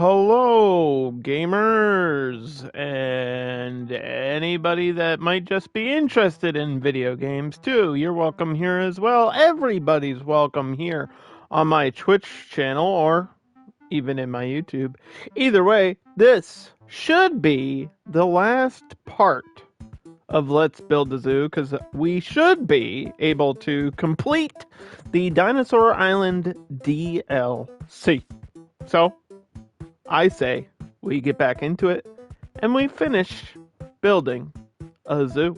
Hello, gamers, and anybody that might just be interested in video games too. You're welcome here as well. Everybody's welcome here on my Twitch channel or even in my YouTube. Either way, this should be the last part of Let's Build a Zoo because we should be able to complete the Dinosaur Island DLC. So, I say we get back into it and we finish building a zoo.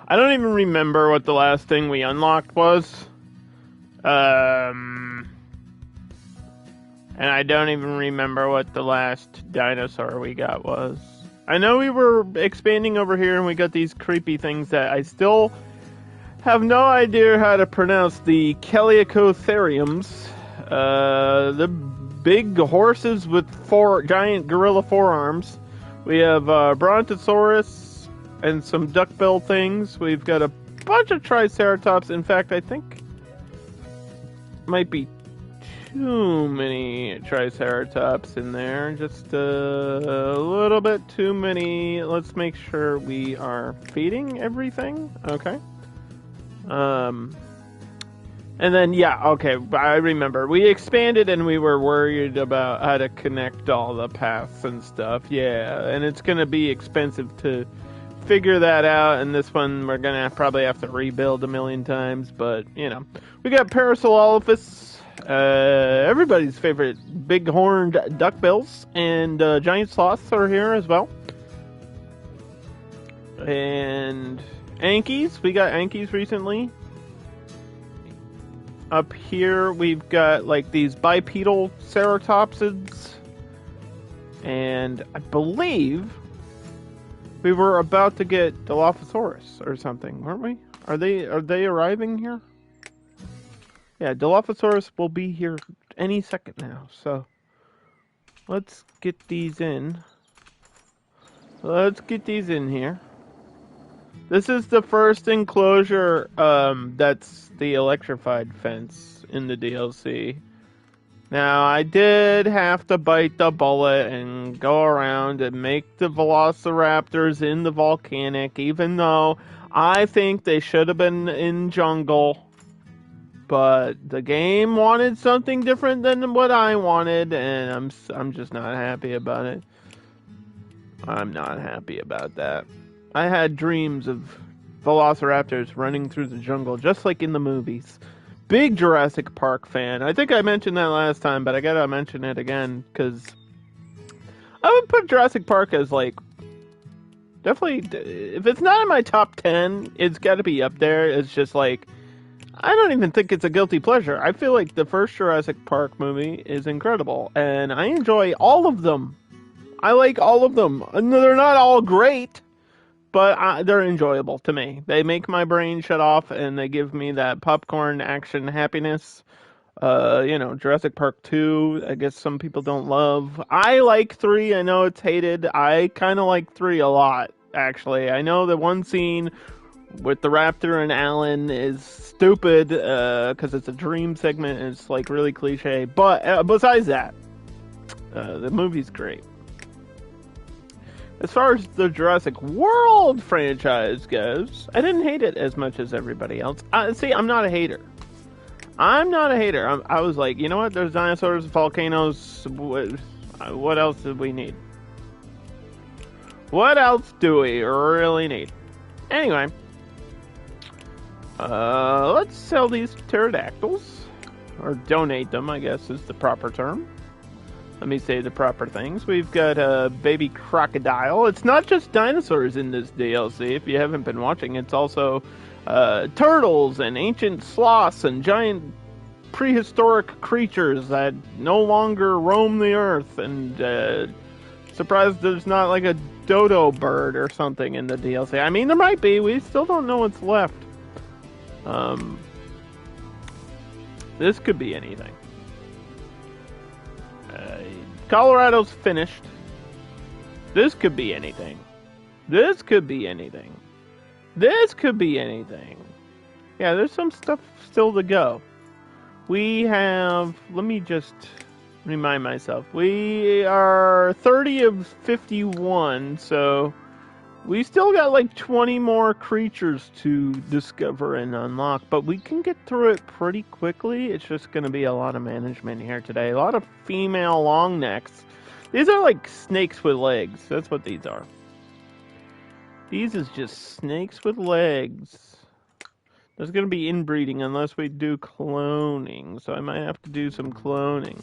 I don't even remember what the last thing we unlocked was. And I don't even remember what the last dinosaur we got was. I know we were expanding over here and we got these creepy things that I still have no idea how to pronounce. The Calicotheriums. The big horses with four giant gorilla forearms. We have Brontosaurus and some duckbill things. We've got a bunch of Triceratops. In fact, I think might be too many Triceratops in there. Just a little bit too many. Let's make sure we are feeding everything. Okay. And then, yeah, okay, I remember. We expanded and we were worried about how to connect all the paths and stuff. Yeah, and it's going to be expensive to figure that out. And this one, we're going to probably have to rebuild a million times. But, you know, we got Parasaurolophus, everybody's favorite big-horned duckbills. And giant sloths are here as well. And Ankies, we got Ankies recently. Up here, we've got, like, these bipedal ceratopsids. And I believe we were about to get Dilophosaurus or something, weren't we? Are they arriving here? Yeah, Dilophosaurus will be here any second now, so let's get these in. Let's get these in here. This is the first enclosure that's the electrified fence in the DLC. Now, I did have to bite the bullet and go around and make the velociraptors in the volcanic, even though I think they should have been in jungle. But the game wanted something different than what I wanted, and I'm just not happy about it. I'm not happy about that. I had dreams of velociraptors running through the jungle, just like in the movies. Big Jurassic Park fan. I think I mentioned that last time, but I gotta mention it again, because I would put Jurassic Park as, like, definitely, if it's not in my top 10, it's gotta be up there. It's just, like, I don't even think it's a guilty pleasure. I feel like the first Jurassic Park movie is incredible, and I enjoy all of them. I like all of them. They're not all great, but they're enjoyable to me. They make my brain shut off, and they give me that popcorn action happiness. You know, Jurassic Park 2, I guess some people don't love. I like 3, I know it's hated. I kind of like 3 a lot, actually. I know the one scene with the raptor and Alan is stupid, because it's a dream segment, and it's, like, really cliche. But, besides that, the movie's great. As far as the Jurassic World franchise goes, I didn't hate it as much as everybody else. See, I'm not a hater. I was like, you know what? There's dinosaurs, volcanoes. What else do we need? What else do we really need? Anyway, let's sell these pterodactyls. Or donate them, I guess is the proper term. Let me say the proper things. We've got a baby crocodile. It's not just dinosaurs in this DLC, if you haven't been watching. It's also turtles and ancient sloths and giant prehistoric creatures that no longer roam the earth. And surprised there's not like a dodo bird or something in the DLC. I mean, there might be. We still don't know what's left. This could be anything. Colorado's finished. This could be anything. This could be anything. This could be anything. Yeah, there's some stuff still to go. We have, let me just remind myself, we are 30 of 51, so we still got like 20 more creatures to discover and unlock, but we can get through it pretty quickly. It's just going to be a lot of management here today. A lot of female long necks. These are like snakes with legs. That's what these are. These is just snakes with legs. There's going to be inbreeding unless we do cloning, so I might have to do some cloning.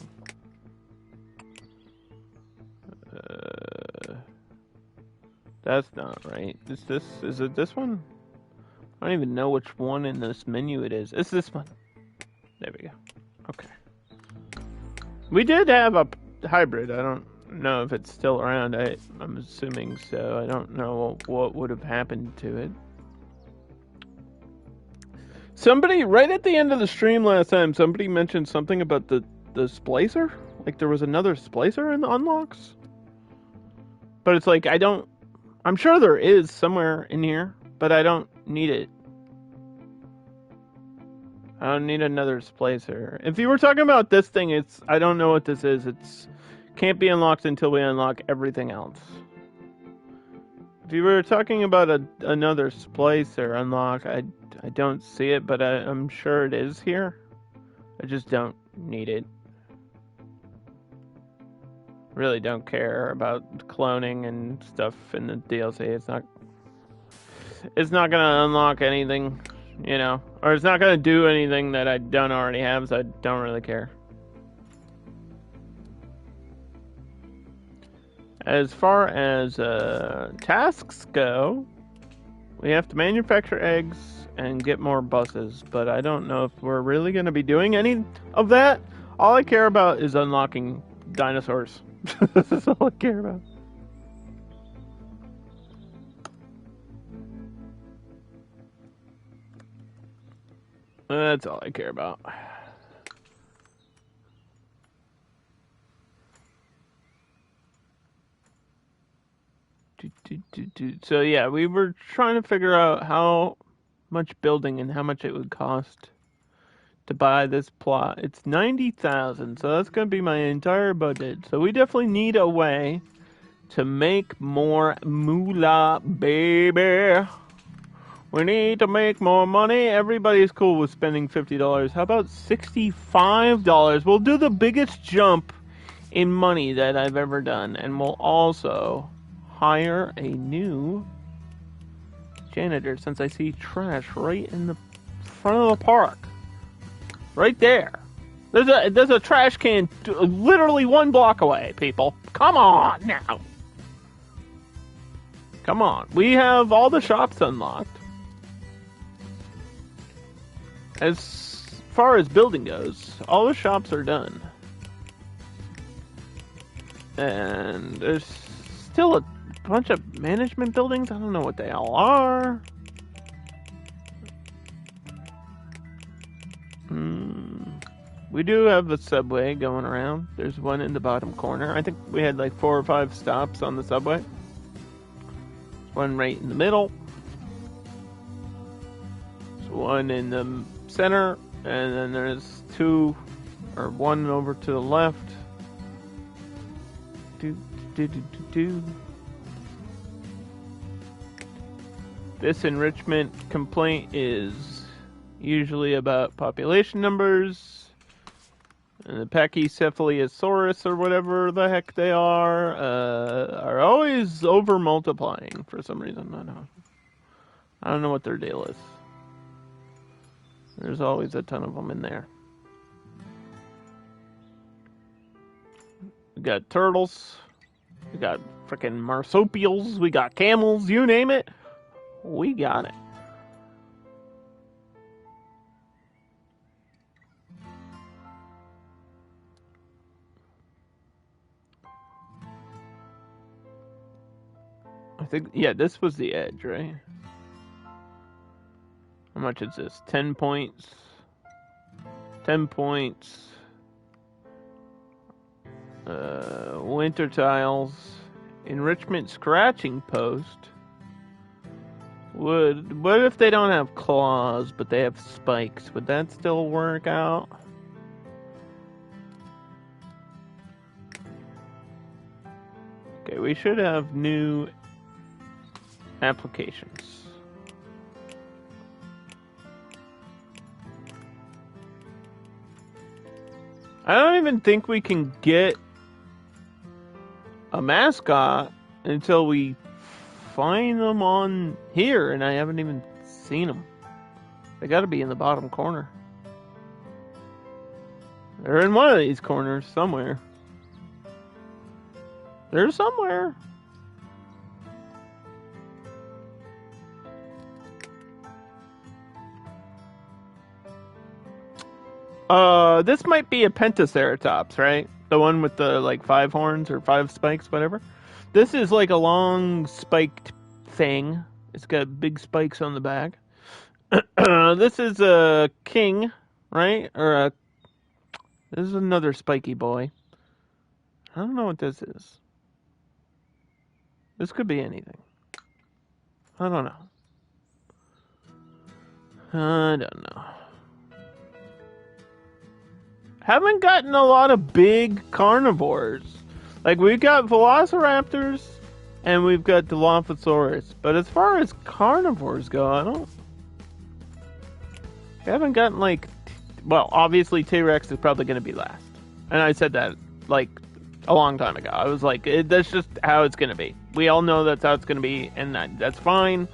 That's not right. Is it this one? I don't even know which one in this menu it is. It's this one. There we go. Okay. We did have a hybrid. I don't know if it's still around. I'm assuming so. I don't know what would have happened to it. Somebody, right at the end of the stream last time, somebody mentioned something about the splicer? Like there was another splicer in the unlocks? But it's like, I'm sure there is somewhere in here, but I don't need it. I don't need another splicer. If you were talking about this thing, I don't know what this is. It's can't be unlocked until we unlock everything else. If you were talking about another splicer unlock, I don't see it, but I'm sure it is here. I just don't need it. Really don't care about cloning and stuff in the DLC. It's not gonna unlock anything, you know, or it's not gonna do anything that I don't already have, so I don't really care. As far as tasks go, we have to manufacture eggs and get more buses, but I don't know if we're really going to be doing any of that. All I care about is unlocking dinosaurs. That's all I care about. That's all I care about. So yeah, we were trying to figure out how much building and how much it would cost to buy this plot. It's 90,000, so that's going to be my entire budget. So we definitely need a way to make more moolah, baby. We need to make more money. Everybody's cool with spending $50. How about $65? We'll do the biggest jump in money that I've ever done, and we'll also hire a new janitor, since I see trash right in the front of the park. Right there. There's a trash can literally 1 block away, people. Come on now. Come on. We have all the shops unlocked. As far as building goes, all the shops are done. And there's still a bunch of management buildings. I don't know what they all are. We do have a subway going around. There's one in the bottom corner. I think we had like 4 or 5 stops on the subway. One right in the middle. There's one in the center. And then there's 2 or 1 over to the left. This enrichment complaint is usually about population numbers. And the Pachycephalosaurus or whatever the heck they are always over multiplying for some reason. I don't know what their deal is. There's always a ton of them in there. We got turtles. We got frickin' marsupials. We got camels. You name it. We got it. I think, yeah, this was the edge, right? How much is this? 10 points. 10 points. Winter tiles. Enrichment scratching post. Wood. What if they don't have claws, but they have spikes? Would that still work out? Okay, we should have new applications. I don't even think we can get a mascot until we find them on here, and I haven't even seen them. They gotta be in the bottom corner. They're in one of these corners somewhere. They're somewhere. This might be a Pentaceratops, right? The one with the, like, 5 horns or 5 spikes, whatever. This is like a long spiked thing. It's got big spikes on the back. This is a king, right? This is another spiky boy. I don't know what this is. This could be anything. I don't know. I don't know. Haven't gotten a lot of big carnivores. Like, we've got velociraptors and we've got Dilophosaurus. But as far as carnivores go, we haven't gotten, like... Well, obviously T-Rex is probably going to be last. And I said that, like, a long time ago. I was like, that's just how it's going to be. We all know that's how it's going to be, and that's fine.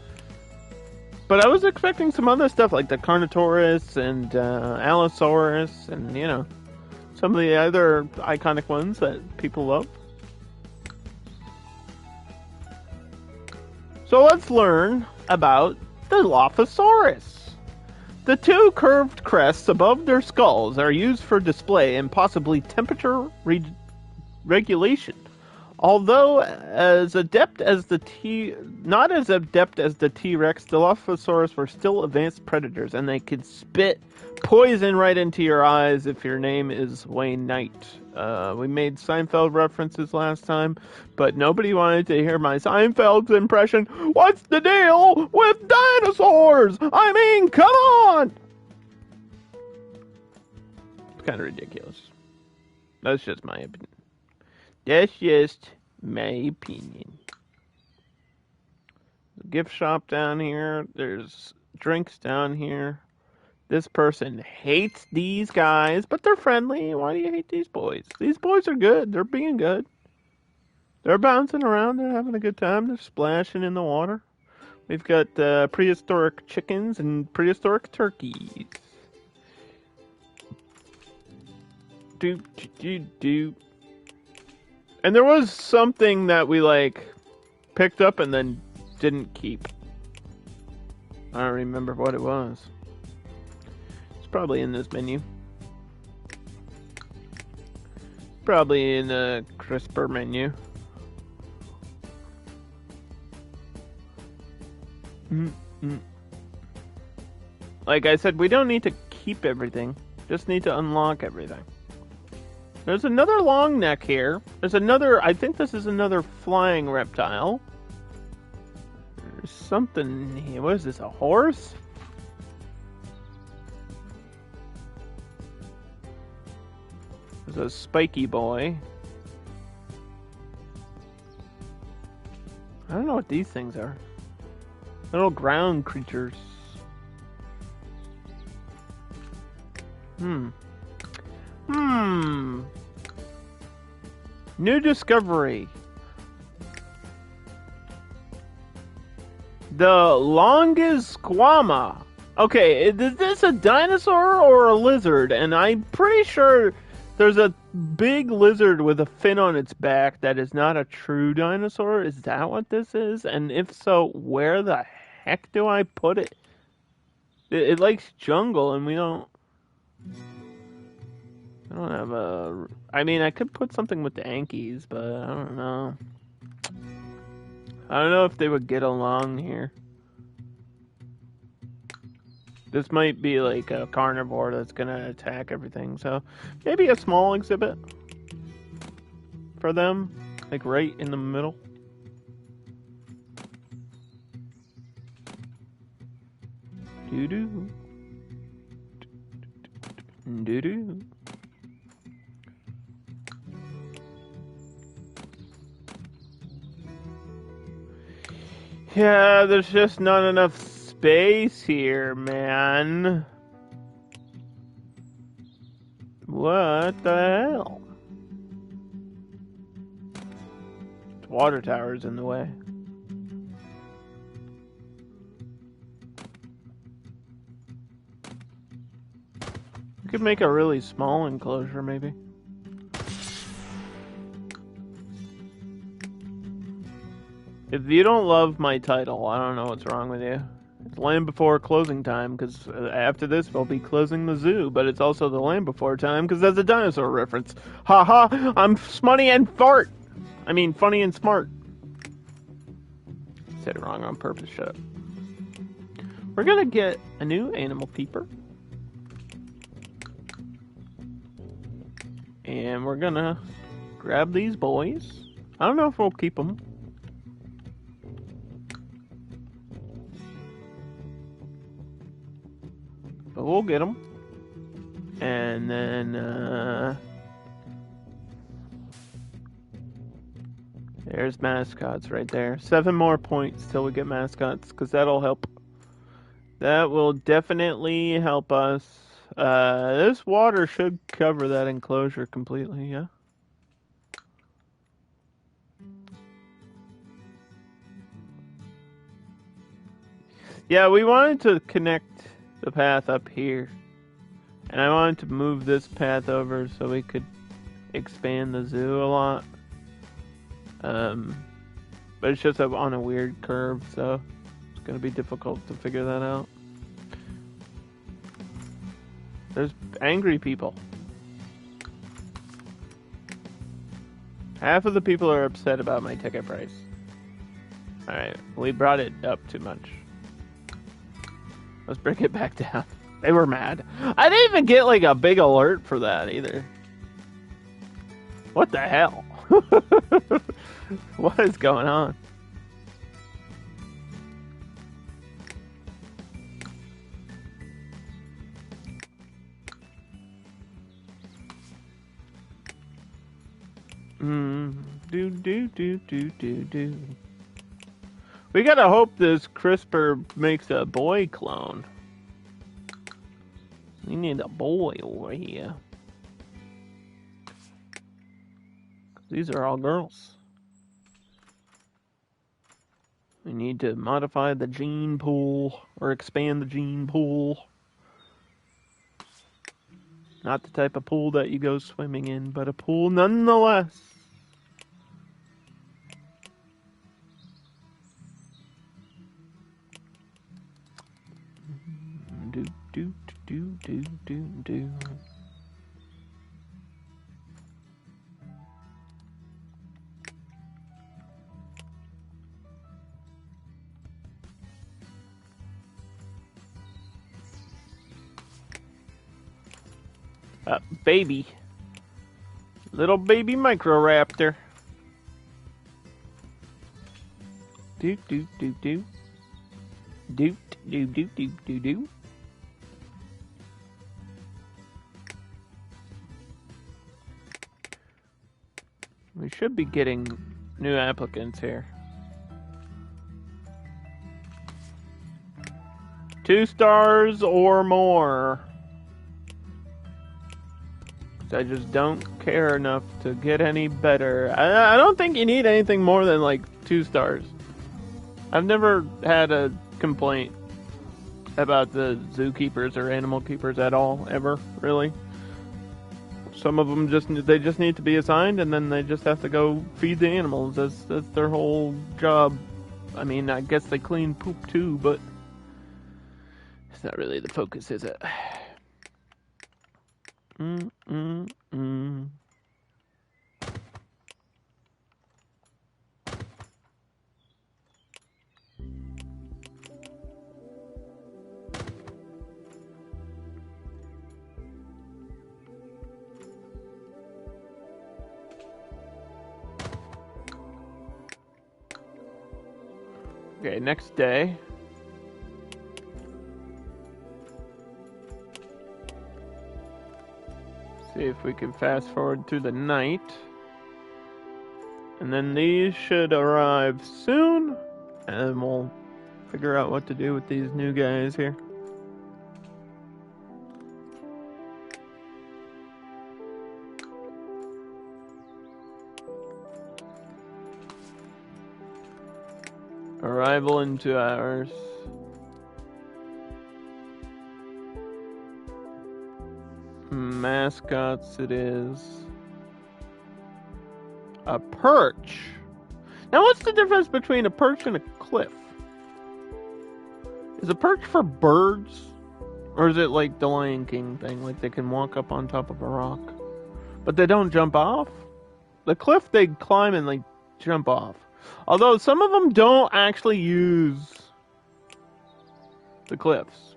But I was expecting some other stuff, like the Carnotaurus and Allosaurus, and, you know, some of the other iconic ones that people love. So let's learn about the Dilophosaurus. The 2 curved crests above their skulls are used for display and possibly temperature regulation. Although not as adept as the T-Rex, Dilophosaurus were still advanced predators, and they could spit poison right into your eyes if your name is Wayne Knight. We made Seinfeld references last time, but nobody wanted to hear my Seinfeld's impression. What's the deal with dinosaurs? I mean, come on! It's kind of ridiculous. That's just my opinion. That's just my opinion. Gift shop down here. There's drinks down here. This person hates these guys, but they're friendly. Why do you hate these boys? These boys are good. They're being good. They're bouncing around. They're having a good time. They're splashing in the water. We've got prehistoric chickens and prehistoric turkeys. Do. And there was something that we, like, picked up and then didn't keep. I don't remember what it was. It's probably in this menu. Probably in the crisper menu. Like I said, we don't need to keep everything. Just need to unlock everything. There's another long neck here. There's another, I think this is another flying reptile. There's something here. What is this, a horse? There's a spiky boy. I don't know what these things are. Little ground creatures. New discovery. The longest squama. Okay, is this a dinosaur or a lizard? And I'm pretty sure there's a big lizard with a fin on its back that is not a true dinosaur. Is that what this is? And if so, where the heck do I put it? It likes jungle, and we don't... I don't have a... I mean, I could put something with the Ankies, but I don't know. I don't know if they would get along here. This might be like a carnivore that's gonna attack everything, so maybe a small exhibit for them, like right in the middle. Doo-doo. Doo-doo. Yeah, there's just not enough space here, man. What the hell? The water tower's in the way. We could make a really small enclosure, maybe. If you don't love my title, I don't know what's wrong with you. It's Land Before closing time, because after this we'll be closing the zoo, but it's also the Land Before time, because that's a dinosaur reference. Ha ha, I'm smutty and fart! I mean, funny and smart. I said it wrong on purpose, shut up. We're gonna get a new animal keeper. And we're gonna grab these boys. I don't know if we'll keep them. But we'll get them. And then, there's mascots right there. 7 more points till we get mascots, because that'll help. That will definitely help us. This water should cover that enclosure completely, yeah? Yeah, we wanted to connect the path up here. And I wanted to move this path over so we could expand the zoo a lot. But it's just on a weird curve, so it's going to be difficult to figure that out. There's angry people. Half of the people are upset about my ticket price. Alright, we brought it up too much. Let's bring it back down. They were mad. I didn't even get like a big alert for that either. What the hell? What is going on? Do. We gotta hope this CRISPR makes a boy clone. We need a boy over here. These are all girls. We need to modify the gene pool, or expand the gene pool. Not the type of pool that you go swimming in, but a pool nonetheless. Do. Baby. Little baby microraptor. Do. Do. We should be getting new applicants here. 2 stars or more. I just don't care enough to get any better. I don't think you need anything more than like 2 stars. I've never had a complaint about the zookeepers or animal keepers at all, ever, really. Some of them just need to be assigned, and then they just have to go feed the animals. That's their whole job. I mean, I guess they clean poop too, but it's not really the focus, is it? Okay, next day. See if we can fast forward through the night. And then these should arrive soon. And then we'll figure out what to do with these new guys here. Arrival in 2 hours. Mascots it is. A perch. Now what's the difference between a perch and a cliff? Is a perch for birds? Or is it like the Lion King thing? Like they can walk up on top of a rock. But they don't jump off? The cliff they climb and like jump off. Although some of them don't actually use the cliffs.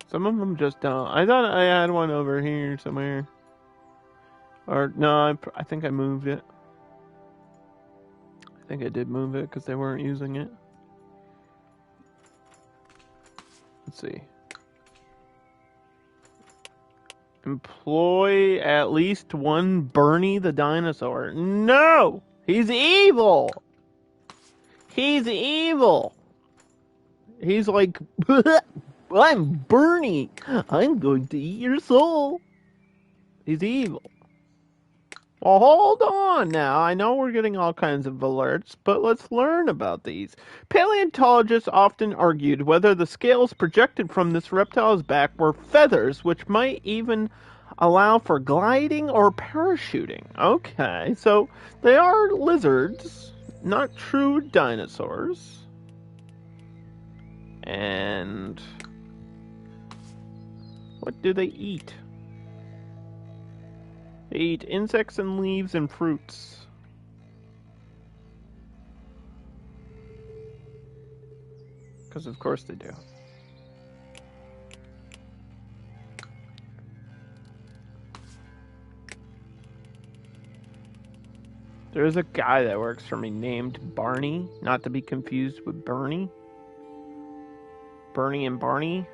Some of them just don't. I thought I had one over here somewhere. Or, no, I think I moved it. I think I did move it because they weren't using it. Let's see. Employ at least one Bernie the dinosaur. No! He's evil! He's evil! He's like, I'm Bernie. I'm going to eat your soul. He's evil. Well, hold on now. I know we're getting all kinds of alerts, but let's learn about these. Paleontologists often argued whether the scales projected from this reptile's back were feathers, which might even allow for gliding or parachuting. Okay, so they are lizards, not true dinosaurs. And what do they eat? They eat insects and leaves and fruits. Because of course they do. There's a guy that works for me named Barney, not to be confused with Bernie. Bernie and Barney,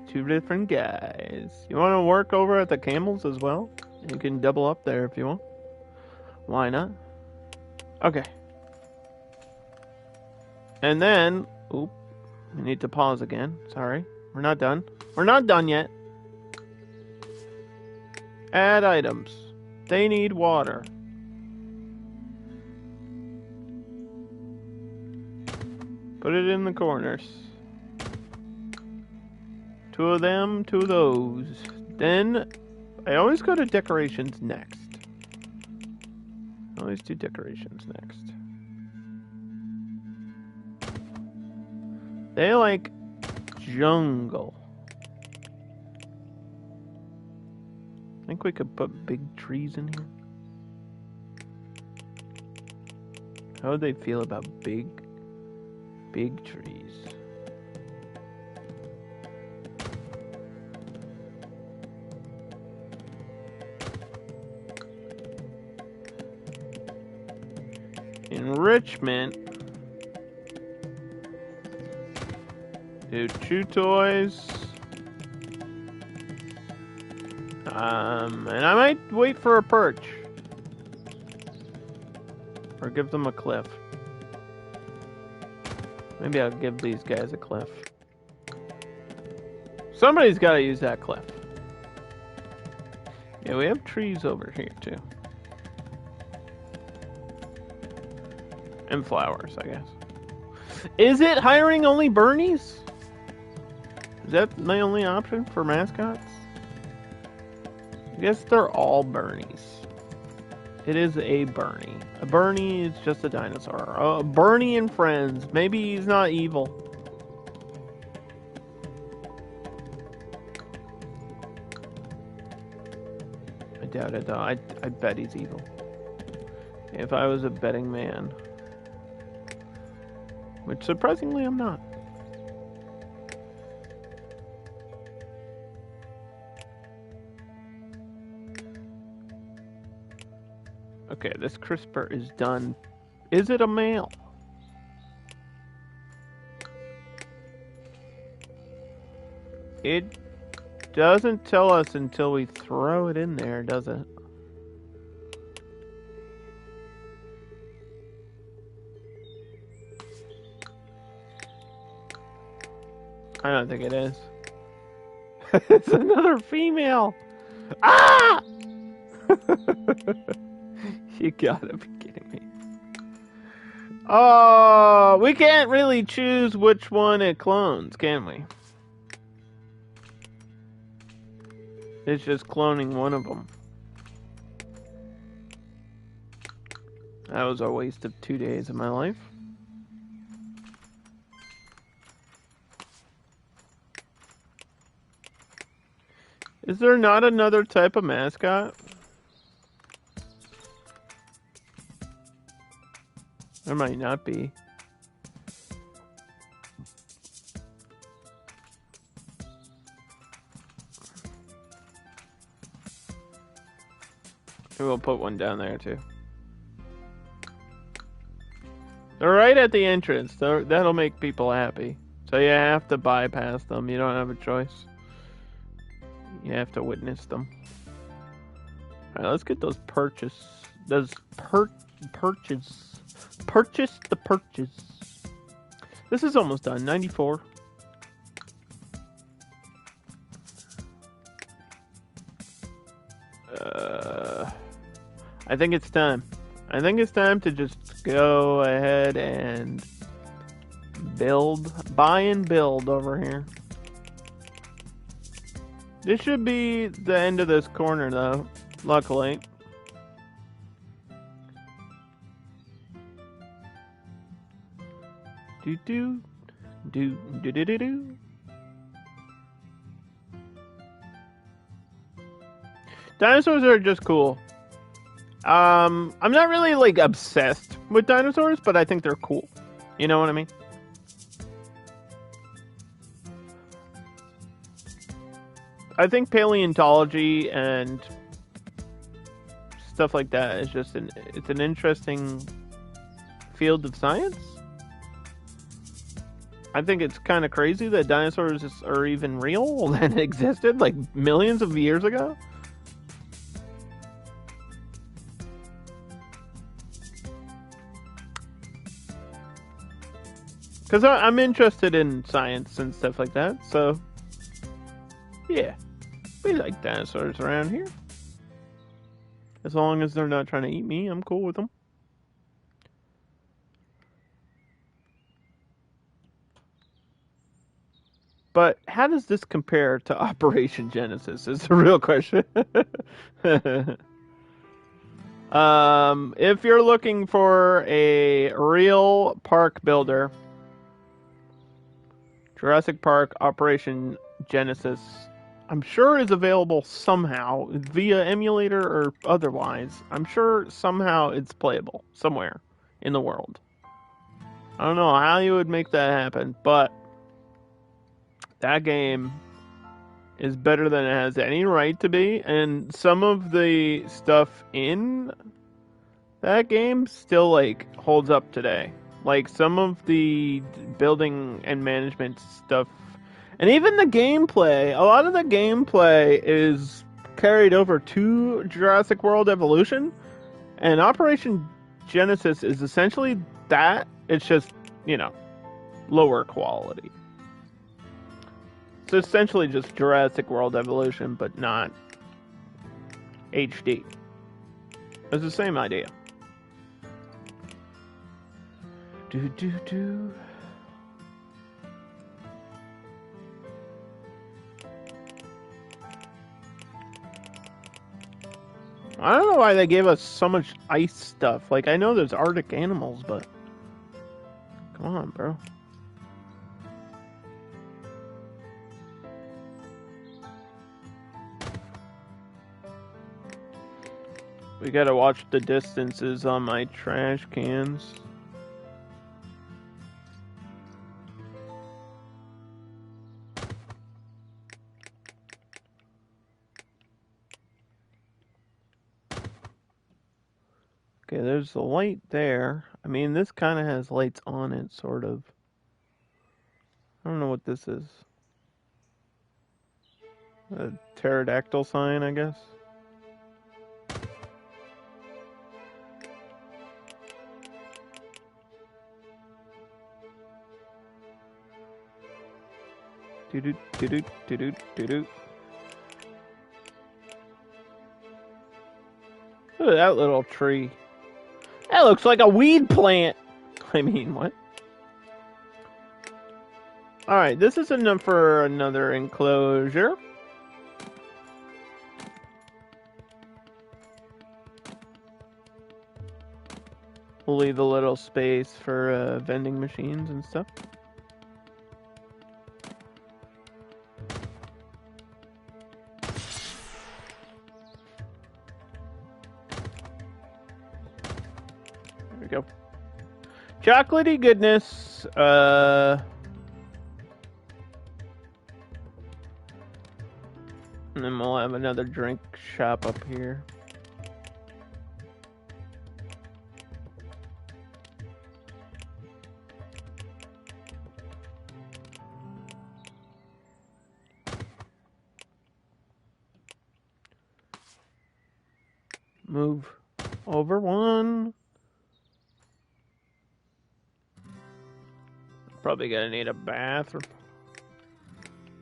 2 different guys. You want to work over at the Camels as well? You can double up there if you want. Why not? Okay. And then, oop, we need to pause again. Sorry, we're not done. We're not done yet. Add items. They need water. Put it in the corners. 2 of them, 2 of those. Then I always go to decorations next. I always do decorations next. They like jungle. I think we could put big trees in here. How would they feel about big trees? Enrichment. Do chew toys. And I might wait for a perch. Or give them a cliff. Maybe I'll give these guys a cliff. Somebody's got to use that cliff. Yeah, we have trees over here too. And flowers, I guess. Is it hiring only Bernies? Is that my only option for mascots? I guess they're all Bernies. It is a Bernie. A Bernie is just a dinosaur. Bernie and friends. Maybe he's not evil. I doubt it though. I bet he's evil. If I was a betting man. Which surprisingly I'm not. Okay, this CRISPR is done. Is it a male? It doesn't tell us until we throw it in there, does it? I don't think it is. It's another female. Ah! You gotta be kidding me. Oh, we can't really choose which one it clones, can we? It's just cloning one of them. That was a waste of 2 days of my life. Is there not another type of mascot? There might not be. We'll put one down there too. They're right at the entrance. That'll make people happy. So you have to bypass them. You don't have a choice. You have to witness them. Alright, let's get those purchase. Purchase the purchase. This is almost done. 94. I think it's time. I think it's time to just go ahead and buy and build over here. This should be the end of this corner, though, luckily. Do. Dinosaurs are just cool. I'm not really, like, obsessed with dinosaurs, but I think they're cool. You know what I mean? I think paleontology and stuff like that is just it's an interesting field of science. I think it's kind of crazy that dinosaurs are even real and existed like millions of years ago. Because I'm interested in science and stuff like that, so yeah, we like dinosaurs around here. As long as they're not trying to eat me, I'm cool with them. But how does this compare to Operation Genesis is the real question. If you're looking for a real park builder, Jurassic Park Operation Genesis, I'm sure is available somehow via emulator or otherwise. I'm sure somehow it's playable somewhere in the world. I don't know how you would make that happen, but that game is better than it has any right to be, and some of the stuff in that game still like holds up today. Like some of the building and management stuff, and even the gameplay, a lot of the gameplay is carried over to Jurassic World Evolution, and Operation Genesis is essentially that. It's just, lower quality. It's essentially just Jurassic World Evolution, but not HD. It's the same idea. I don't know why they gave us so much ice stuff. Like, I know there's Arctic animals, but come on, bro. We gotta watch the distances on my trash cans. Okay, there's the light there. I mean, this kind of has lights on it, sort of. I don't know what this is. A pterodactyl sign, I guess. Doo-doo, doo-doo, doo-doo, doo-doo. Look at that little tree. That looks like a weed plant. I mean, what? Alright, this is enough for another enclosure. We'll leave a little space for vending machines and stuff. There we go. Chocolatey goodness. And then we'll have another drink shop up here. Move over one. Probably gonna need a bathroom.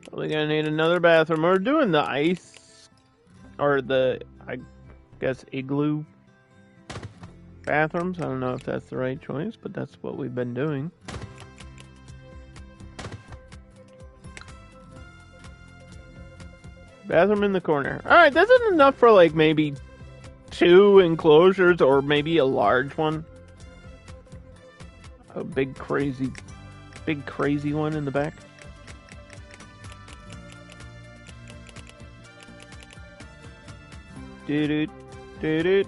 Probably gonna need another bathroom. We're doing the ice, or the, I guess, igloo bathrooms. I don't know if that's the right choice, but that's what we've been doing. Bathroom in the corner. Alright, that's enough for like maybe 2 enclosures or maybe a large one. A big crazy one in the back. Doo-doo, doo-doo.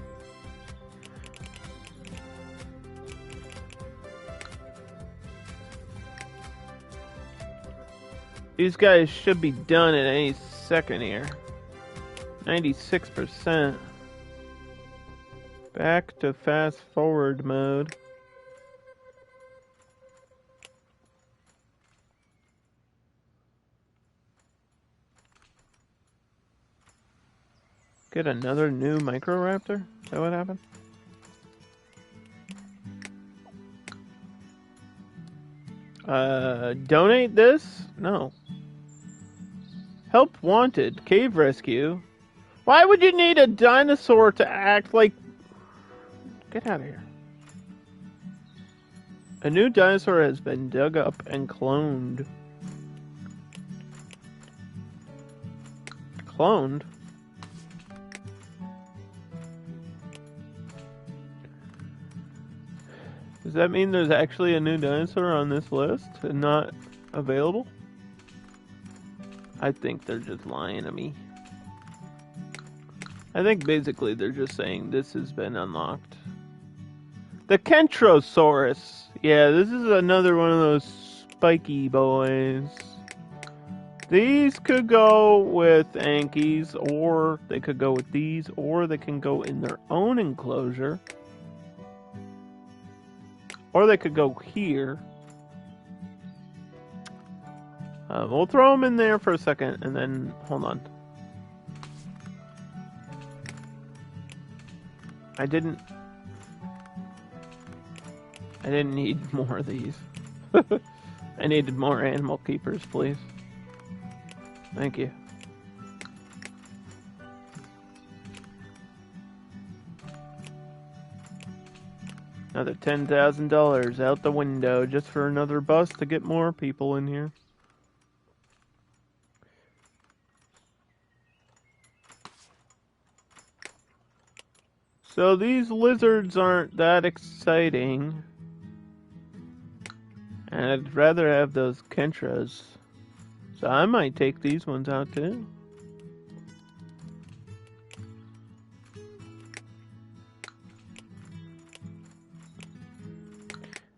These guys should be done at any second here. 96%. Back to fast forward mode. Get another new Microraptor? Is that what happened? Donate this? No. Help wanted. Cave rescue. Why would you need a dinosaur to act like... Get out of here. A new dinosaur has been dug up and cloned. Cloned? Does that mean there's actually a new dinosaur on this list and not available? I think they're just lying to me. I think basically they're just saying this has been unlocked. The Kentrosaurus. Yeah, this is another one of those spiky boys. These could go with Ankies, or they could go with these, or they can go in their own enclosure. Or they could go here. We'll throw them in there for a second, and then, hold on. I didn't need more of these. I needed more animal keepers, please. Thank you. Another $10,000 out the window just for another bus to get more people in here. So these lizards aren't that exciting. And I'd rather have those Kentras. So I might take these ones out too.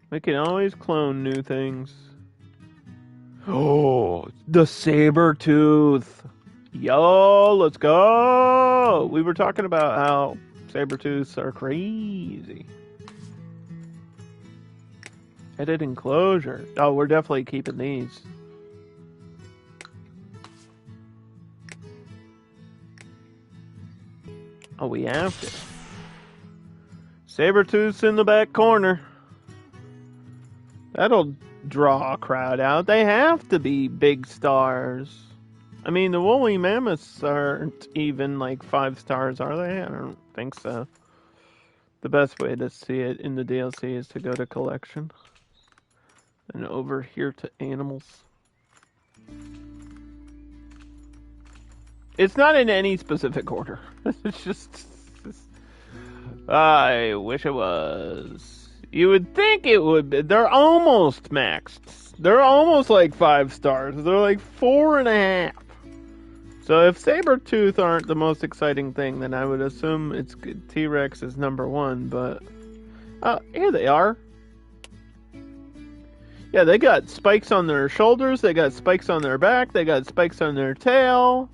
We can always clone new things. Oh, the saber-tooth. Yo, let's go. We were talking about how saber-tooths are crazy. Edit enclosure. Oh, we're definitely keeping these. Oh, we have to. Saber-tooth's in the back corner. draw a crowd out. They have to be big stars. I mean, the woolly mammoths aren't even like 5 stars, are they? I don't think so. The best way to see it in the DLC is to go to collection. And over here to animals. It's not in any specific order. It's just... I wish it was. You would think it would be. They're almost maxed. They're almost like 5 stars. They're like 4.5. So if Sabertooth aren't the most exciting thing, then I would assume it's T-Rex is number 1, but... here they are. Yeah, they got spikes on their shoulders, they got spikes on their back, they got spikes on their tail.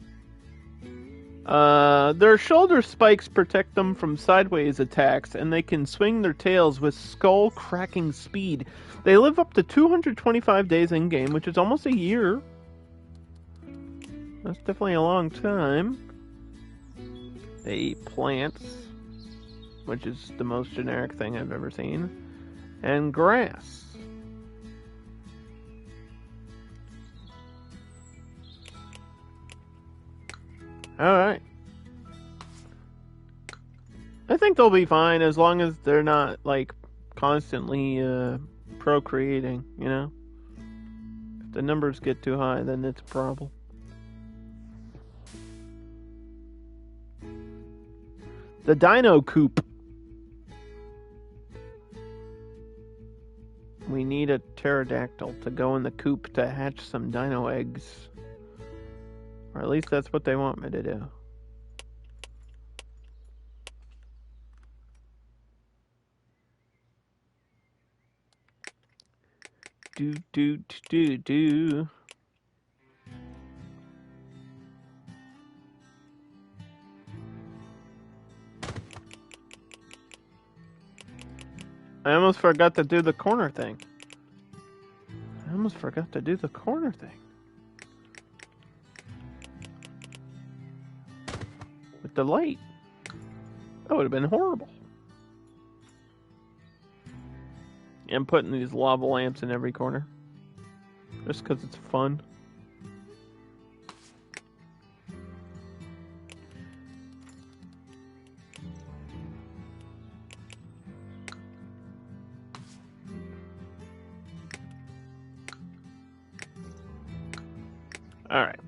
Their shoulder spikes protect them from sideways attacks, and they can swing their tails with skull-cracking speed. They live up to 225 days in-game, which is almost a year. That's definitely a long time. They eat plants, which is the most generic thing I've ever seen, and grass. Alright. I think they'll be fine as long as they're not, like, constantly procreating, you know? If the numbers get too high, then it's a problem. The dino coop. We need a pterodactyl to go in the coop to hatch some dino eggs. Or at least that's what they want me to do. Do. I almost forgot to do the corner thing. With the light. That would have been horrible. I'm putting these lava lamps in every corner. Just because it's fun. Alright.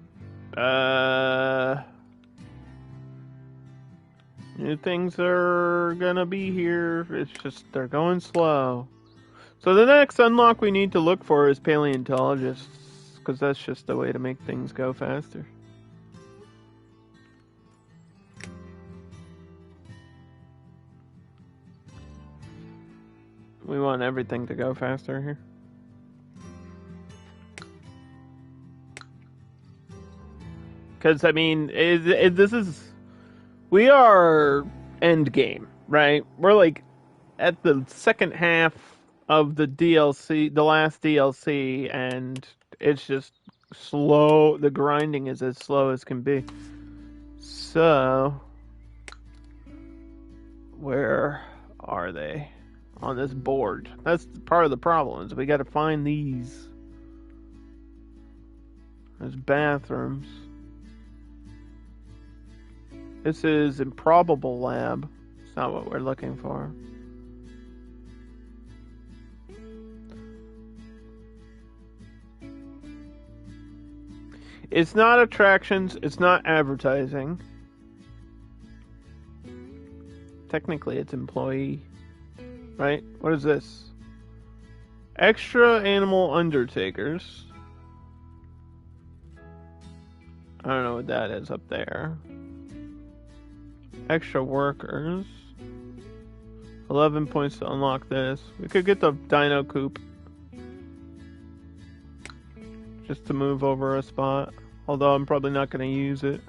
New things are gonna be here. It's just, they're going slow. So the next unlock we need to look for is paleontologists, because that's just the way to make things go faster. We want everything to go faster here. Because, I mean, we are end game, right? We're like at the second half of the DLC, the last DLC, and it's just slow. The grinding is as slow as can be. So, where are they on this board? That's part of the problem, is we got to find these. There's bathrooms. This is Improbable Lab. It's not what we're looking for. It's not attractions. It's not advertising. Technically, it's employee. Right? What is this? Extra animal undertakers. I don't know what that is up there. Extra workers. 11 points to unlock this. We could get the dino coop. Just to move over a spot. Although I'm probably not going to use it.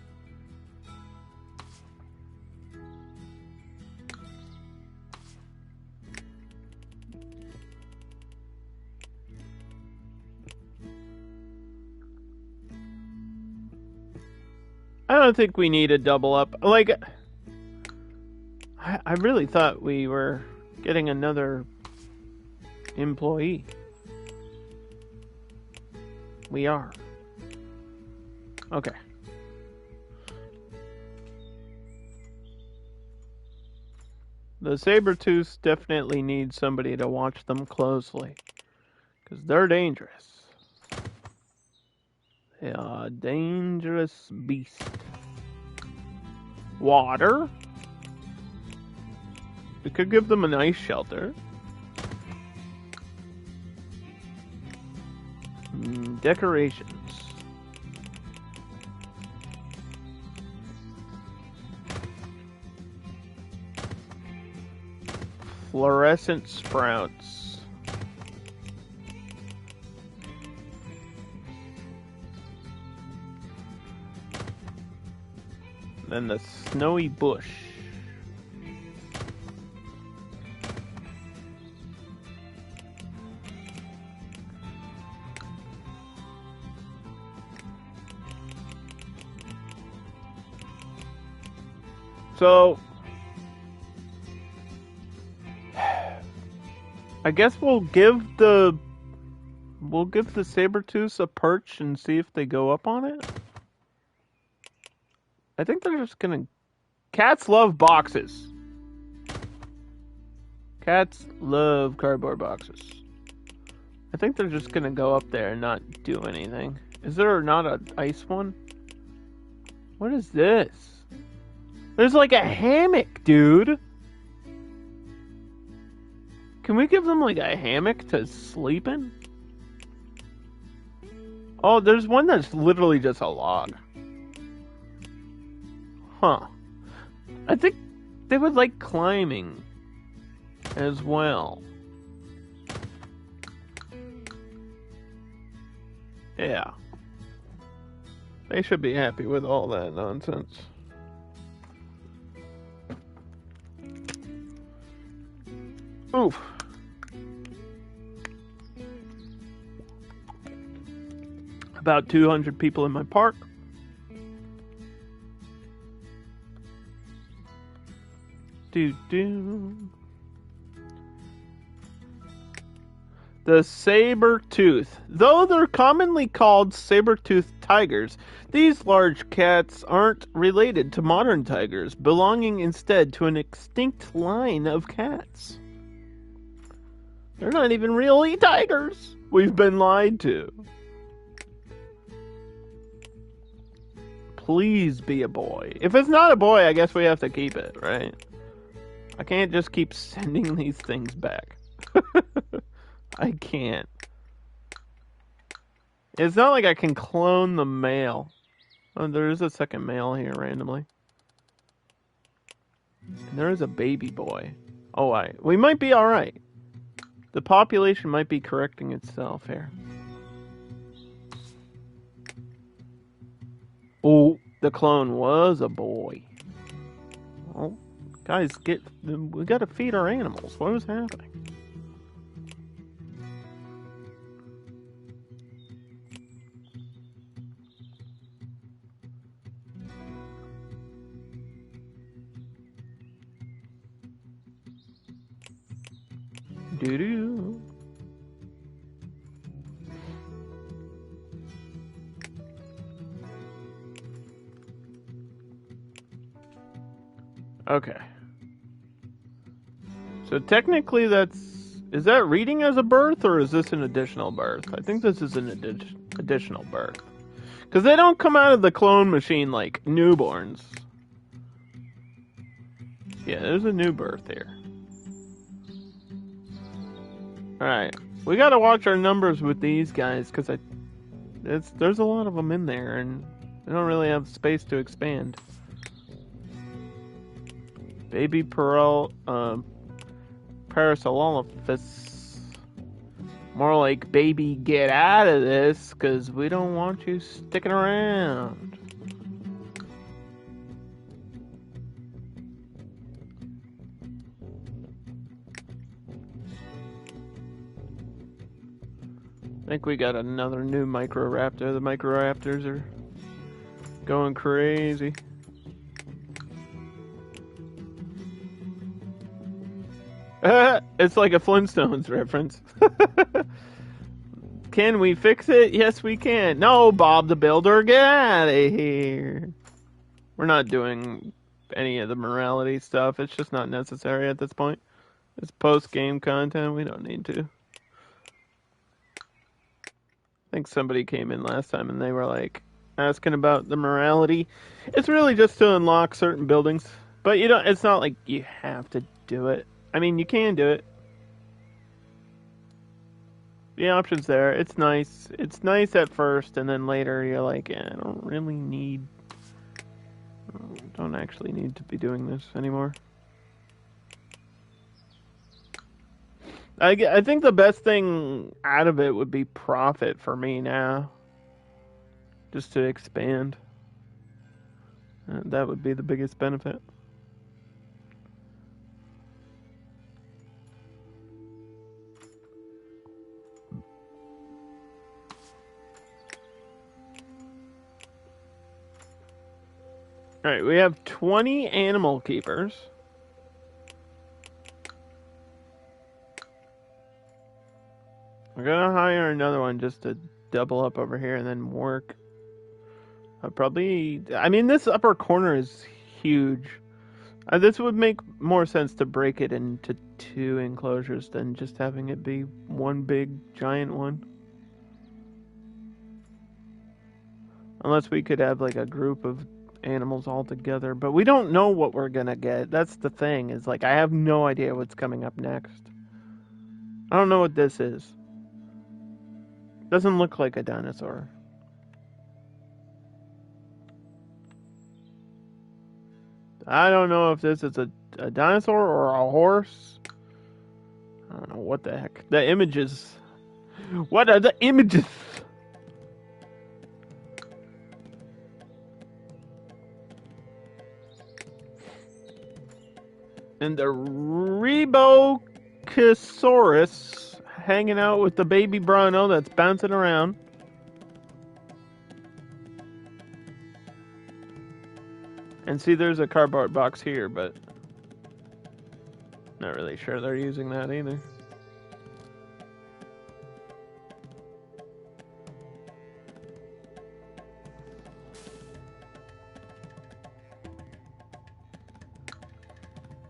I don't think we need a double up. Like, I really thought we were getting another employee. We are. Okay. The saber-tooths definitely need somebody to watch them closely. Because they're dangerous. They are a dangerous beast. Water? We could give them an ice shelter. Decorations. Fluorescent sprouts. Then the snowy bush. So, I guess we'll give the saber-tooths a perch and see if they go up on it. I think they're just gonna. Cats love boxes. Cats love cardboard boxes. I think they're just gonna go up there and not do anything. Is there not an ice one? What is this? There's like a hammock, dude. Can we give them like a hammock to sleep in? Oh, there's one that's literally just a log. Huh. I think they would like climbing as well. Yeah. They should be happy with all that nonsense. Oof. About 200 people in my park. The saber-tooth. Though they're commonly called saber-toothed tigers, these large cats aren't related to modern tigers, belonging instead to an extinct line of cats. They're not even really tigers. We've been lied to. Please be a boy. If it's not a boy, I guess we have to keep it, right? I can't just keep sending these things back. I can't. It's not like I can clone the male. Oh, there is a second male here randomly. And there is a baby boy. Oh, we might be alright. The population might be correcting itself here. Oh, the clone was a boy. Well, guys, we gotta feed our animals. What is happening? Doo-doo. Okay. So technically is that reading as a birth or is this an additional birth? I think this is an additional birth. Because they don't come out of the clone machine like newborns. Yeah, there's a new birth here. Alright. We gotta watch our numbers with these guys because there's a lot of them in there and they don't really have space to expand. Baby Parasaurolophus. More like, baby, get out of this, because we don't want you sticking around. I think we got another new Microraptor. The Microraptors are going crazy. It's like a Flintstones reference. Can we fix it? Yes, we can. No, Bob the Builder, get out of here. We're not doing any of the morality stuff. It's just not necessary at this point. It's post-game content. We don't need to. I think somebody came in last time and they were like asking about the morality. It's really just to unlock certain buildings, but you don't. It's not like you have to do it. I mean, you can do it. The option's there. It's nice. It's nice at first, and then later you're like, yeah, I don't actually need to be doing this anymore. I think the best thing out of it would be profit for me now. Just to expand. That would be the biggest benefit. Alright, we have 20 animal keepers. We're gonna hire another one just to double up over here and then work. I mean, this upper corner is huge. This would make more sense to break it into 2 enclosures than just having it be one big giant one. Unless we could have like a group of animals all together, but we don't know what we're gonna get. That's the thing, is like I have no idea what's coming up next. I don't know what this is. Doesn't look like a dinosaur. I don't know if this is a dinosaur or a horse. I don't know what the heck. The images. What are the images? And the Rebocosaurus hanging out with the baby Bruno that's bouncing around. And see, there's a cardboard box here, but not really sure they're using that either.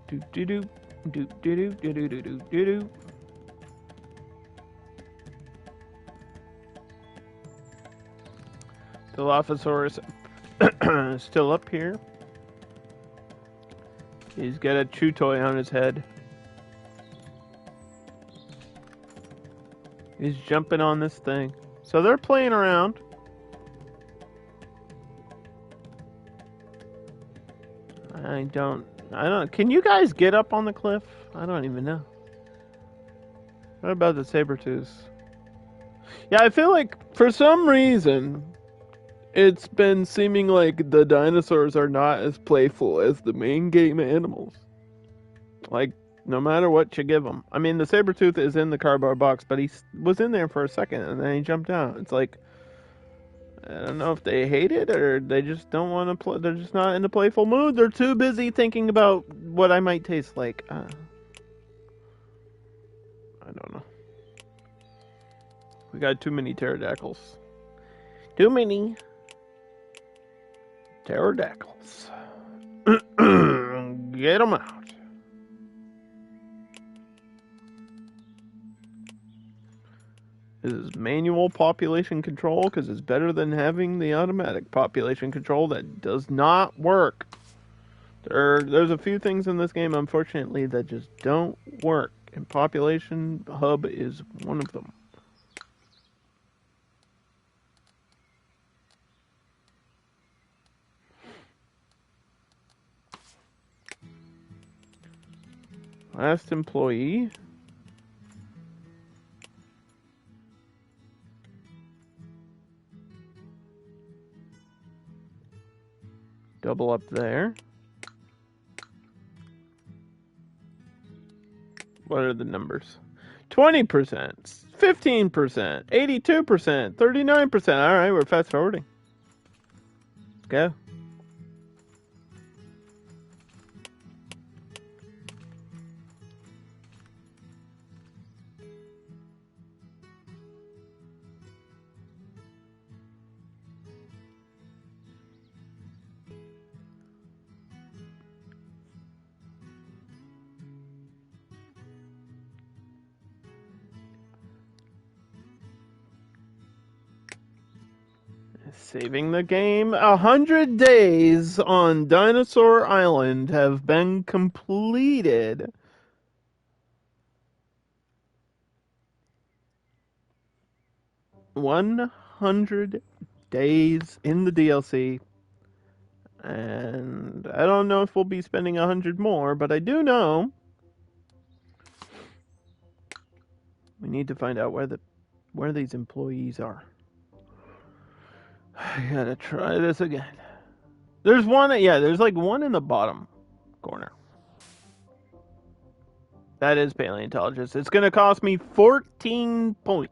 Do do do do do do do do do do do. The Dilophosaurus is still up here. He's got a chew toy on his head. He's jumping on this thing. So they're playing around. I don't. Can you guys get up on the cliff? I don't even know. What about the saber-tooths? Yeah, I feel like for some reason it's been seeming like the dinosaurs are not as playful as the main game animals. Like, no matter what you give them. I mean, the saber-tooth is in the cardboard box, but he was in there for a second and then he jumped out. It's like, I don't know if they hate it or they just don't want to play. They're just not in a playful mood. They're too busy thinking about what I might taste like. I don't know. We got too many pterodactyls. Too many pterodactyls. Get them out. This is manual population control because it's better than having the automatic population control that does not work. There's a few things in this game, unfortunately, that just don't work, and Population Hub is one of them. Last employee. Double up there. What are the numbers? 20%, 15%, 82%, 39%. All right, we're fast forwarding. Let's go. Saving the game. 100 days on Dinosaur Island have been completed. $100 days in the DLC. And I don't know if we'll be spending 100 more, but I do know we need to find out where these employees are. I gotta try this again. There's one, yeah, there's like one in the bottom corner. That is paleontologist. It's gonna cost me 14 points.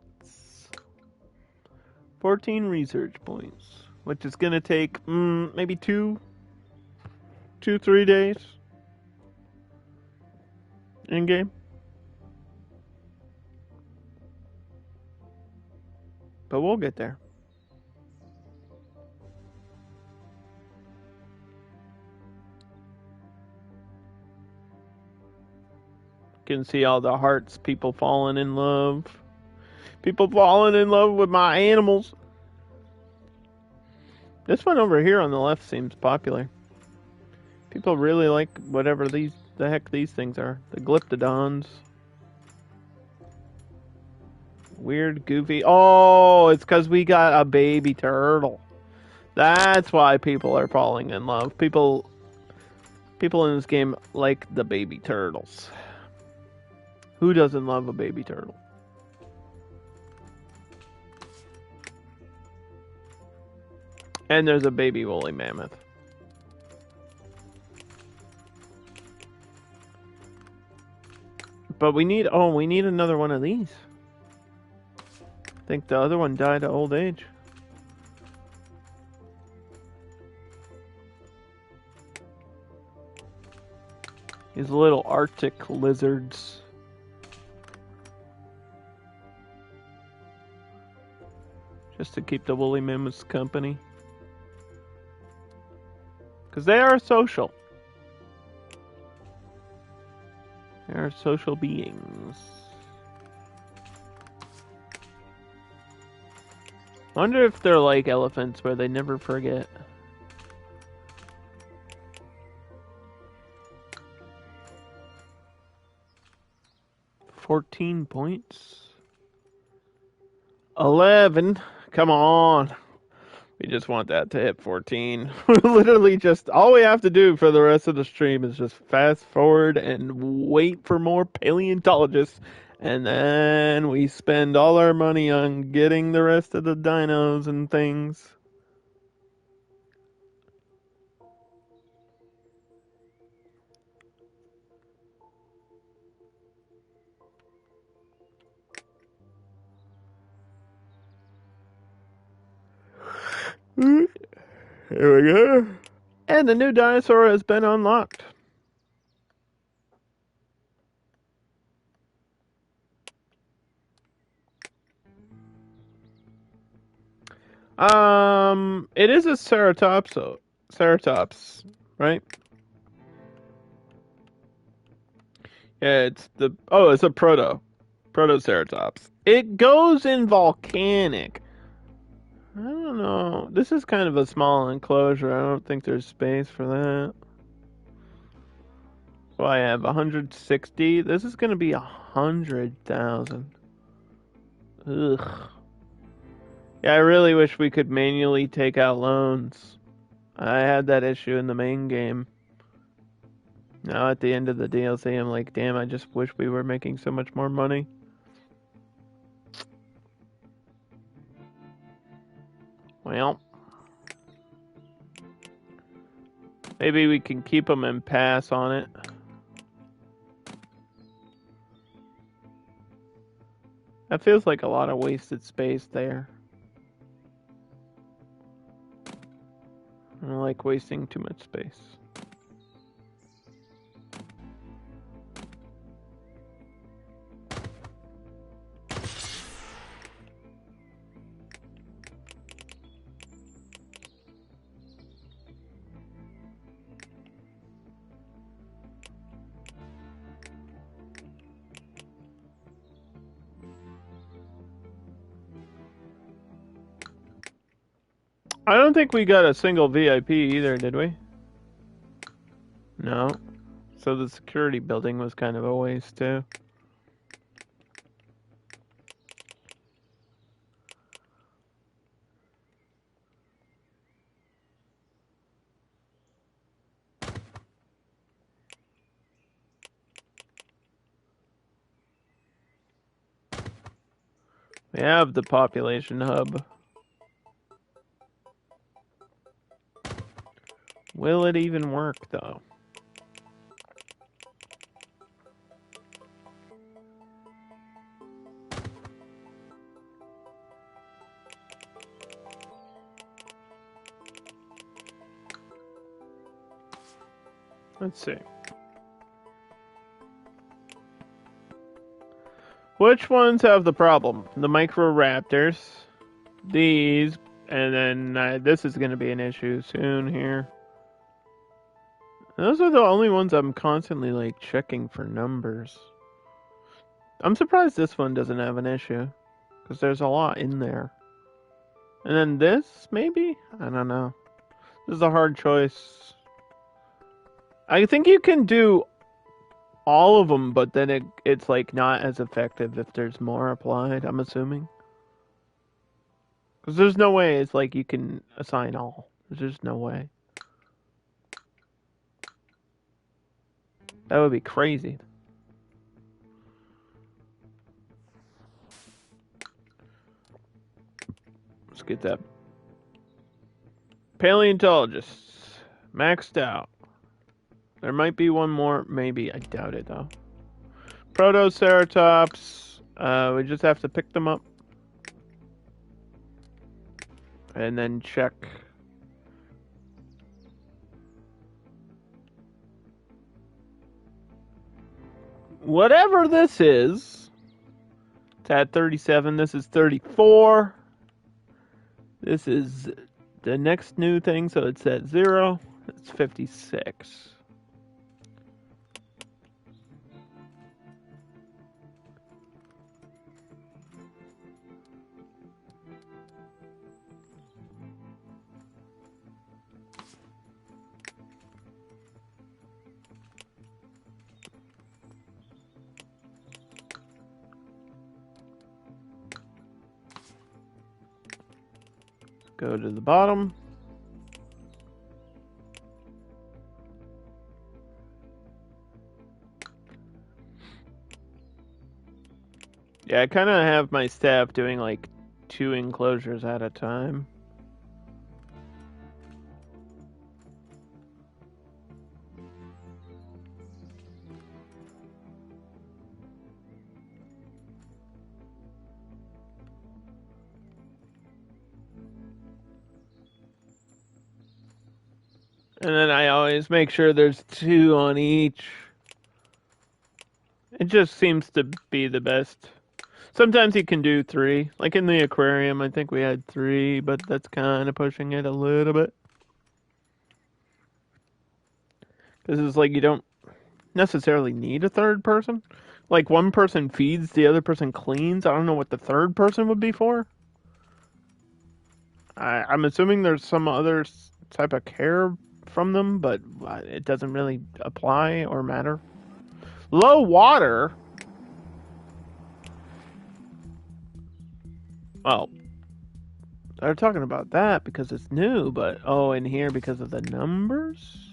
14 research points. Which is gonna take maybe 3 days in game. But we'll get there. You can see all the hearts, people falling in love. People falling in love with my animals. This one over here on the left seems popular. People really like whatever the heck these things are. The glyptodons. Weird, goofy. Oh, it's because we got a baby turtle. That's why people are falling in love. People in this game like the baby turtles. Who doesn't love a baby turtle? And there's a baby woolly mammoth. But we need another one of these. I think the other one died of old age. These little Arctic lizards. Just to keep the woolly mammoths company. Because they are social. They are social beings. I wonder if they're like elephants where they never forget. $14 points. 11. Come on. We just want that to hit 14. Literally just all we have to do for the rest of the stream is just fast forward and wait for more paleontologists. And then we spend all our money on getting the rest of the dinos and things. Here we go. And the new dinosaur has been unlocked. It is a ceratops, right? Yeah, it's a protoceratops. It goes in volcanic. I don't know. This is kind of a small enclosure. I don't think there's space for that. So I have 160. This is gonna be 100,000. Ugh. Yeah, I really wish we could manually take out loans. I had that issue in the main game. Now at the end of the DLC, I'm like, damn, I just wish we were making so much more money. Well, maybe we can keep them and pass on it. That feels like a lot of wasted space there. I don't like wasting too much space. I don't think we got a single VIP either, did we? No. So the security building was kind of a waste too. We have the population hub. Will it even work, though? Let's see. Which ones have the problem? The Microraptors, these, and then this is going to be an issue soon here. Those are the only ones I'm constantly like checking for numbers. I'm surprised this one doesn't have an issue, because there's a lot in there. And then this, maybe? I don't know. This is a hard choice. I think you can do all of them, but then it's like not as effective if there's more applied, I'm assuming. Because there's no way it's like you can assign all. There's just no way. That would be crazy. Let's get that. Paleontologists. Maxed out. There might be one more. Maybe. I doubt it, though. Protoceratops. We just have to pick them up. And then check. Whatever this is. It's at 37. This is 34. This is the next new thing, so it's at 0. It's 56. Go to the bottom. Yeah, I kind of have my staff doing like 2 enclosures at a time. And then I always make sure there's 2 on each. It just seems to be the best. Sometimes you can do 3. Like in the aquarium, I think we had 3, but that's kind of pushing it a little bit. Because it's like you don't necessarily need a third person. Like one person feeds, the other person cleans. I don't know what the third person would be for. I'm assuming there's some other type of care from them, but it doesn't really apply or matter. Low water? Well, they're talking about that because it's new, but in here because of the numbers?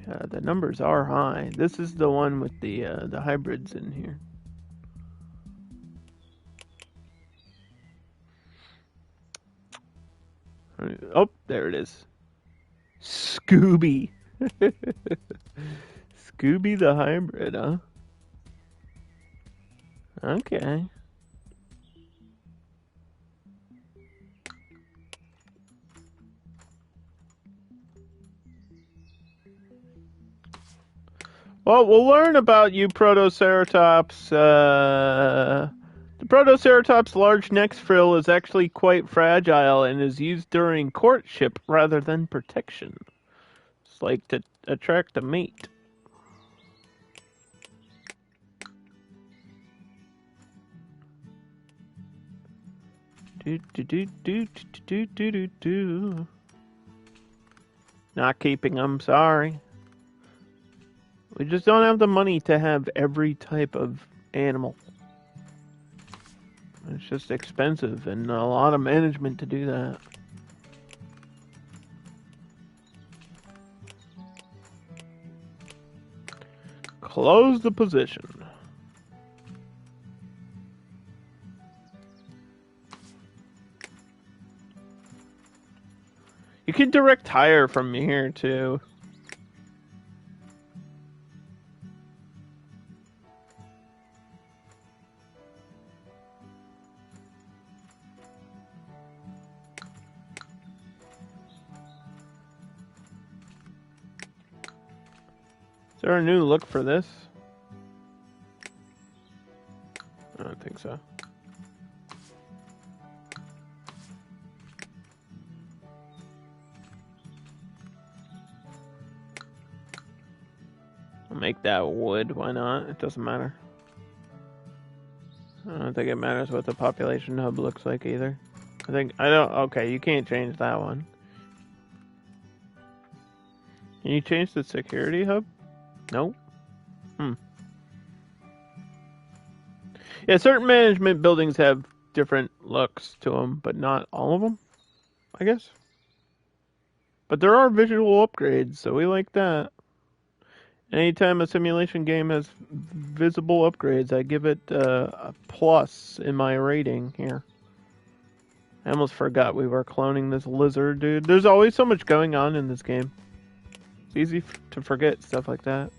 Yeah, the numbers are high. This is the one with the hybrids in here. Oh, there it is. Scooby. Scooby the hybrid, huh? Okay. Well, we'll learn about you, Protoceratops. The Protoceratops' large neck frill is actually quite fragile and is used during courtship rather than protection. It's like to attract a mate. Not keeping them, sorry. We just don't have the money to have every type of animal. It's just expensive and a lot of management to do that. Close the position. You can direct hire from here too. Is there a new look for this? I don't think so. I'll make that wood, why not? It doesn't matter. I don't think it matters what the population hub looks like either. Okay, you can't change that one. Can you change the security hub? Nope. Yeah, certain management buildings have different looks to them, but not all of them, I guess. But there are visual upgrades, so we like that. Anytime a simulation game has visible upgrades, I give it a plus in my rating here. I almost forgot we were cloning this lizard, dude. There's always so much going on in this game. It's easy to forget stuff like that.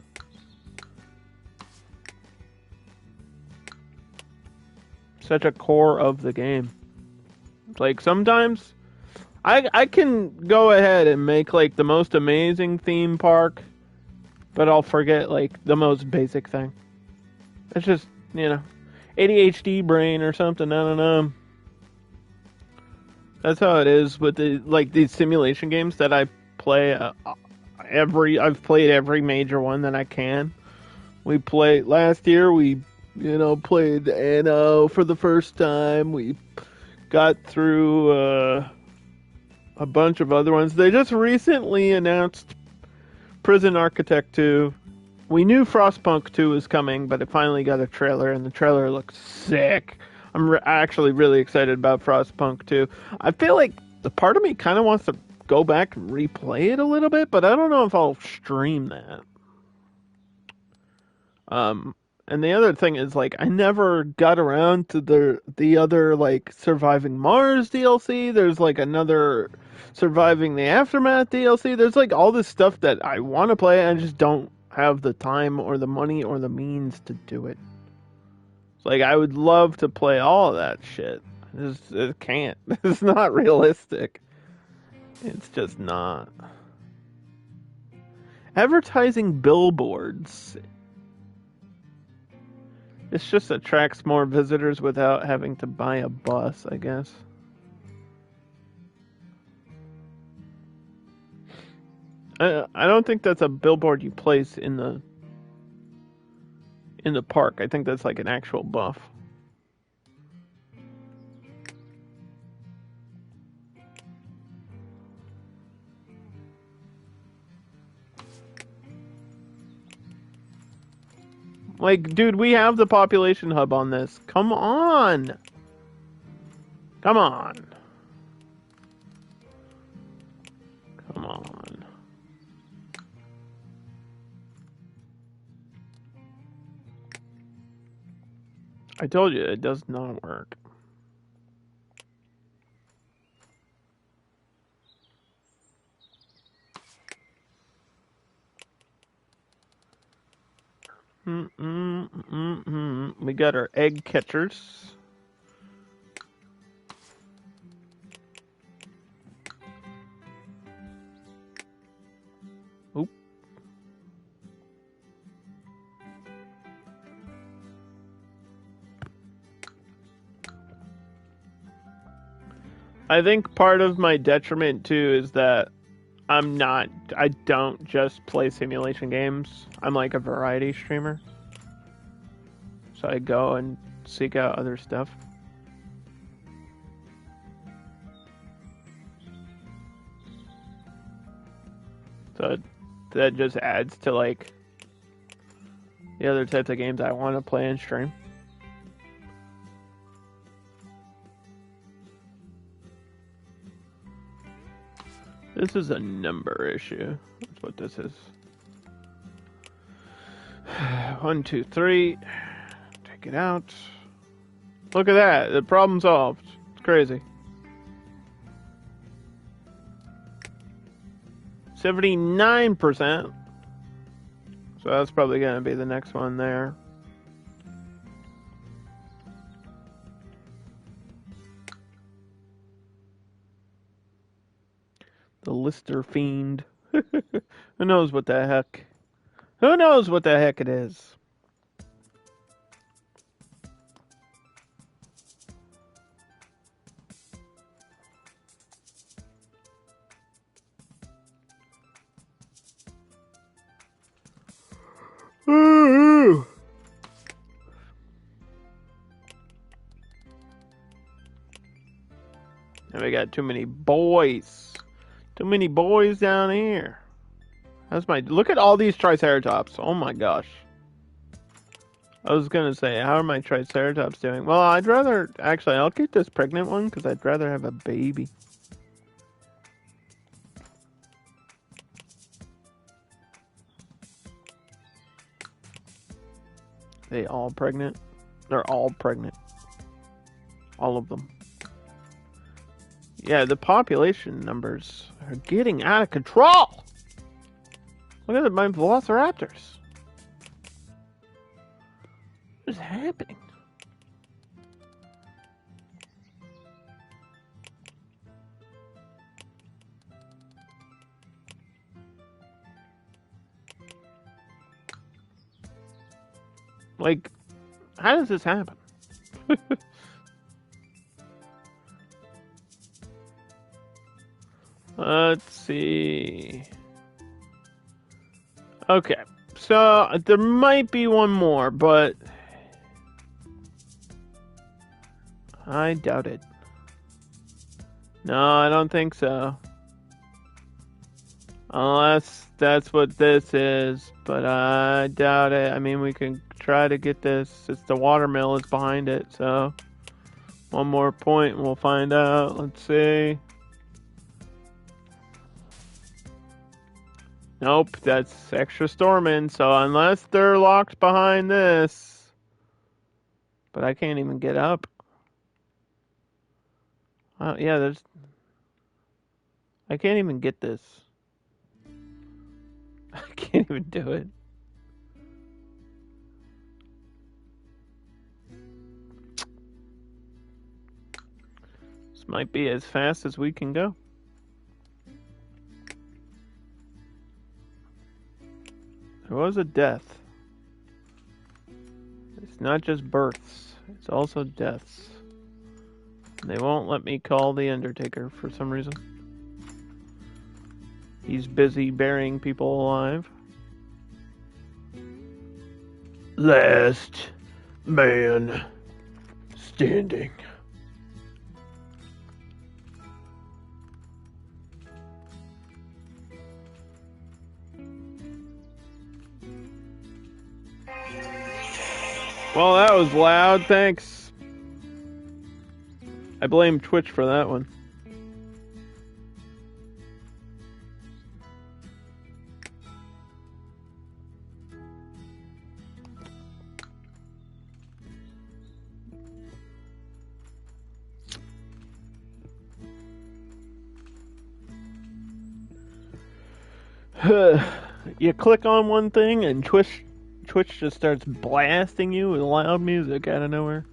Such a core of the game. Like, sometimes I can go ahead and make, like, the most amazing theme park, but I'll forget, like, the most basic thing. It's just, you know, ADHD brain or something, I don't know. That's how it is with these simulation games that I play. I've played every major one that I can. Last year, we played Anno for the first time. We got through a bunch of other ones. They just recently announced Prison Architect 2. We knew Frostpunk 2 was coming, but it finally got a trailer, and the trailer looks sick. I'm actually really excited about Frostpunk 2. I feel like the part of me kind of wants to go back and replay it a little bit, but I don't know if I'll stream that. And the other thing is, like, I never got around to the other, like, Surviving Mars DLC. There's, like, another Surviving the Aftermath DLC. There's, like, all this stuff that I want to play, and I just don't have the time or the money or the means to do it. Like, I would love to play all of that shit. It can't. It's not realistic. It's just not. Advertising billboards. It just attracts more visitors without having to buy a bus, I guess. I don't think that's a billboard you place in the park. I think that's like an actual buff. Like, dude, we have the population hub on this. Come on. Come on. Come on. I told you, it does not work. We got our egg catchers. Oop. I think part of my detriment too is that I don't just play simulation games. I'm like a variety streamer. So I go and seek out other stuff. So that just adds to like the other types of games I want to play and stream. This is a number issue. That's what this is. 1, 2, 3. Take it out. Look at that. The problem solved. It's crazy. 79%. So that's probably going to be the next one there. The Lister Fiend. Who knows what the heck? Who knows what the heck it is? And we got too many boys. Too many boys down here. That's my. Look at all these Triceratops. Oh my gosh. I was gonna say, how are my Triceratops doing? Well, I'd rather. Actually, I'll keep this pregnant one because I'd rather have a baby. They all pregnant? They're all pregnant. All of them. Yeah, the population numbers are getting out of control. Look at my velociraptors. What is happening? Like, how does this happen? Let's see. Okay, so there might be one more, but I doubt it. No, I don't think so. Unless that's what this is, but I doubt it. I mean, we can try to get this. It's the watermill is behind it, so one more point and we'll find out. Let's see. Nope, that's extra storming, so unless they're locked behind this. But I can't even get up. Yeah, there's... I can't even get this. I can't even do it. This might be as fast as we can go. There was a death. It's not just births, it's also deaths. They won't let me call the Undertaker for some reason. He's busy burying people alive. Last man standing. Well, that was loud, thanks. I blame Twitch for that one. You click on one thing and Twitch just starts blasting you with loud music out of nowhere.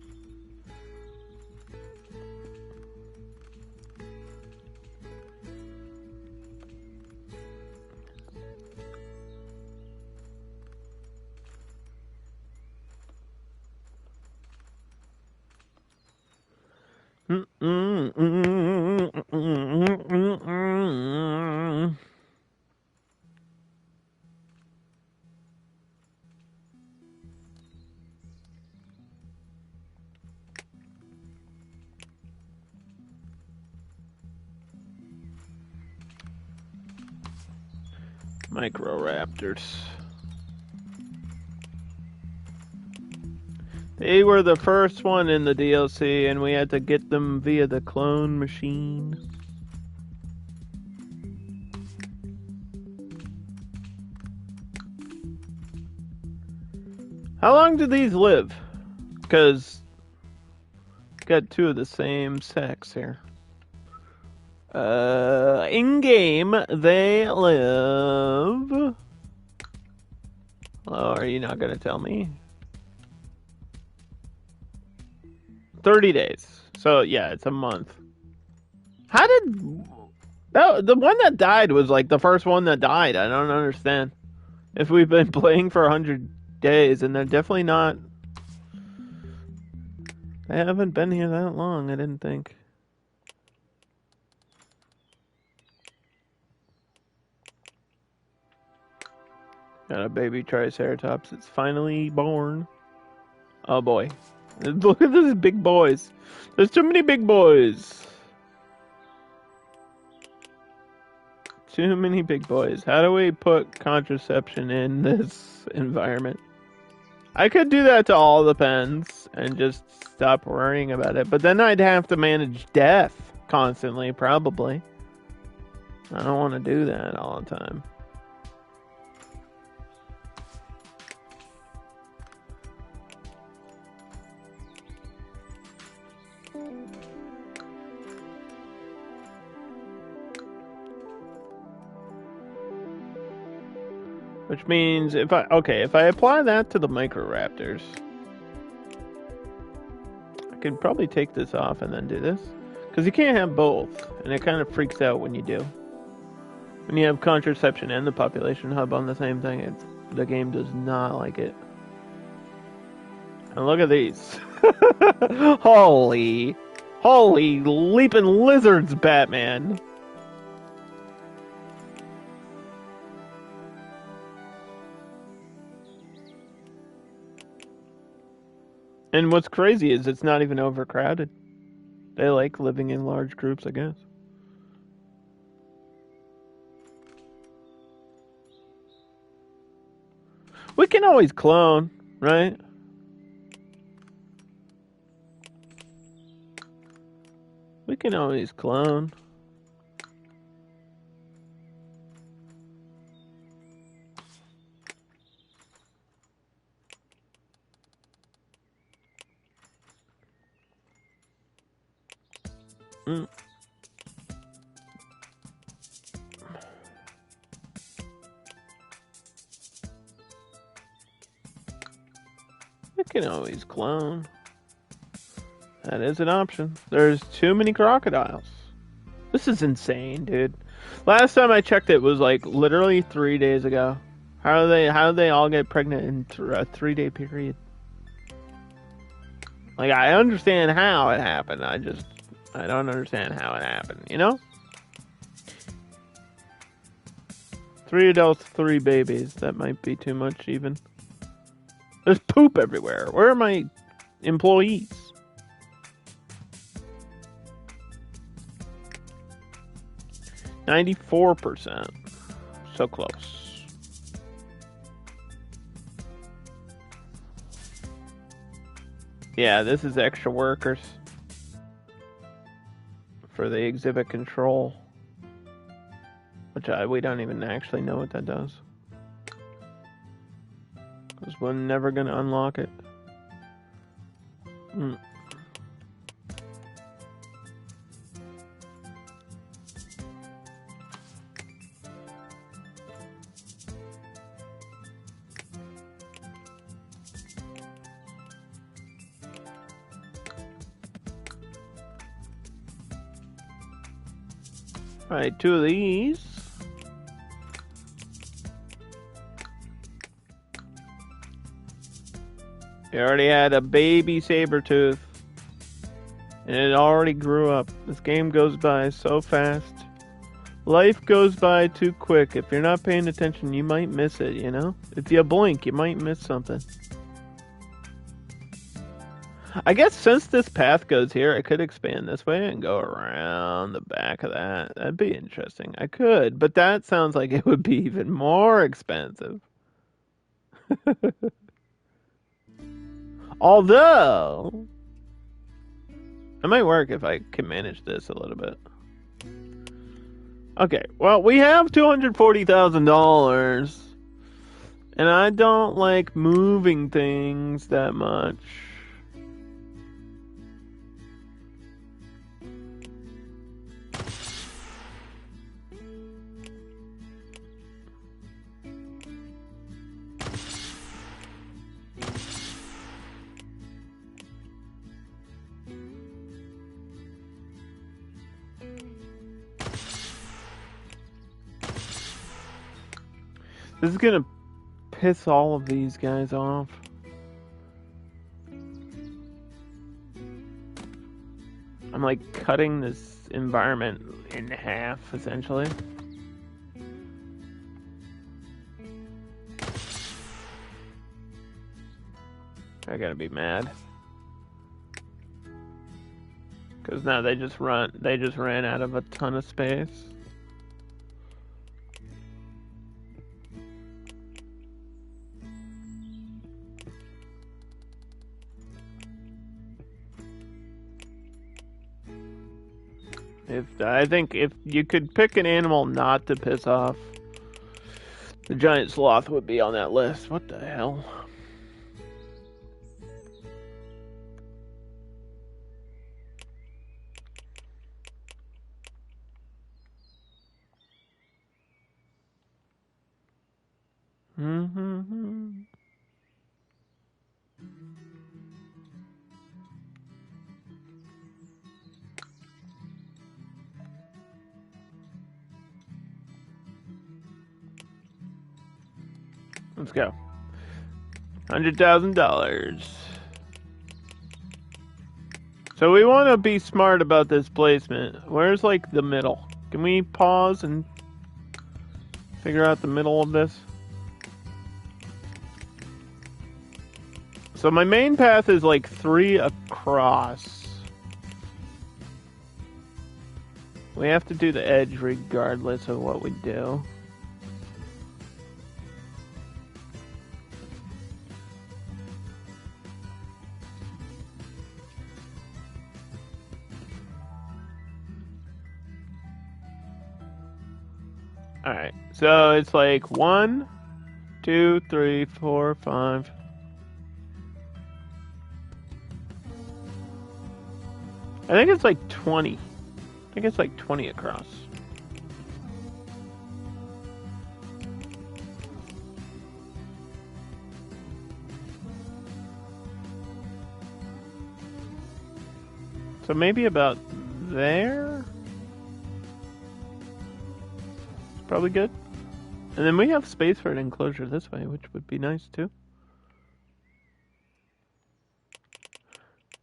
Microraptors. They were the first one in the DLC, and we had to get them via the clone machine. How long do these live? Because got two of the same sex here. In game they live. Oh, are you not gonna tell me? 30 days. So yeah, it's a month. How did the one that died was like the first one that died? I don't understand. If we've been playing for 100 days, and they're definitely not. I haven't been here that long, I didn't think. Got a baby Triceratops. It's finally born. Oh boy. Look at these big boys. There's too many big boys. Too many big boys. How do we put contraception in this environment? I could do that to all the pens and just stop worrying about it, but then I'd have to manage death constantly, probably. I don't want to do that all the time. Which means if I apply that to the Microraptors, I could probably take this off and then do this. Because you can't have both, and it kind of freaks out when you do. When you have contraception and the population hub on the same thing, the game does not like it. And look at these. Holy leaping lizards, Batman. And what's crazy is it's not even overcrowded. They like living in large groups, I guess. We can always clone, right? We can always clone. We can always clone. That is an option. There's too many crocodiles. This is insane, dude. Last time I checked, it was like literally 3 days ago. How do they all get pregnant in a 3-day period? Like, I understand how it happened. I don't understand how it happened, you know? 3 adults, 3 babies. That might be too much, even. There's poop everywhere. Where are my employees? %. So close. Yeah, this is extra workers for the exhibit control, which we don't even actually know what that does, because we're never going to unlock it. Alright, 2 of these. We already had a baby Sabertooth, and it already grew up. This game goes by so fast. Life goes by too quick. If you're not paying attention, you might miss it, you know? If you blink, you might miss something. I guess since this path goes here, I could expand this way and go around the back of that. That'd be interesting. I could, but that sounds like it would be even more expensive. Although, it might work if I can manage this a little bit. Okay, well, we have $240,000, and I don't like moving things that much. This is gonna piss all of these guys off. I'm like cutting this environment in half, essentially. I gotta be mad. Because now they just ran out of a ton of space. I think if you could pick an animal not to piss off, the giant sloth would be on that list. What the hell? Let's go. $100,000. So we want to be smart about this placement. Where's like the middle? Can we pause and figure out the middle of this? So my main path is like 3 across. We have to do the edge regardless of what we do. Alright, so it's like 1, 2, 3, 4, 5. I think it's like 20. I think it's like 20 across. So maybe about there? It's probably good. And then we have space for an enclosure this way, which would be nice too.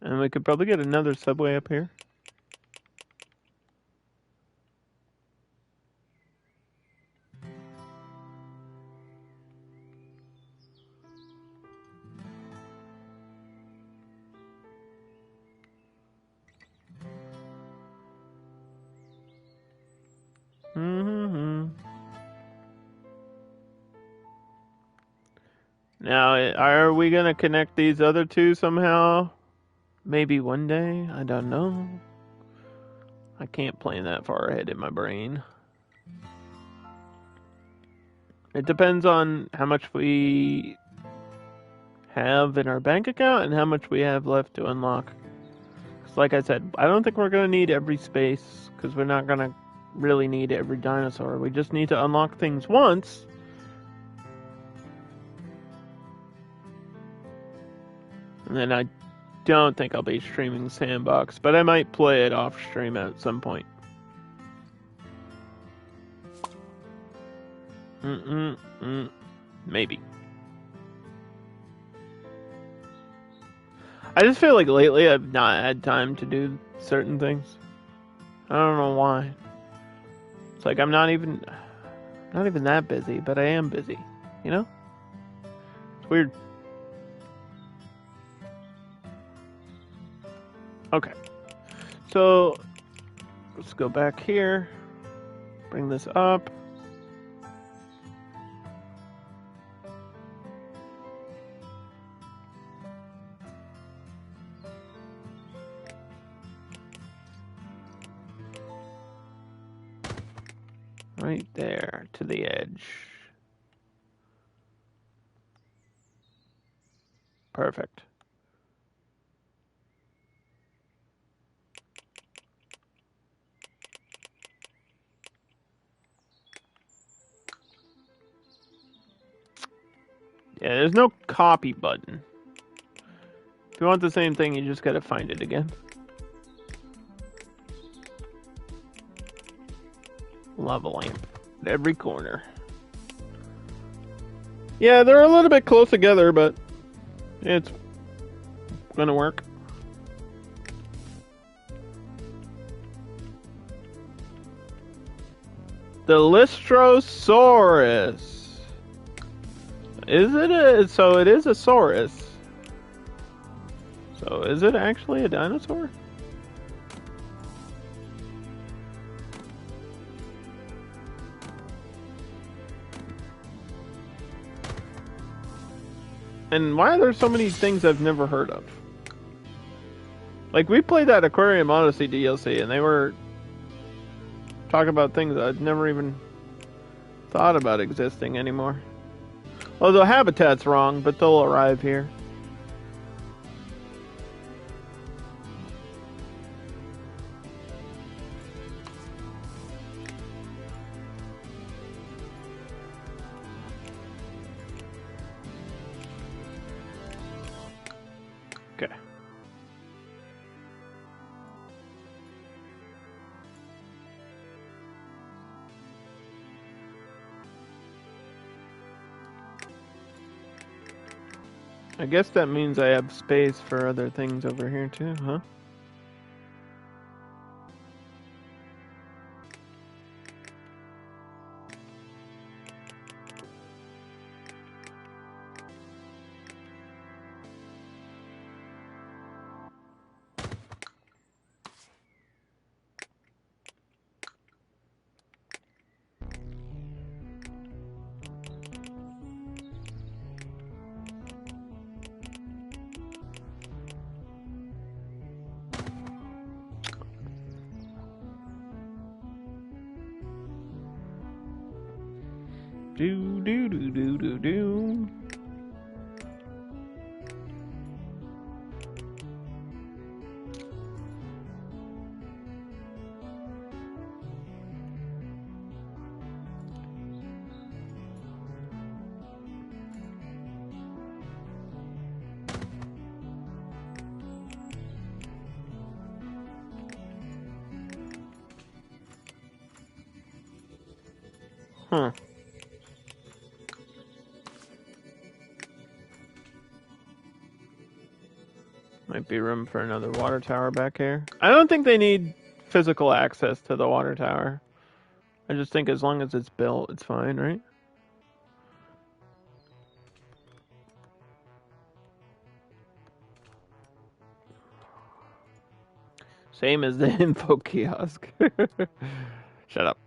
And we could probably get another subway up here. Now, are we gonna connect these other two somehow? Maybe one day? I don't know. I can't plan that far ahead in my brain. It depends on how much we have in our bank account and how much we have left to unlock. Because like I said, I don't think we're gonna need every space, because we're not gonna really need every dinosaur. We just need to unlock things once. And then I don't think I'll be streaming Sandbox, but I might play it off stream at some point. Maybe. I just feel like lately I've not had time to do certain things. I don't know why. It's like I'm not even that busy, but I am busy, you know? It's weird. Okay. So let's go back here. Bring this up. Right there to the edge. Perfect. Yeah, there's no copy button. If you want the same thing, you just gotta find it again. Lava lamp at every corner. Yeah, they're a little bit close together, but it's gonna work. The Lystrosaurus. Is it a... So it is a saurus. So is it actually a dinosaur? And why are there so many things I've never heard of? Like, we played that Aquarium Odyssey DLC, and they were talking about things I'd never even thought about existing anymore. Well, the habitat's wrong, but they'll arrive here. Okay. I guess that means I have space for other things over here too, huh? Do do do do do do. Huh. Might be room for another water tower back here. I don't think they need physical access to the water tower. I just think as long as it's built, it's fine, right? Same as the info kiosk. Shut up.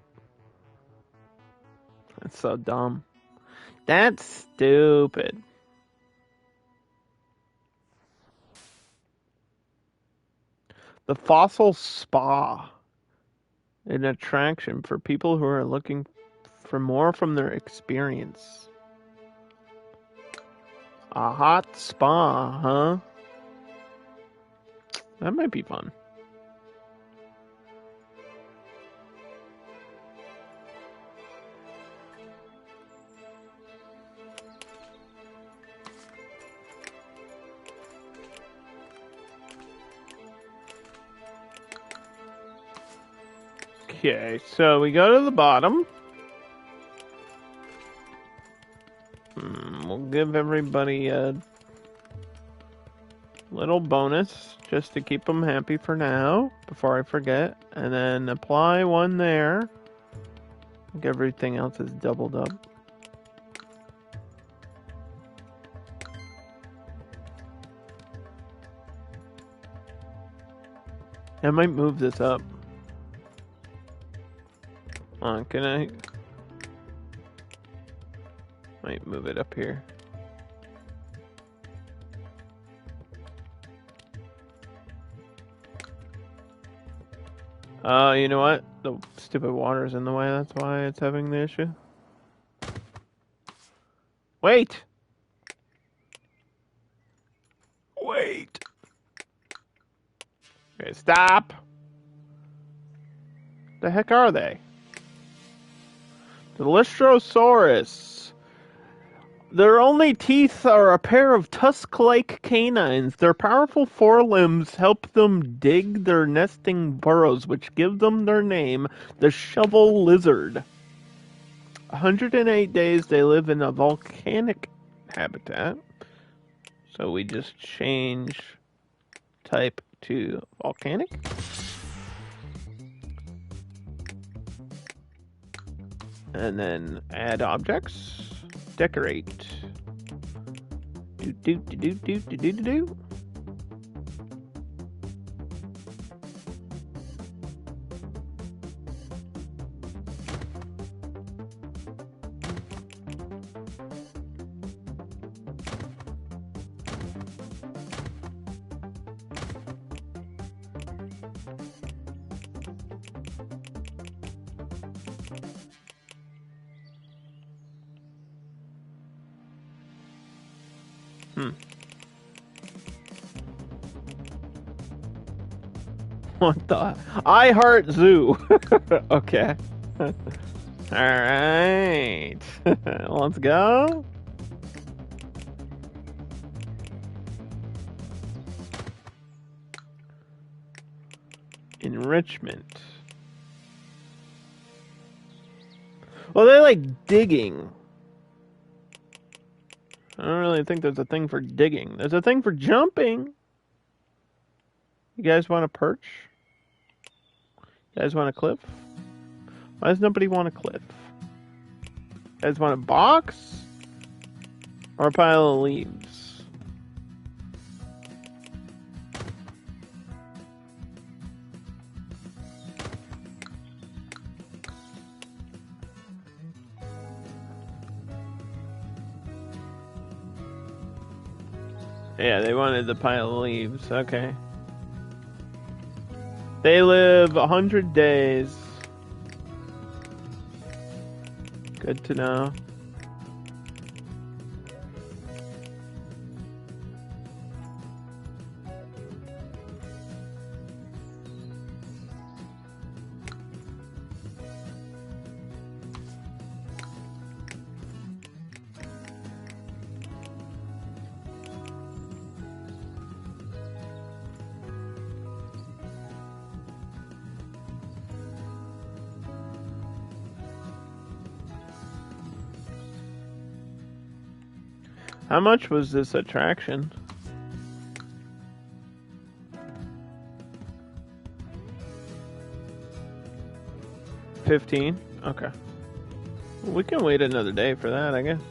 That's so dumb. That's stupid. The Fossil Spa. An attraction for people who are looking for more from their experience. A hot spa, huh? That might be fun. Okay, so we go to the bottom. We'll give everybody a little bonus just to keep them happy for now, before I forget. And then apply one there. I think everything else is doubled up. I might move this up. Can I? Might move it up here. You know what? The stupid water's in the way, that's why it's having the issue. Wait! Wait! Okay, stop! The heck are they? The Lystrosaurus. Their only teeth are a pair of tusk-like canines. Their powerful forelimbs help them dig their nesting burrows, which give them their name, the shovel lizard. 108 days they live in a volcanic habitat. So we just change type to volcanic. And then add objects. Decorate. Do. What the? I Heart Zoo. Okay. Alright. Let's go. Enrichment. Well, they like digging. I don't really think there's a thing for digging. There's a thing for jumping. You guys want a perch? You guys want a cliff? Why does nobody want a cliff? You guys want a box? Or a pile of leaves? Yeah, they wanted the pile of leaves. Okay. They live 100 days. Good to know. How much was this attraction? $15? Okay. We can wait another day for that, I guess.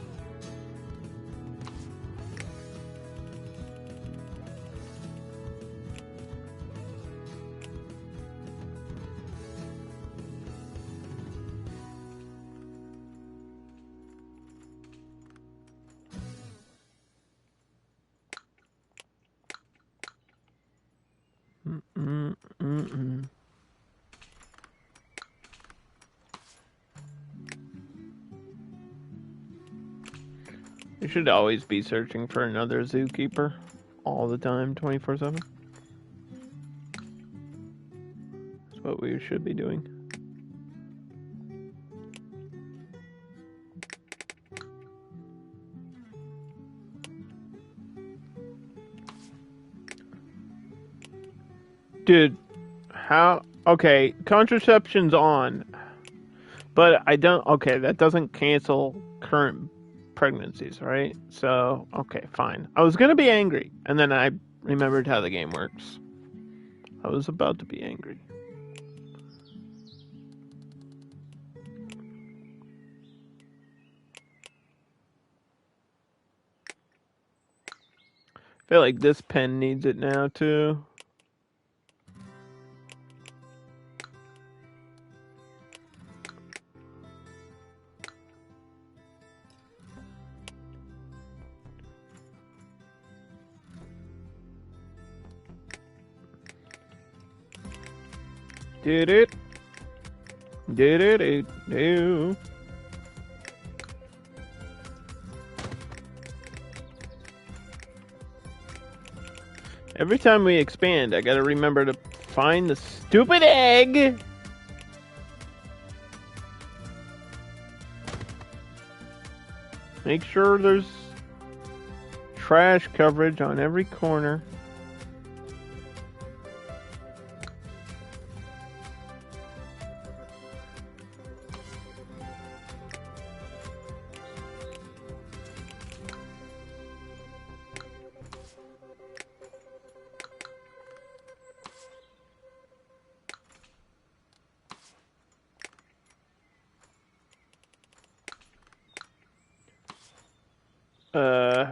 You should always be searching for another zookeeper. All the time, 24/7. That's what we should be doing. Dude, how? Okay, contraception's on. But I don't. Okay, that doesn't cancel current pregnancies, right? So, okay, fine. I was gonna be angry, and then I remembered how the game works. I was about to be angry. I feel like this pen needs it now, too. Did it? Did it? Do. Every time we expand, I gotta remember to find the stupid egg. Make sure there's trash coverage on every corner.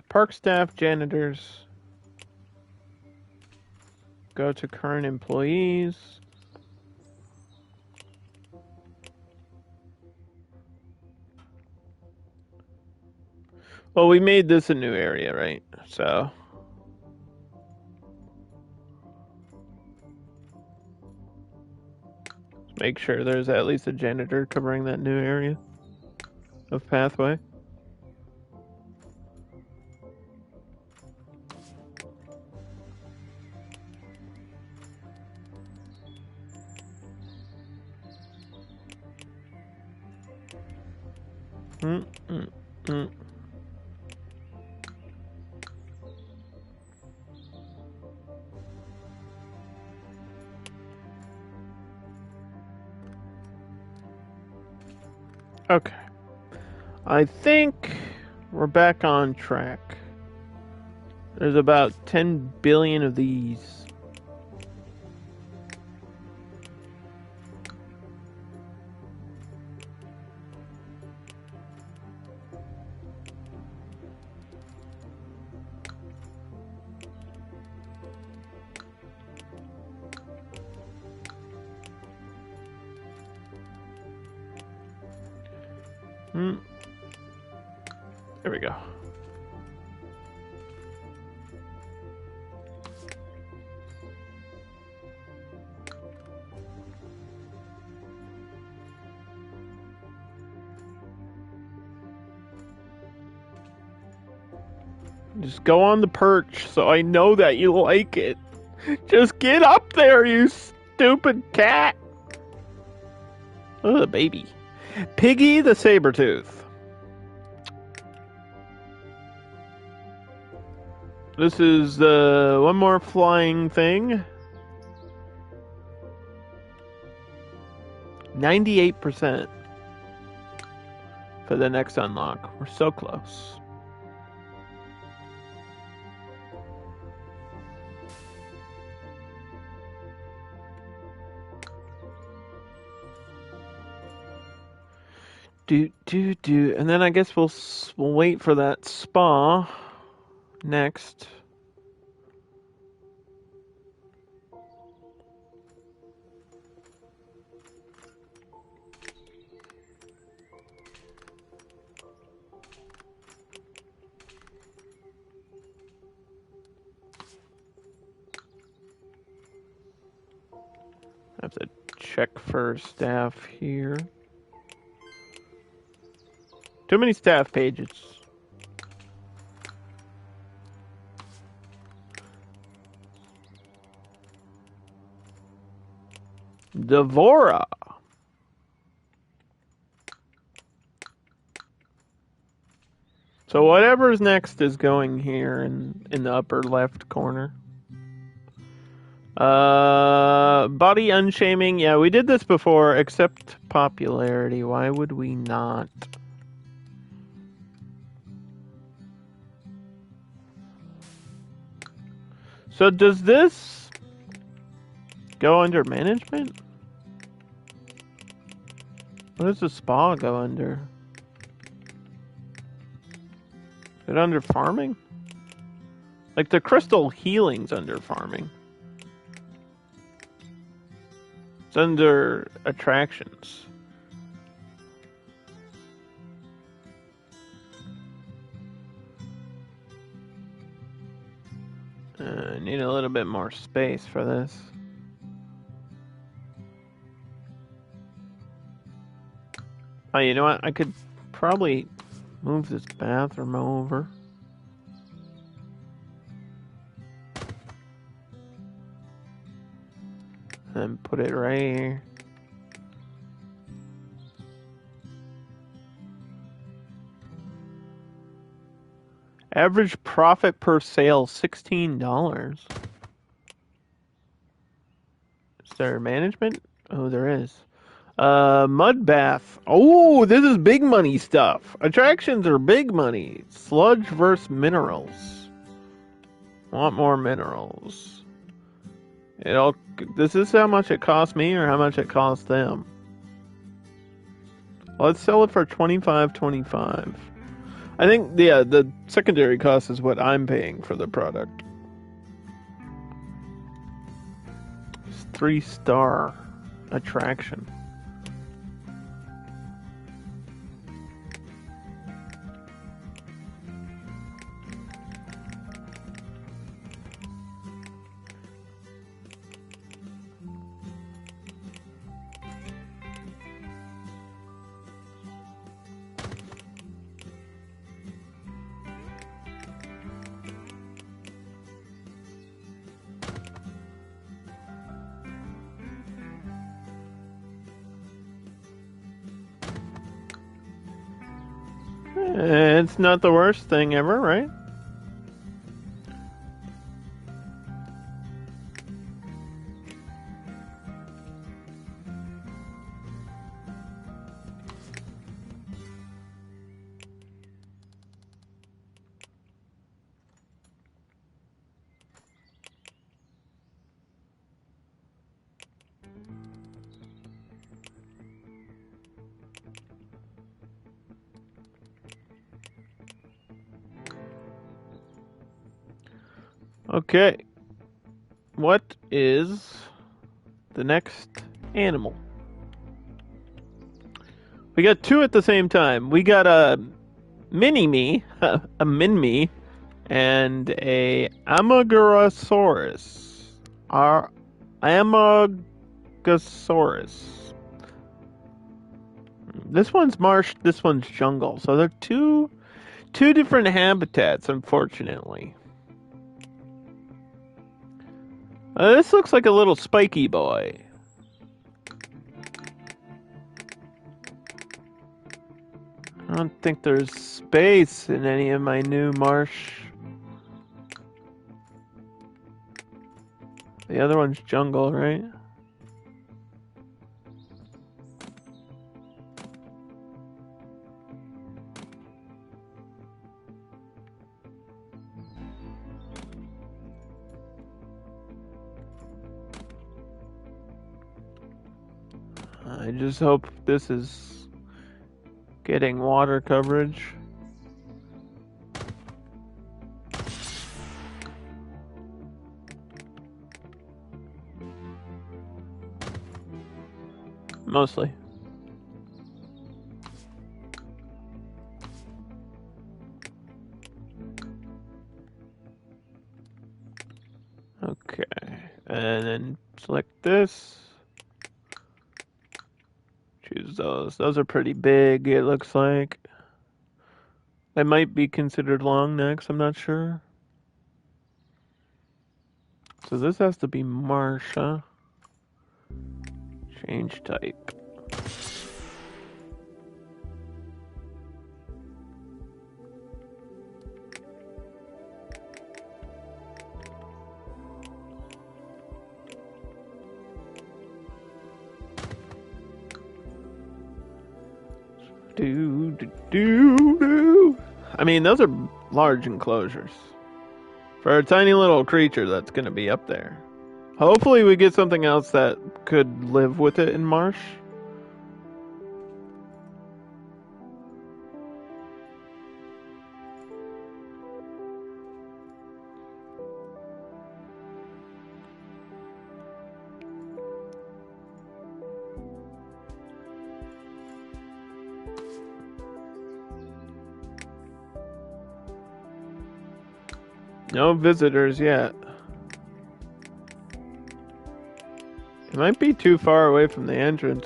Park staff, janitors. Go to current employees. Well, we made this a new area, right? So. Make sure there's at least a janitor covering that new area of pathway. Okay. I think we're back on track. There's about 10 billion of these. There we go. Just go on the perch so I know that you like it. Just get up there, you stupid cat. Oh, the baby. Piggy the Sabertooth. This is one more flying thing. 98% for the next unlock. We're so close. Do. And then I guess we'll wait for that spa next. I have to check for staff here. Too many staff pages. Devora. So whatever's next is going here in the upper left corner. Body unshaming. Yeah, we did this before. Accept popularity. Why would we not? So does this go under management? What does the spa go under? Is it under farming? Like the crystal healing's under farming. It's under attractions. I need a little bit more space for this. Oh, you know what? I could probably move this bathroom over. And put it right here. Average profit per sale, $16. Is there management? Oh, there is. Mud bath. Oh, this is big money stuff. Attractions are big money. Sludge versus minerals. Want more minerals. This is how much it cost me or how much it cost them. Let's sell it for $25.25. I think, yeah, the secondary cost is what I'm paying for the product. It's 3-star attraction. It's not the worst thing ever, right? Okay. What is the next animal? We got two at the same time. We got a mini-me, a min-me, and a Amogosaurus. Amogosaurus. This one's marsh, this one's jungle. So they're two different habitats, unfortunately. This looks like a little spiky boy. I don't think there's space in any of my new marsh. The other one's jungle, right? I just hope this is getting water coverage. Mostly. Okay. And then select this. Choose those. Those are pretty big, it looks like. They might be considered long necks, I'm not sure. So this has to be marsh, huh? Change type. I mean, those are large enclosures. For a tiny little creature that's going to be up there. Hopefully we get something else that could live with it in marsh. No visitors yet. It might be too far away from the entrance.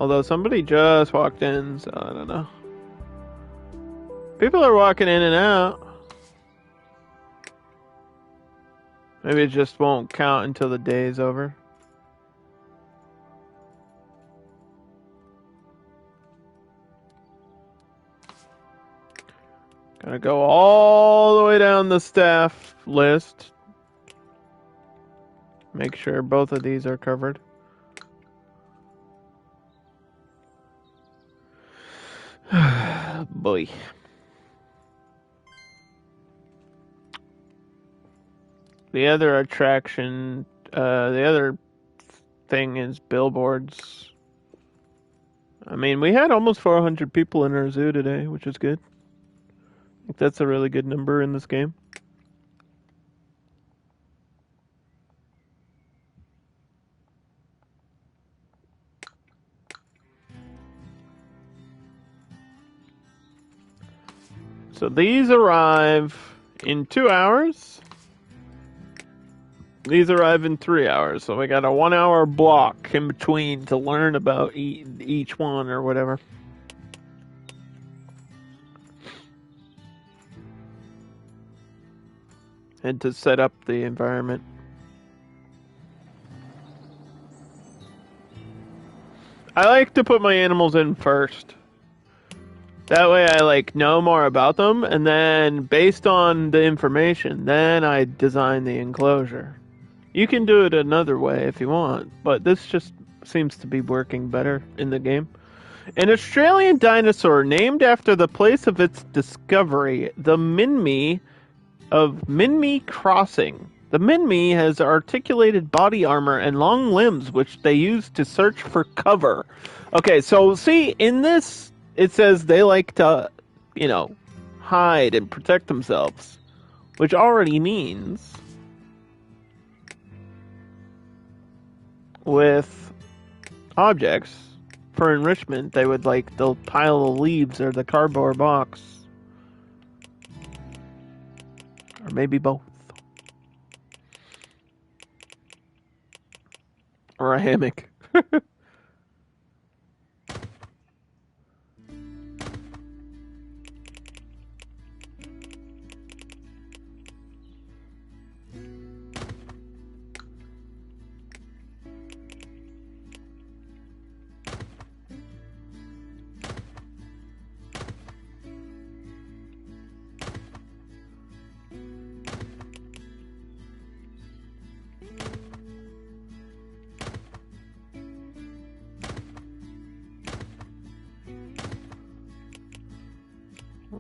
Although somebody just walked in, so I don't know. People are walking in and out. Maybe it just won't count until the day is over. Gotta go all the way down the staff list. Make sure both of these are covered. Boy. The other attraction, the other thing is billboards. I mean, we had almost 400 people in our zoo today, which is good. I think that's a really good number in this game. So these arrive in 2 hours. These arrive in 3 hours. So we got a 1 hour block in between to learn about each one or whatever. And to set up the environment. I like to put my animals in first. That way I know more about them, and then based on the information, then I design the enclosure. You can do it another way if you want, but this just seems to be working better in the game. An Australian dinosaur named after the place of its discovery, the Minmi of Minmi Crossing. The Minmi has articulated body armor and long limbs which they use to search for cover. Okay, so see, in this, it says they like to, hide and protect themselves, which already means with objects for enrichment, they would like the pile of leaves or the cardboard box. Or maybe both. Or a hammock.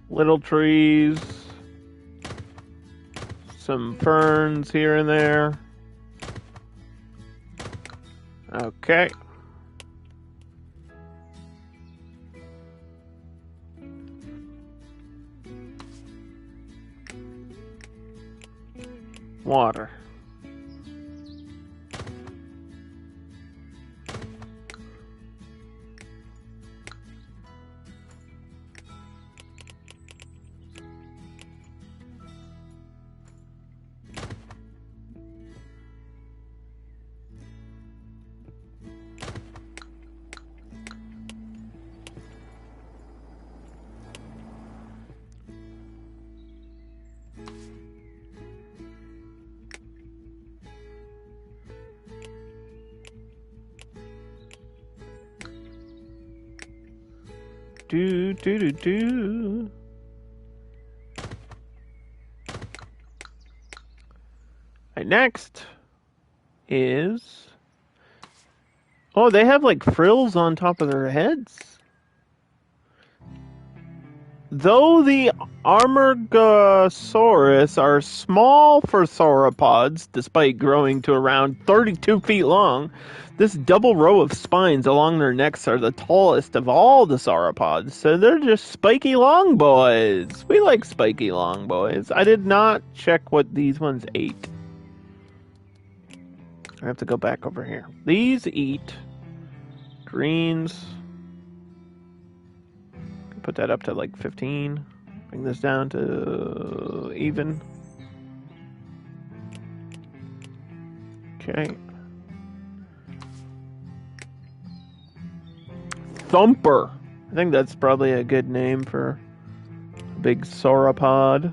Little trees, some ferns here and there. Okay. Water. Do do do do. Right, next is they have frills on top of their heads. Though the Armorgosaurus are small for sauropods, despite growing to around 32 feet long, this double row of spines along their necks are the tallest of all the sauropods, so they're just spiky long boys. We like spiky long boys. I did not check what these ones ate. I have to go back over here. These eat greens. Put that up to 15. Bring this down to even. Okay. Thumper. I think that's probably a good name for a big sauropod.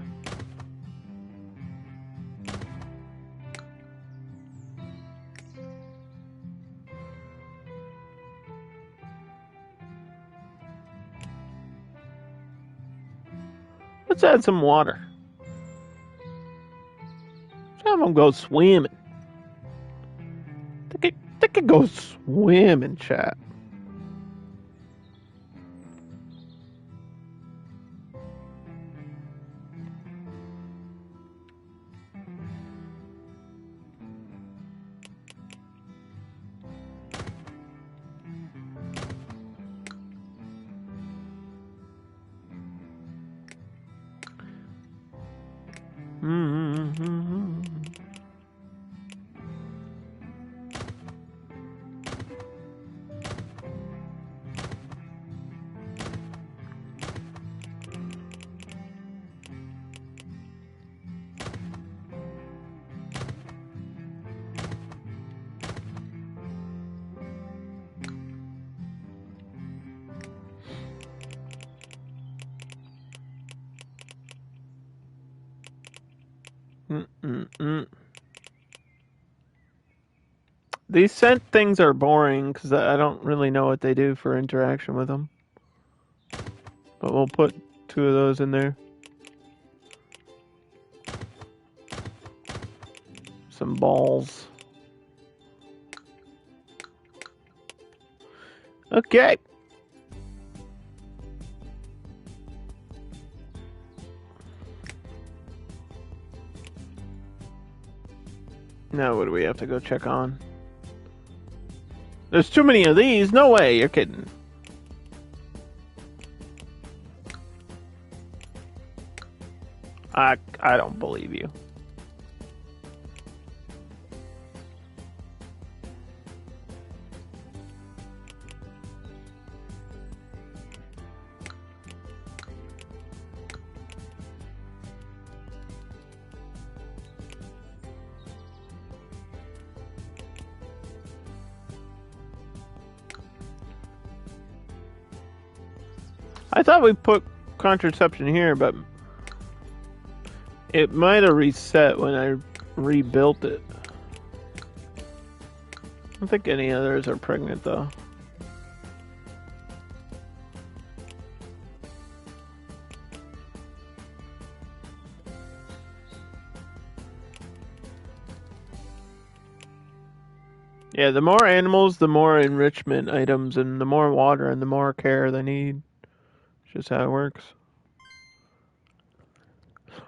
Let's add some water. Let's have them go swimming. They could go swimming, chat. These scent things are boring because I don't really know what they do for interaction with them. But we'll put 2 of those in there. Some balls. Okay. Now what do we have to go check on? There's too many of these. No way. You're kidding. I don't believe you. I thought we put contraception here, but it might have reset when I rebuilt it. I don't think any others are pregnant, though. Yeah, the more animals, the more enrichment items, and the more water and the more care they need. It's just how it works.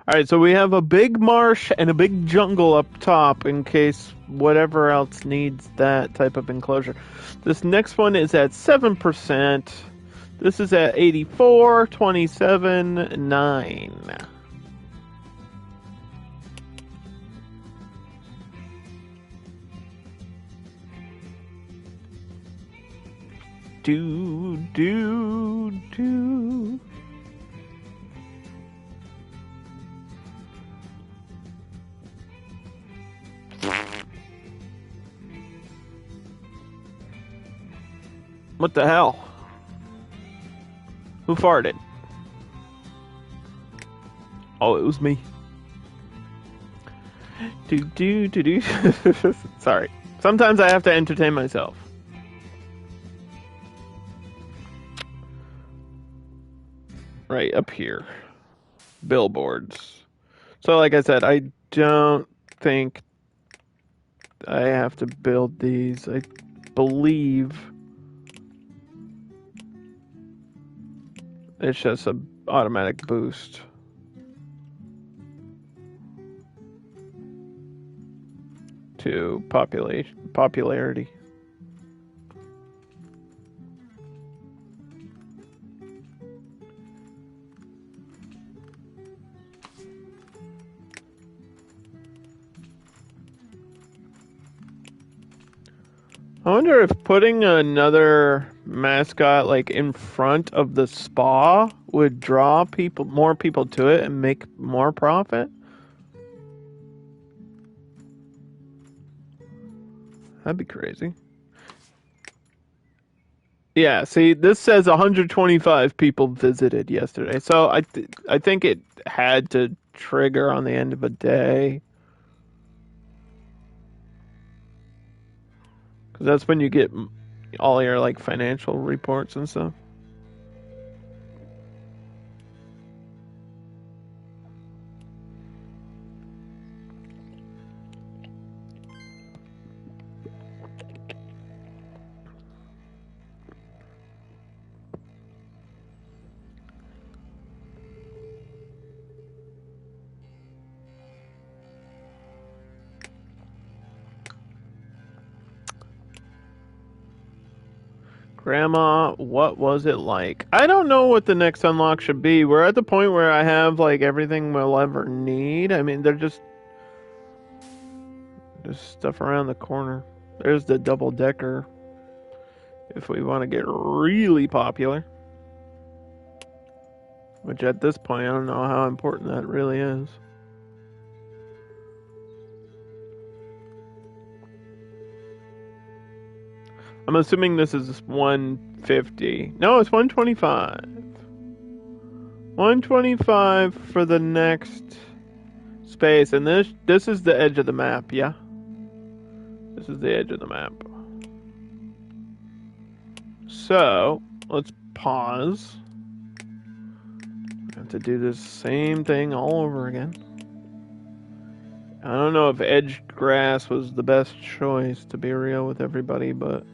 Alright, so we have a big marsh and a big jungle up top in case whatever else needs that type of enclosure. This next one is at 7%. This is at 84, 27, 9. Do. What the hell? Who farted? Oh, it was me. Do. Sorry. Sometimes I have to entertain myself. Right up here. Billboards. So like I said, I don't think I have to build these. I believe it's just an automatic boost. To popularity. I wonder if putting another mascot like in front of the spa would draw more people to it and make more profit. That'd be crazy. Yeah, see, this says 125 people visited yesterday. So I think it had to trigger on the end of a day. Because that's when you get all your like financial reports and stuff. Grandma, what was it like? I don't know what the next unlock should be. We're at the point where I have like everything we'll ever need. I mean, they're just stuff around the corner. There's the double decker if we want to get really popular. Which at this point, I don't know how important that really is. I'm assuming this is 150. No, it's 125. 125 for the next space, and this is the edge of the map, yeah? This is the edge of the map. So, let's pause. I have to do this same thing all over again. I don't know if edged grass was the best choice, to be real with everybody, but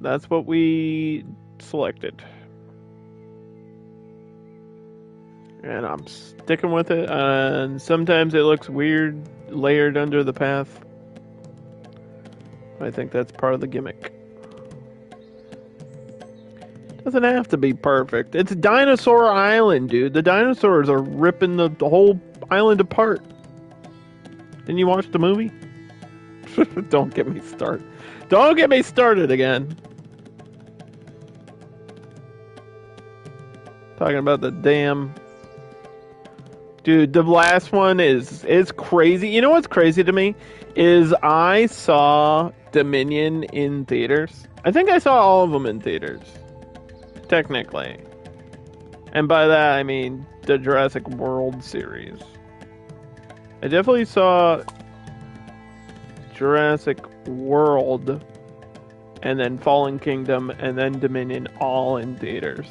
that's what we selected. And I'm sticking with it, and sometimes it looks weird layered under the path. I think that's part of the gimmick. Doesn't have to be perfect. It's Dinosaur Island, dude. The dinosaurs are ripping the whole island apart. Didn't you watch the movie? Don't get me started. Don't get me started again. Talking about the damn... Dude, the last one is crazy. You know what's crazy to me? Is I saw Dominion in theaters. I think I saw all of them in theaters. Technically. And by that, I mean the Jurassic World series. I definitely saw Jurassic World, and then Fallen Kingdom, and then Dominion all in theaters.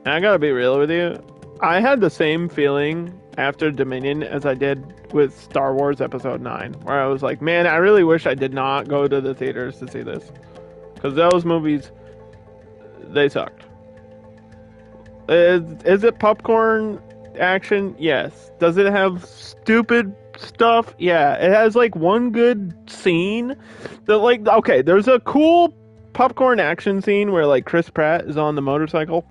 And I gotta be real with you, I had the same feeling after Dominion as I did with Star Wars Episode 9, where I was like, man, I really wish I did not go to the theaters to see this. Because those movies, they sucked. Is it popcorn action? Yes. Does it have stupid stuff? Yeah. It has like one good scene that like, okay, there's a cool popcorn action scene where like Chris Pratt is on the motorcycle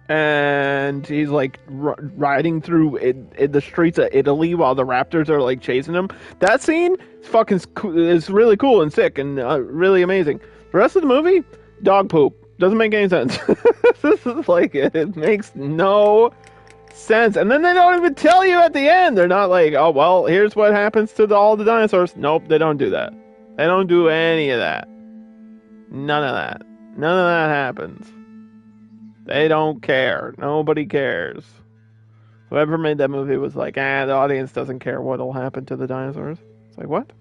and he's like riding through the streets of Italy while the raptors are like chasing him. That scene is really cool and sick and really amazing. The rest of the movie, dog poop. Doesn't make any sense. This is like, it makes no sense. And then they don't even tell you at the end. They're not like, oh, well, here's what happens to all the dinosaurs. Nope, they don't do that. They don't do any of that. None of that. None of that happens. They don't care. Nobody cares. Whoever made that movie was like, the audience doesn't care what'll happen to the dinosaurs. It's like, what?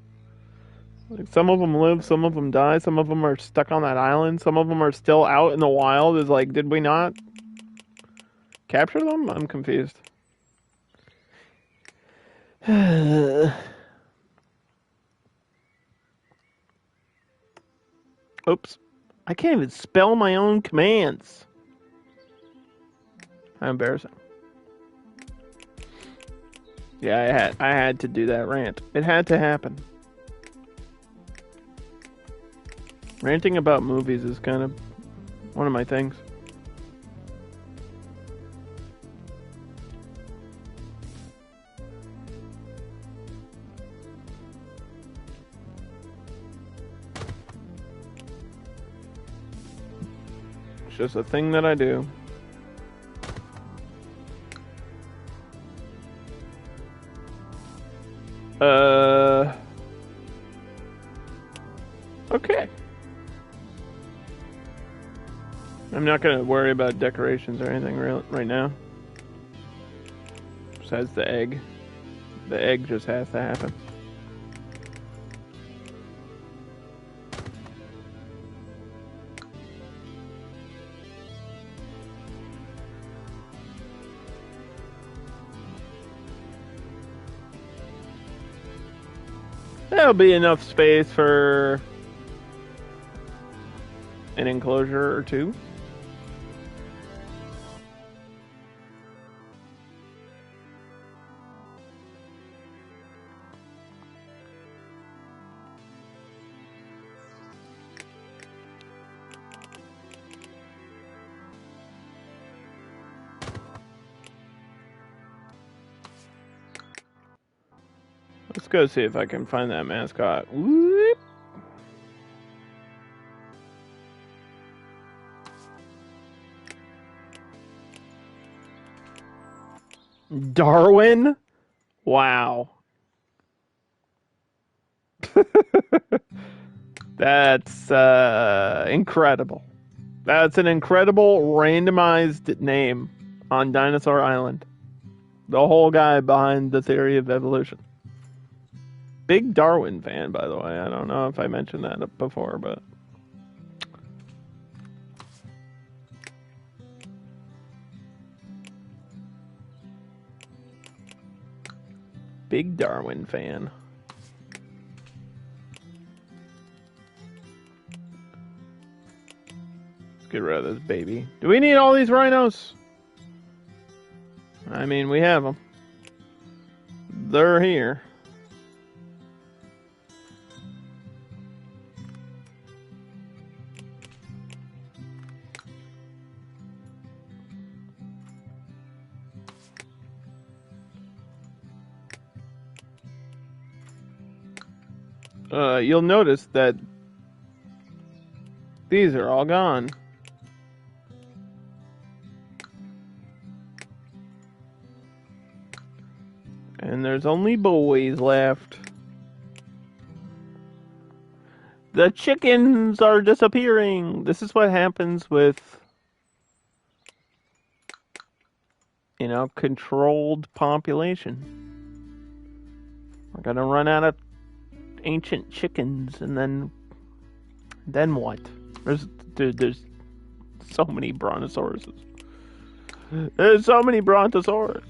Like, some of them live, some of them die, some of them are stuck on that island, some of them are still out in the wild. Is like, did we not capture them? I'm confused. Oops. I can't even spell my own commands. How embarrassing. Yeah, I had to do that rant. It had to happen. Ranting about movies is kind of one of my things. It's just a thing that I do. Okay. I'm not gonna worry about decorations or anything right now. Besides the egg. The egg just has to happen. There'll be enough space for an enclosure or two. Let's go see if I can find that mascot. Whoop. Darwin? Wow. That's incredible. That's an incredible randomized name on Dinosaur Island. The whole guy behind the theory of evolution. Big Darwin fan, by the way. I don't know if I mentioned that before, but... Big Darwin fan. Let's get rid of this baby. Do we need all these rhinos? I mean, we have them. They're here. You'll notice that these are all gone. And there's only boys left. The chickens are disappearing. This is what happens with, you know, controlled population. We're gonna run out of ancient chickens, and then what? There's so many brontosauruses. There's so many brontosaurus.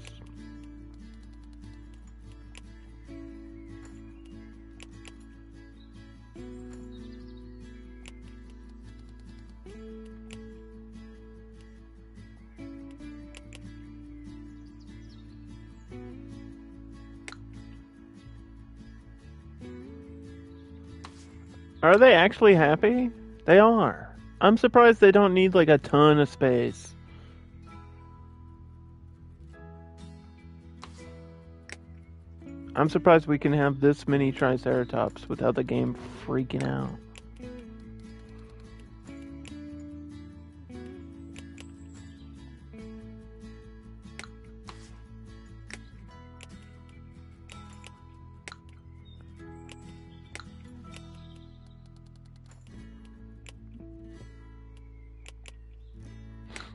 Are they actually happy? They are. I'm surprised they don't need like a ton of space. I'm surprised we can have this many Triceratops without the game freaking out.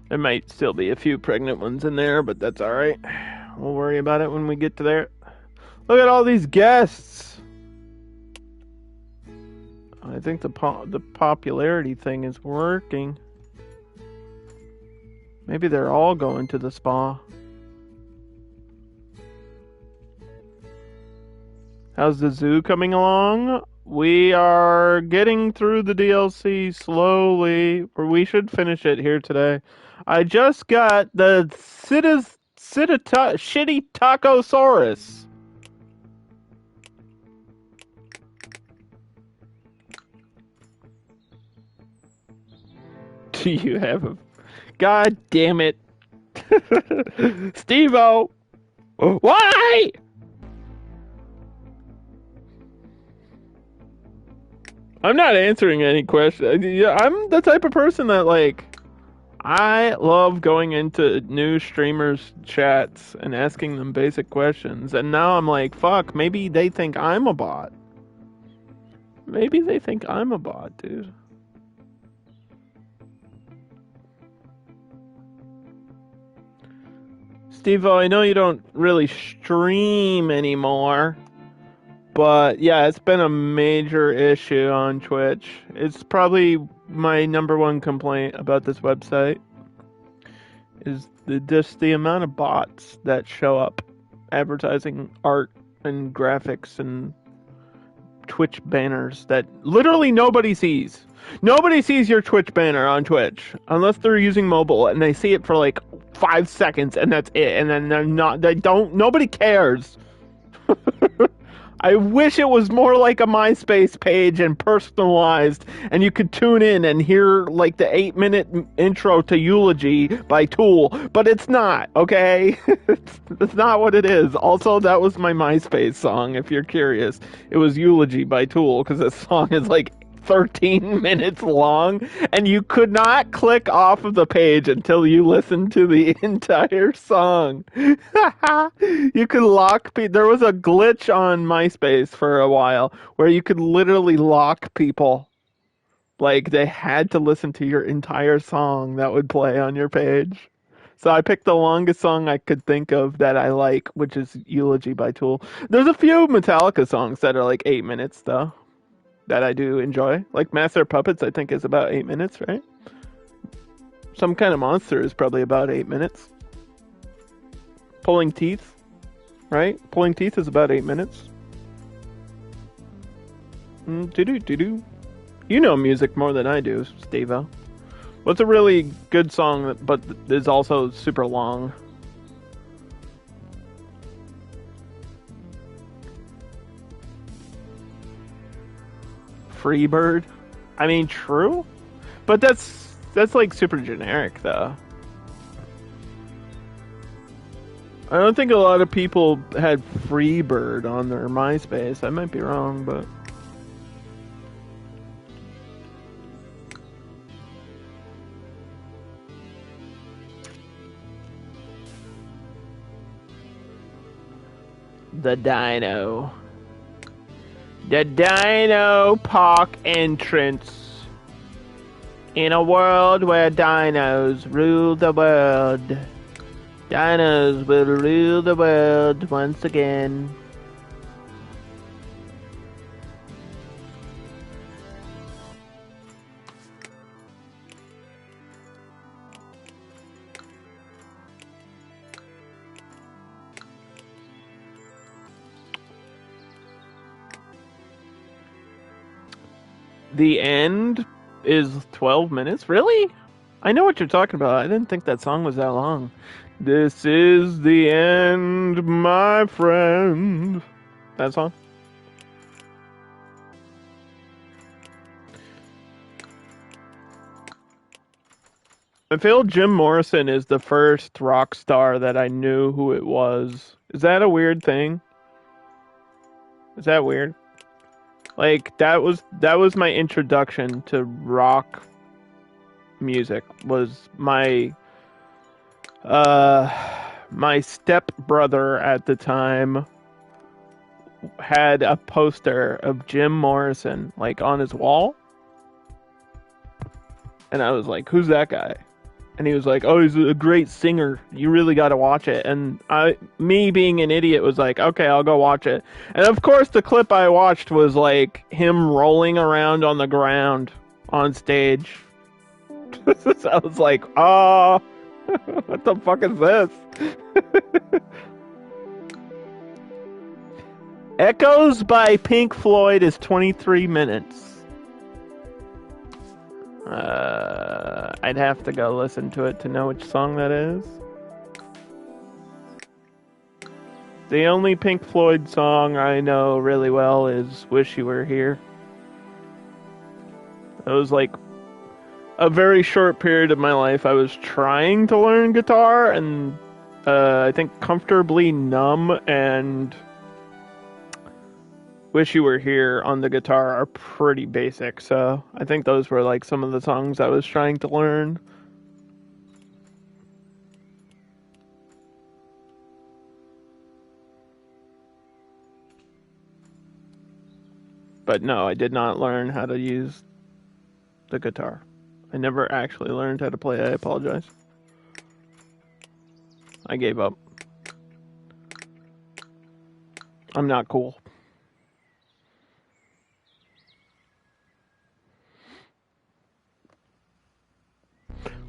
There might still be a few pregnant ones in there, but that's alright. We'll worry about it when we get to there. Look at all these guests! I think the popularity thing is working. Maybe they're all going to the spa. How's the zoo coming along? We are getting through the DLC slowly, or we should finish it here today. I just got the shitty Tacosaurus. Do you have a... God damn it. Steve-O! Why? I'm not answering any questions. I'm the type of person that, like, I love going into new streamers' chats and asking them basic questions. And now I'm like, fuck, maybe they think I'm a bot. Maybe they think I'm a bot, dude. Steve-O, I know you don't really stream anymore, but yeah, it's been a major issue on Twitch. It's probably my number one complaint about this website is just the amount of bots that show up advertising art and graphics and Twitch banners that literally nobody sees. Nobody sees your Twitch banner on Twitch unless they're using mobile and they see it for like 5 seconds and that's it. And then nobody cares. I wish it was more like a MySpace page and personalized, and you could tune in and hear like the 8-minute intro to Eulogy by Tool, but it's not, okay? That's not what it is. Also, that was my MySpace song, if you're curious. It was Eulogy by Tool, because this song is like 13 minutes long, and you could not click off of the page until you listened to the entire song. You could lock people. There was a glitch on MySpace for a while where you could literally lock people. Like, they had to listen to your entire song that would play on your page. So I picked the longest song I could think of that I like, which is Eulogy by Tool. There's a few Metallica songs that are like 8 minutes, though, that I do enjoy. Like Master of Puppets, I think is about 8 minutes, right? Some Kind of Monster is probably about 8 minutes. Pulling Teeth, right? Pulling Teeth is about 8 minutes. Do. You know music more than I do, Steve-O. What's a really good song but is also super long? Freebird? I mean, true, but that's like super generic, though. I don't think a lot of people had Freebird on their MySpace. I might be wrong, but the Dino. The Dino Park entrance. In a world where dinos rule the world, dinos will rule the world once again. The end is 12 minutes? Really? I know what you're talking about. I didn't think that song was that long. This is the end, my friend. That song? I feel Jim Morrison is the first rock star that I knew who it was. Is that a weird thing? Is that weird? Like, that was my introduction to rock music. Was my stepbrother at the time had a poster of Jim Morrison like on his wall, and I was like, "Who's that guy?" And he was like, "Oh, he's a great singer. You really got to watch it." And me being an idiot, was like, "Okay, I'll go watch it." And of course, the clip I watched was like him rolling around on the ground on stage. So I was like, "Oh, what the fuck is this?" Echoes by Pink Floyd is 23 minutes. I'd have to go listen to it to know which song that is. The only Pink Floyd song I know really well is Wish You Were Here. It was like a very short period of my life I was trying to learn guitar, and I think Comfortably Numb and Wish You Were Here on the guitar are pretty basic, so I think those were like some of the songs I was trying to learn. But no, I did not learn how to use the guitar. I never actually learned how to play. I apologize. I gave up. I'm not cool.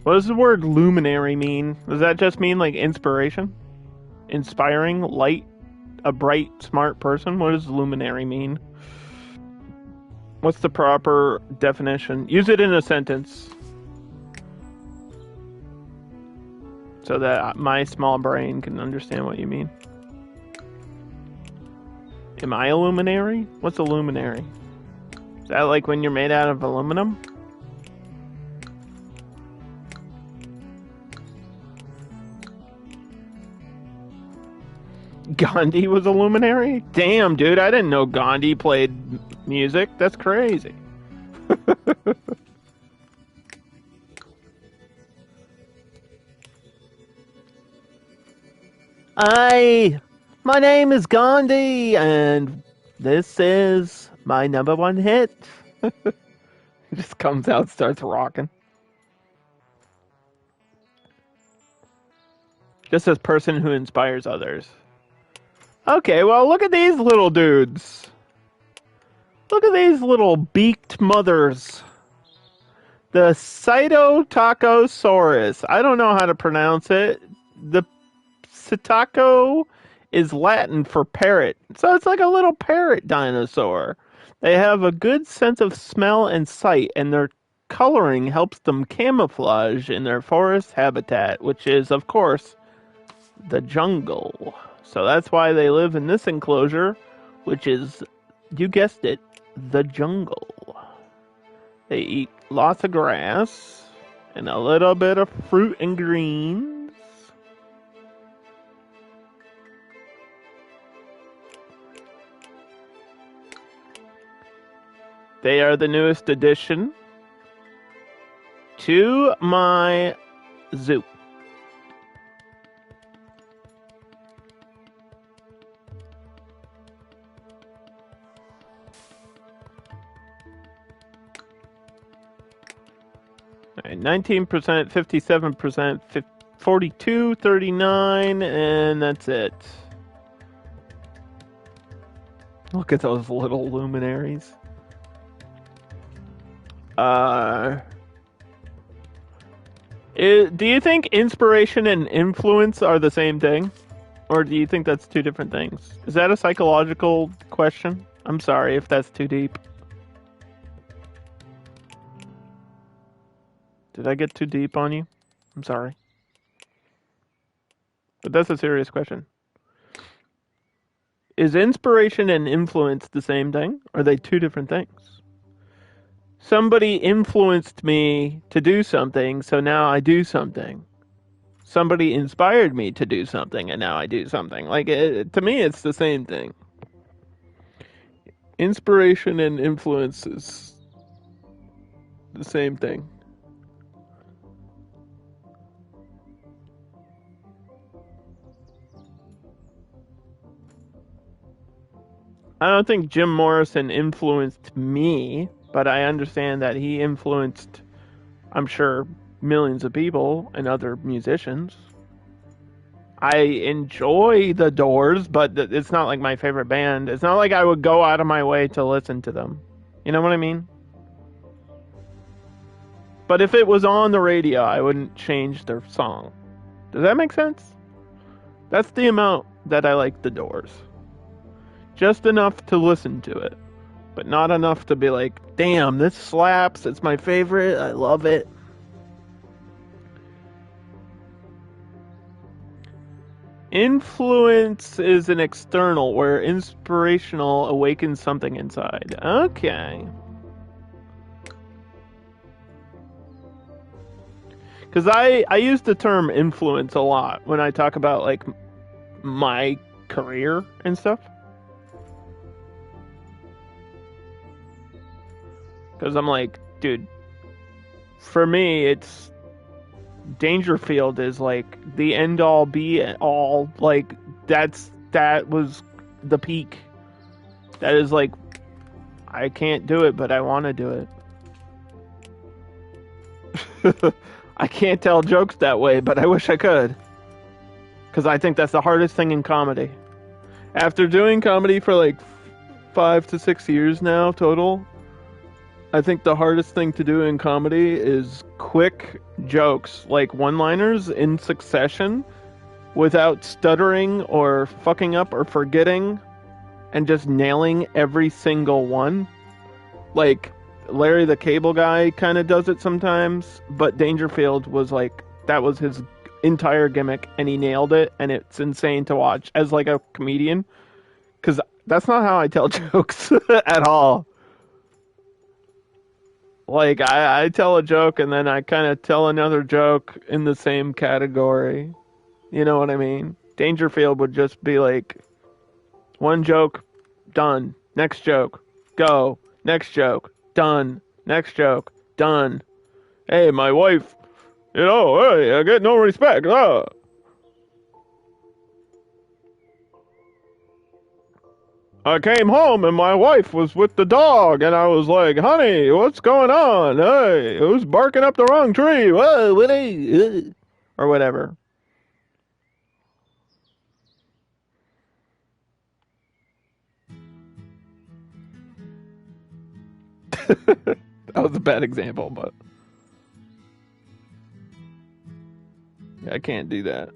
What does the word luminary mean? Does that just mean like inspiration? Inspiring, light, a bright, smart person? What does luminary mean? What's the proper definition? Use it in a sentence. So that my small brain can understand what you mean. Am I a luminary? What's a luminary? Is that like when you're made out of aluminum? Gandhi was a luminary? Damn, dude, I didn't know Gandhi played music. That's crazy. Hi, my name is Gandhi, and this is my #1 hit. It just comes out, starts rocking. Just as person who inspires others. Okay, well, look at these little dudes. Look at these little beaked mothers. The Cytotacosaurus. I don't know how to pronounce it. The Psittaco is Latin for parrot. So it's like a little parrot dinosaur. They have a good sense of smell and sight, and their coloring helps them camouflage in their forest habitat, which is, of course, the jungle. So that's why they live in this enclosure, which is, you guessed it, the jungle. They eat lots of grass and a little bit of fruit and greens. They are the newest addition to my zoo. All right, 19%, 57%, 42, 39, and that's it. Look at those little luminaries. Do you think inspiration and influence are the same thing? Or do you think that's two different things? Is that a psychological question? I'm sorry if that's too deep. Did I get too deep on you? I'm sorry. But that's a serious question. Is inspiration and influence the same thing? Or are they two different things? Somebody influenced me to do something, so now I do something. Somebody inspired me to do something, and now I do something. Like, to me, it's the same thing. Inspiration and influence is the same thing. I don't think Jim Morrison influenced me, but I understand that he influenced, I'm sure, millions of people and other musicians. I enjoy the Doors, but it's not like my favorite band. It's not like I would go out of my way to listen to them. You know what I mean? But if it was on the radio, I wouldn't change their song. Does that make sense? That's the amount that I like the Doors. Just enough to listen to it, but not enough to be like, damn, this slaps, it's my favorite, I love it. Influence is an external, where inspirational awakens something inside. Okay. Because I use the term influence a lot when I talk about, like, my career and stuff. Because I'm like, dude, for me, it's Dangerfield is like the end all be all. Like, that was the peak. That is like, I can't do it, but I want to do it. I can't tell jokes that way, but I wish I could. Because I think that's the hardest thing in comedy. After doing comedy for like 5 to 6 years now total, I think the hardest thing to do in comedy is quick jokes, like one-liners in succession, without stuttering or fucking up or forgetting, and just nailing every single one. Like, Larry the Cable Guy kind of does it sometimes, but Dangerfield was like, that was his entire gimmick, and he nailed it, and it's insane to watch as like a comedian, because that's not how I tell jokes at all. Like, I tell a joke and then I kind of tell another joke in the same category. You know what I mean? Dangerfield would just be like, one joke, done. Next joke, go. Next joke, done. Next joke, done. Hey, my wife, hey, I get no respect. I came home and my wife was with the dog, and I was like, honey, what's going on? Hey, who's barking up the wrong tree? Whoa, what or whatever. That was a bad example, but I can't do that.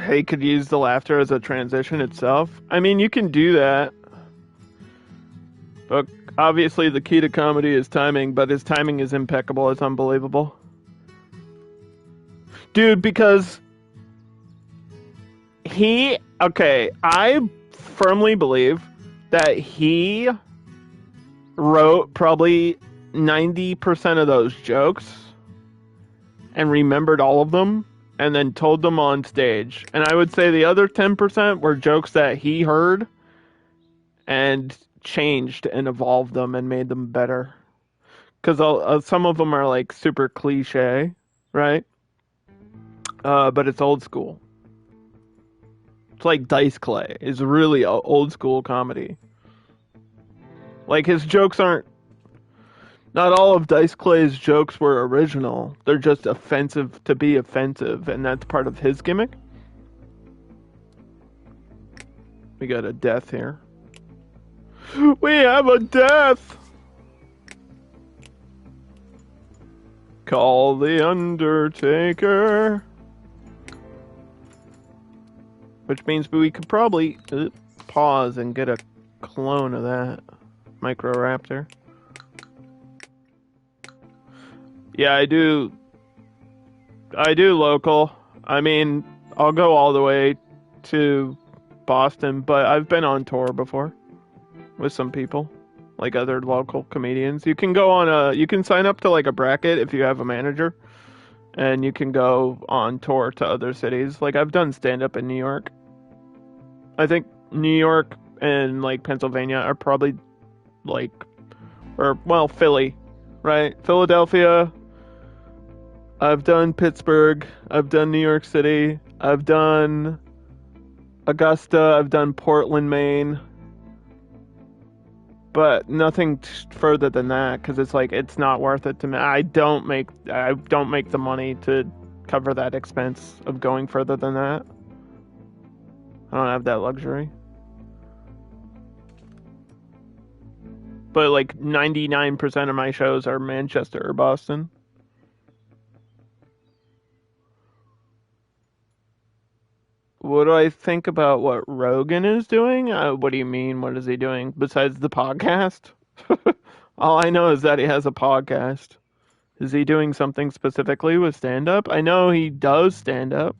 He could use the laughter as a transition itself. I mean, you can do that. But obviously the key to comedy is timing, but his timing is impeccable. It's unbelievable. Dude, because I firmly believe that he wrote probably 90% of those jokes and remembered all of them and then told them on stage. And I would say the other 10% were jokes that he heard and changed and evolved them and made them better. Because some of them are like super cliche, right? But it's old school. It's like Dice Clay is really old school comedy. Like, his jokes aren't. Not all of Dice Clay's jokes were original. They're just offensive to be offensive, and that's part of his gimmick. We got a death here. We have a death! Call the Undertaker. Which means we could probably pause and get a clone of that Microraptor. Yeah, I do local. I mean, I'll go all the way to Boston, but I've been on tour before with some people, like other local comedians. You can you can sign up to like a bracket if you have a manager, and you can go on tour to other cities. Like, I've done stand-up in New York. I think New York and like Pennsylvania are probably like, Philly, right? Philadelphia. I've done Pittsburgh. I've done New York City. I've done Augusta. I've done Portland, Maine. But nothing further than that, because it's like, it's not worth it to me. I don't make the money to cover that expense of going further than that. I don't have that luxury. But like 99% of my shows are Manchester or Boston. What do I think about what Rogan is doing? What do you mean? What is he doing besides the podcast? All I know is that he has a podcast. Is he doing something specifically with stand-up? I know he does stand-up.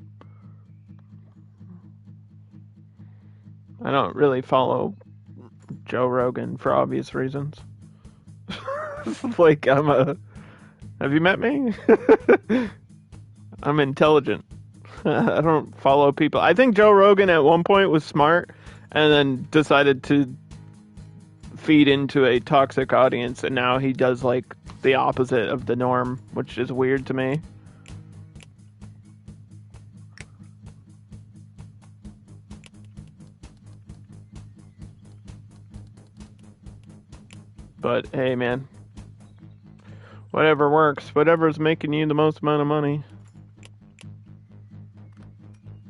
I don't really follow Joe Rogan for obvious reasons. Like, have you met me? I'm intelligent. I don't follow people. I think Joe Rogan at one point was smart and then decided to feed into a toxic audience, and now he does like the opposite of the norm, which is weird to me. But hey, man, whatever works, whatever's making you the most amount of money.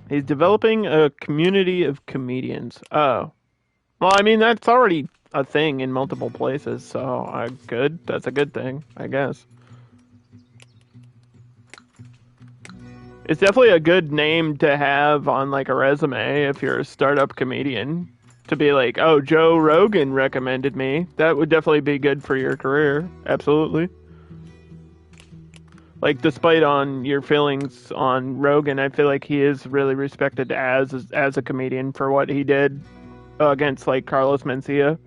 He's developing a community of comedians. Oh. Well, I mean, that's already a thing in multiple places, so good. That's a good thing, I guess. It's definitely a good name to have on like a resume if you're a startup comedian. To be like, oh, Joe Rogan recommended me. That would definitely be good for your career. Absolutely. Like, despite on your feelings on Rogan, I feel like he is really respected as a comedian for what he did against like Carlos Mencia.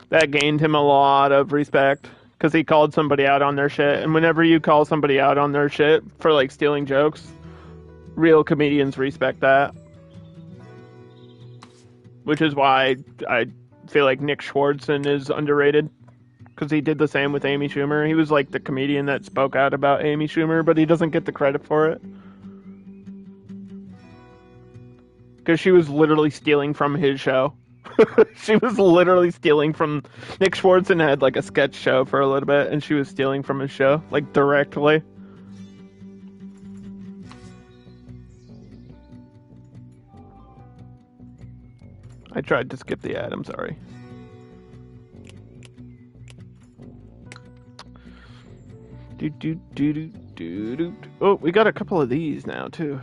That gained him a lot of respect because he called somebody out on their shit. And whenever you call somebody out on their shit for like stealing jokes, real comedians respect that. Which is why I feel like Nick Schwartzen is underrated because he did the same with Amy Schumer. He was like the comedian that spoke out about Amy Schumer, but he doesn't get the credit for it. Because she was literally stealing from his show. She was literally stealing from Nick Schwartzen had like a sketch show for a little bit, and she was stealing from his show, like directly. I tried to skip the ad, I'm sorry. Oh, we got a couple of these now too.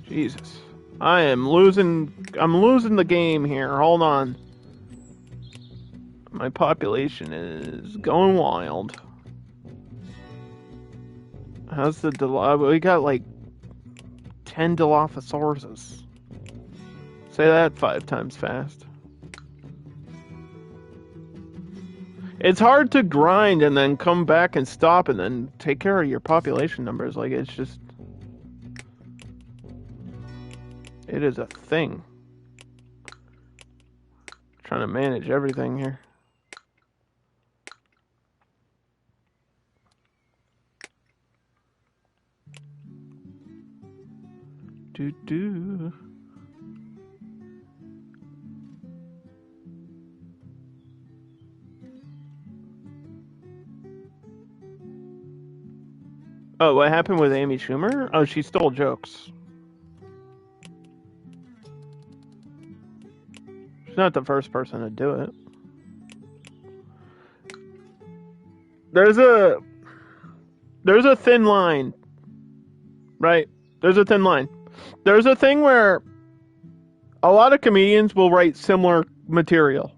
Jesus. I'm losing the game here. Hold on. My population is going wild. How's the we got like 10 Dilophosauruses. Say that 5 times fast. It's hard to grind and then come back and stop and then take care of your population numbers. Like, it's just... It is a thing. Trying to manage everything here. Do. Oh, what happened with Amy Schumer? Oh, she stole jokes. She's not the first person to do it. There's a thin line, right? There's a thin line. There's a thing where a lot of comedians will write similar material.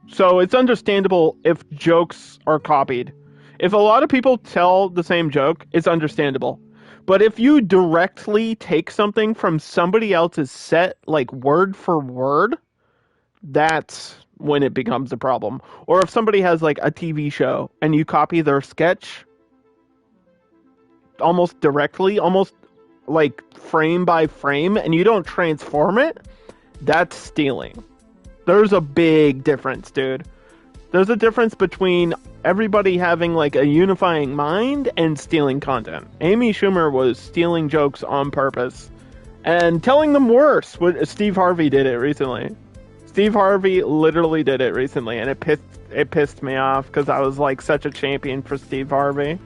So it's understandable if jokes are copied. If a lot of people tell the same joke, it's understandable. But if you directly take something from somebody else's set, like word for word, that's when it becomes a problem. Or if somebody has like a TV show and you copy their sketch almost directly, almost like frame by frame, and you don't transform it, that's stealing. There's a big difference, dude. There's a difference between everybody having like a unifying mind and stealing content. Amy Schumer was stealing jokes on purpose and telling them worse. Steve Harvey did it recently. Steve Harvey literally did it recently, and it pissed me off because I was like such a champion for Steve Harvey.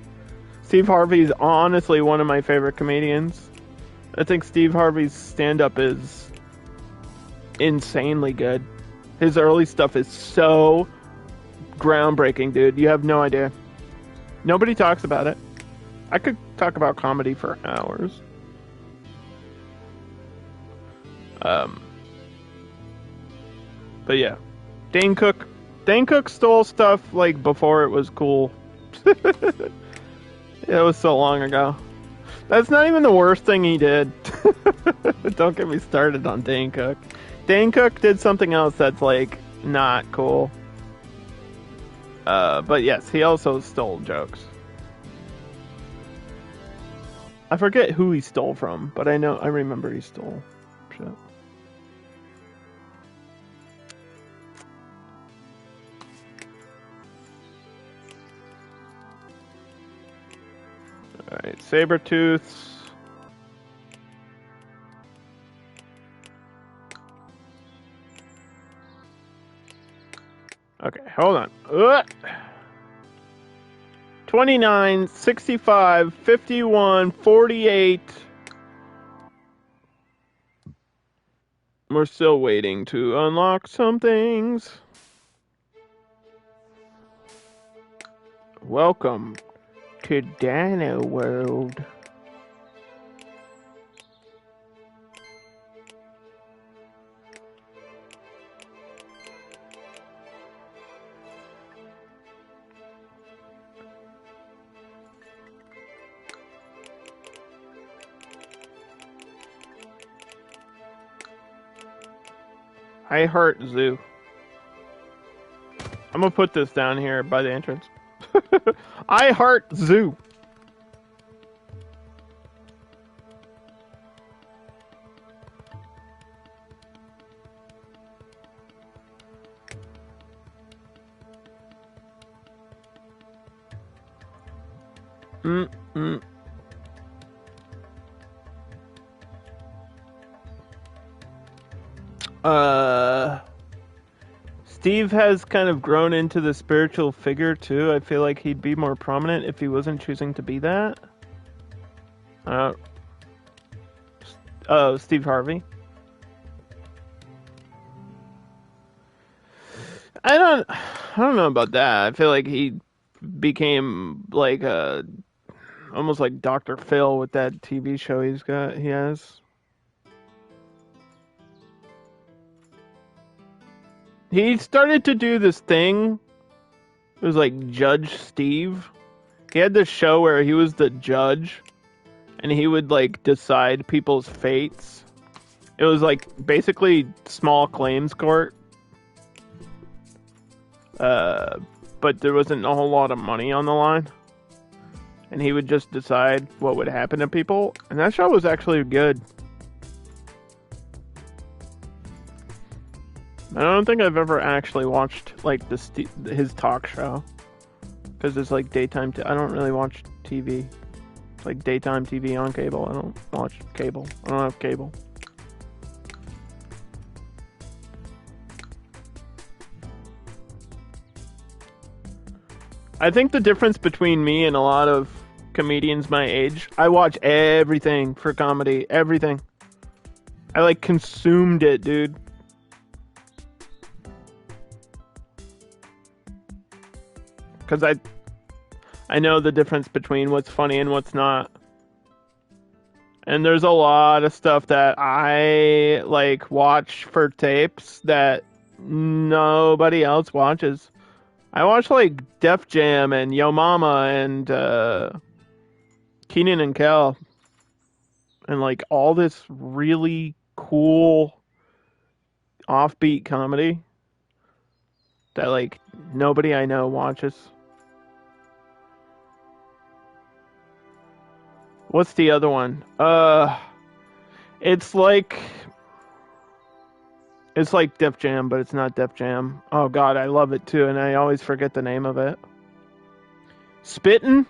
Steve Harvey's honestly one of my favorite comedians. I think Steve Harvey's stand-up is insanely good. His early stuff is so groundbreaking, dude. You have no idea. Nobody talks about it. I could talk about comedy for hours. But yeah. Dane Cook stole stuff like before it was cool. It was so long ago. That's not even the worst thing he did. Don't get me started on Dane Cook. Dane Cook did something else that's like not cool. But yes, he also stole jokes. I forget who he stole from, but I remember he stole shit. Alright, Sabretooths. Okay, hold on. 29, 65, 51, 48. We're still waiting to unlock some things. Welcome to Dino World. I heart zoo. I'm gonna put this down here by the entrance. I heart zoo. Mm-mm. Steve has kind of grown into the spiritual figure too. I feel like he'd be more prominent if he wasn't choosing to be that. Steve Harvey. I don't know about that. I feel like he became like almost like Dr. Phil with that TV show he has. He started to do this thing. It was like Judge Steve. He had this show where he was the judge and he would like decide people's fates. It was like basically small claims court. But there wasn't a whole lot of money on the line. And he would just decide what would happen to people. And that show was actually good. I don't think I've ever actually watched like his talk show, because it's like daytime. I don't really watch TV. It's like daytime TV on cable. I don't watch cable. I don't have cable. I think the difference between me and a lot of comedians my age, I watch everything for comedy. Everything. I like consumed it, dude. Because I know the difference between what's funny and what's not. And there's a lot of stuff that I like watch for tapes that nobody else watches. I watch like Def Jam and Yo Mama and Keenan and Kel and like all this really cool offbeat comedy that like nobody I know watches. What's the other one? It's like Def Jam, but it's not Def Jam. Oh god, I love it too, and I always forget the name of it. Spittin'?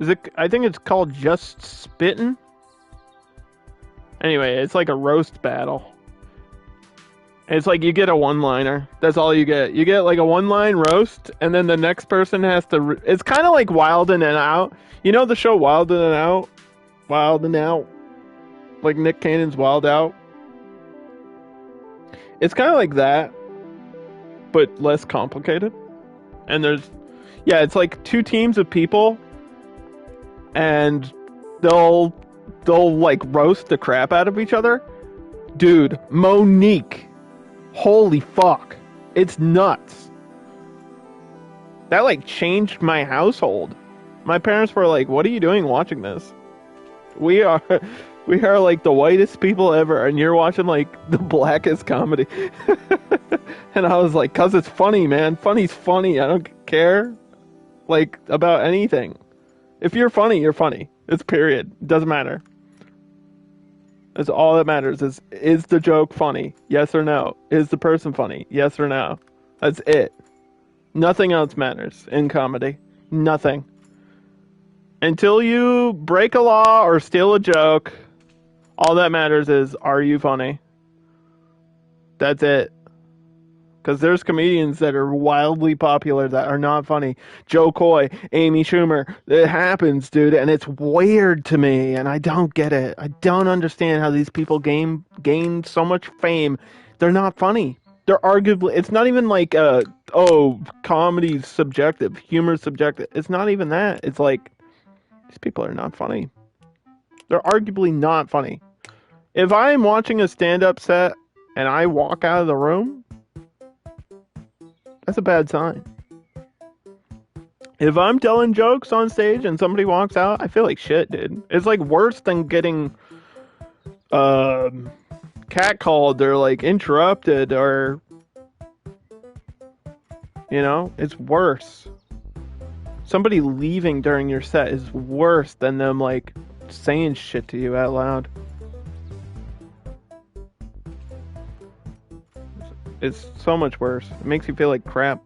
Is it? I think it's called Just Spittin'. Anyway, it's like a roast battle. It's like you get a one-liner. That's all you get. You get like a one-line roast, and then the next person has to... It's kind of like Wild and Out. You know the show Wild and Out? Wild and Out? Like Nick Cannon's Wild Out? It's kind of like that, but less complicated. And it's like two teams of people, and they'll like roast the crap out of each other. Dude, Monique. Holy fuck. It's nuts. That like changed my household. My parents were like, "What are you doing watching this? We are like the whitest people ever, and you're watching like the blackest comedy." And I was like, "'Cause it's funny, man. Funny's funny. I don't care like about anything. If you're funny, you're funny. It's period. It doesn't matter. That's all that matters is the joke funny? Yes or no? Is the person funny? Yes or no? That's it. Nothing else matters in comedy. Nothing. Until you break a law or steal a joke, all that matters is, are you funny? That's it. Because there's comedians that are wildly popular that are not funny. Joe Coy, Amy Schumer. It happens, dude, and it's weird to me, and I don't get it. I don't understand how these people gain so much fame. They're not funny. They're arguably. It's not even like, comedy's subjective, humor's subjective. It's not even that. It's like these people are not funny. They're arguably not funny. If I'm watching a stand-up set and I walk out of the room, that's a bad sign. If I'm telling jokes on stage and somebody walks out, I feel like shit, dude. It's like worse than getting catcalled or like interrupted or, it's worse. Somebody leaving during your set is worse than them like saying shit to you out loud. It's so much worse. It makes you feel like crap.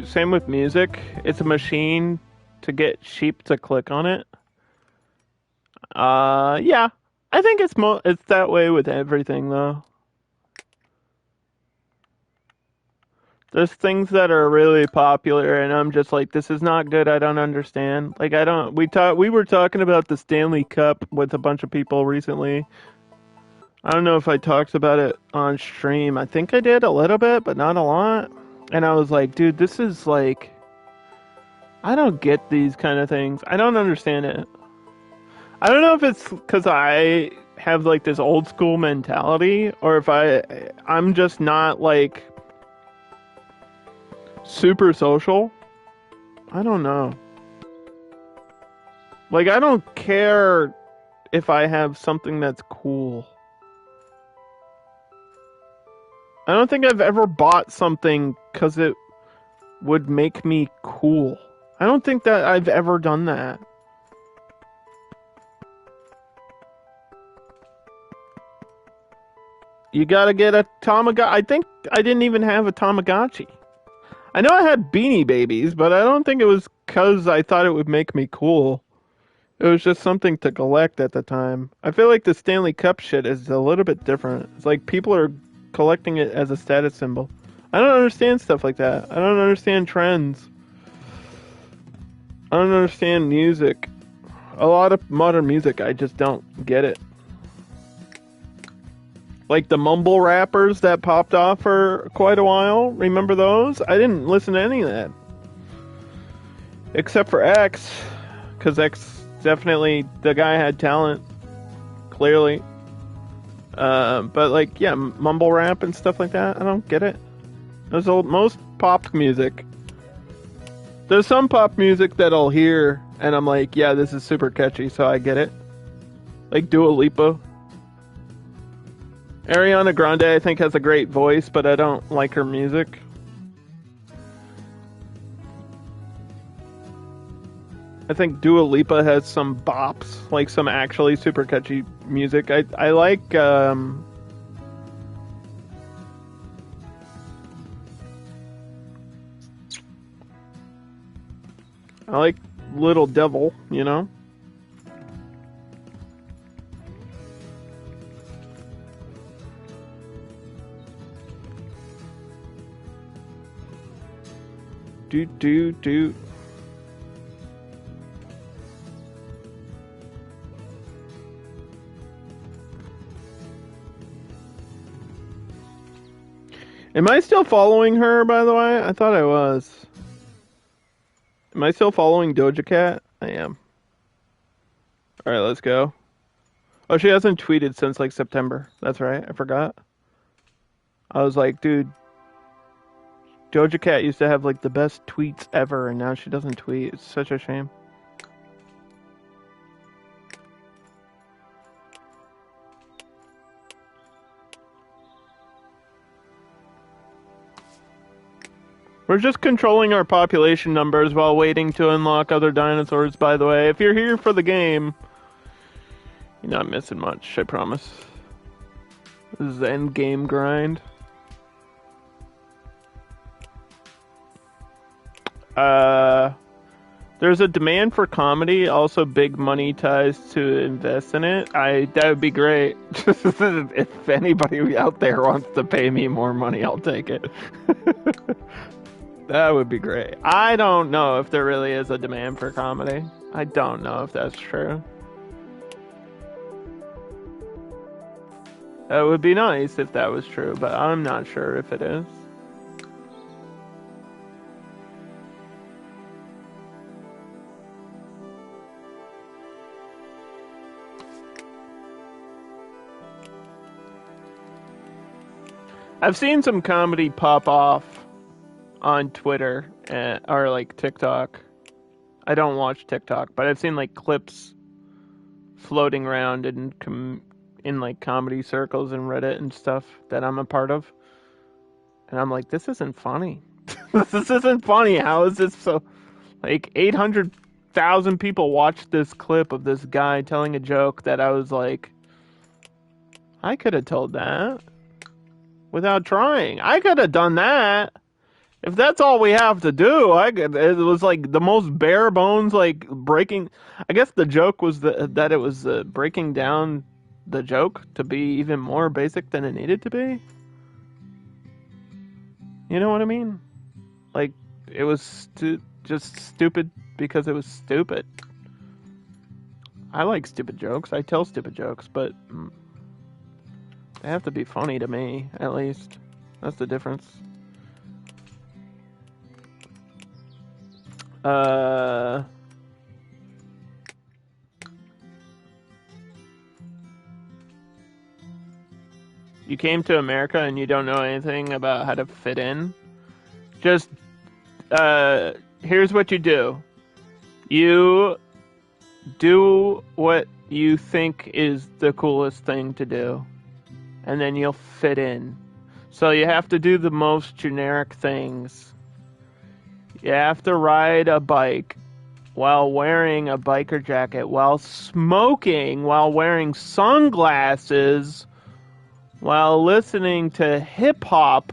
Same with music. It's a machine to get sheep to click on it. Yeah. I think it's that way with everything, though. There's things that are really popular, and I'm just like, this is not good. I don't understand. Like, we were talking about the Stanley Cup with a bunch of people recently. I don't know if I talked about it on stream. I think I did a little bit, but not a lot. And I was like, dude, this is like, I don't get these kind of things. I don't understand it. I don't know if it's because I have like this old school mentality, or if I'm just not like super social. I don't know. Like, I don't care if I have something that's cool. I don't think I've ever bought something because it would make me cool. I don't think that I've ever done that. You gotta get a Tamagotchi. I think I didn't even have a Tamagotchi. I know I had Beanie Babies, but I don't think it was because I thought it would make me cool. It was just something to collect at the time. I feel like the Stanley Cup shit is a little bit different. It's like people are collecting it as a status symbol. I don't understand stuff like that. I don't understand trends. I don't understand music. A lot of modern music, I just don't get it. Like the mumble rappers that popped off for quite a while. Remember those? I didn't listen to any of that. Except for X. Because X definitely, the guy had talent. Clearly. But like, yeah, mumble rap and stuff like that, I don't get it. There's most pop music. There's some pop music that I'll hear and I'm like, yeah, this is super catchy, so I get it. Like Dua Lipa. Ariana Grande, I think, has a great voice, but I don't like her music. I think Dua Lipa has some bops, like some actually super catchy music. I like Little Devil, you know? Do. Am I still following her, by the way? I thought I was. Am I still following Doja Cat? I am. Alright, let's go. Oh, she hasn't tweeted since, like, September. That's right, I forgot. I was like, dude, Doja Cat used to have, like, the best tweets ever, and now she doesn't tweet. It's such a shame. We're just controlling our population numbers while waiting to unlock other dinosaurs, by the way. If you're here for the game, You're not missing much, I promise. This is the end game grind. There's a demand for comedy, also big money ties to invest in it. That would be great. If anybody out there wants to pay me more money, I'll take it. That would be great. I don't know if there really is a demand for comedy. I don't know if that's true. That would be nice if that was true, but I'm not sure if it is. I've seen some comedy pop off on Twitter or like TikTok. I don't watch TikTok, but I've seen like clips floating around in like comedy circles and Reddit and stuff that I'm a part of. And I'm like, this isn't funny. This isn't funny. How is this so? Like 800,000 people watched this clip of this guy telling a joke that I was like, I could have told that without trying. I could have done that. If that's all we have to do, it was like the most bare bones, like breaking. I guess the joke was that it was breaking down the joke to be even more basic than it needed to be. You know what I mean? Like, it was just stupid because it was stupid. I like stupid jokes. I tell stupid jokes, but they have to be funny to me, at least. That's the difference. You came to America and you don't know anything about how to fit in? Just, here's what you do. You do what you think is the coolest thing to do, and then you'll fit in. So you have to do the most generic things. You have to ride a bike while wearing a biker jacket, while smoking, while wearing sunglasses, while listening to hip-hop,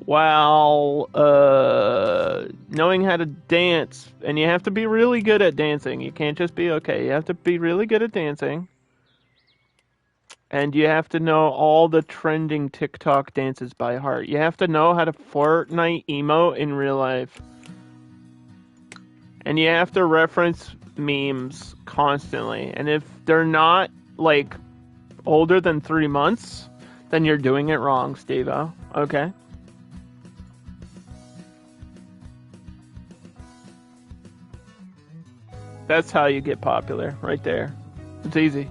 while knowing how to dance. And you have to be really good at dancing. You can't just be okay. You have to be really good at dancing. And you have to know all the trending TikTok dances by heart. You have to know how to Fortnite emote in real life. And you have to reference memes constantly. And if they're not, like, older than 3 months, then you're doing it wrong, Steve-O. Okay? That's how you get popular, right there. It's easy.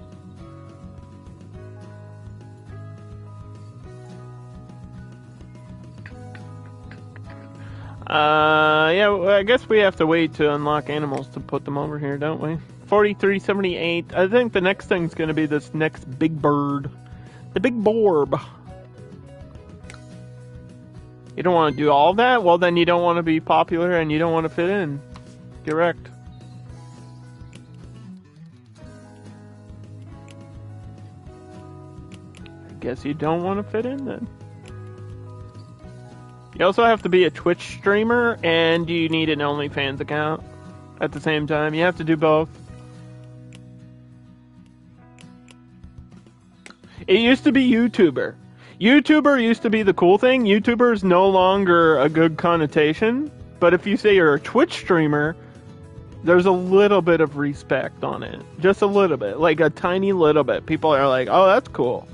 Yeah, I guess we have to wait to unlock animals to put them over here, don't we? 4378. I think the next thing's gonna be this next big bird. The big borb. You don't want to do all that? Well, then you don't want to be popular and you don't want to fit in. Get wrecked. I guess you don't want to fit in then. You also have to be a Twitch streamer, and you need an OnlyFans account at the same time. You have to do both. It used to be YouTuber. YouTuber used to be the cool thing. YouTuber is no longer a good connotation. But if you say you're a Twitch streamer, there's a little bit of respect on it. Just a little bit. Like a tiny little bit. People are like, oh, that's cool.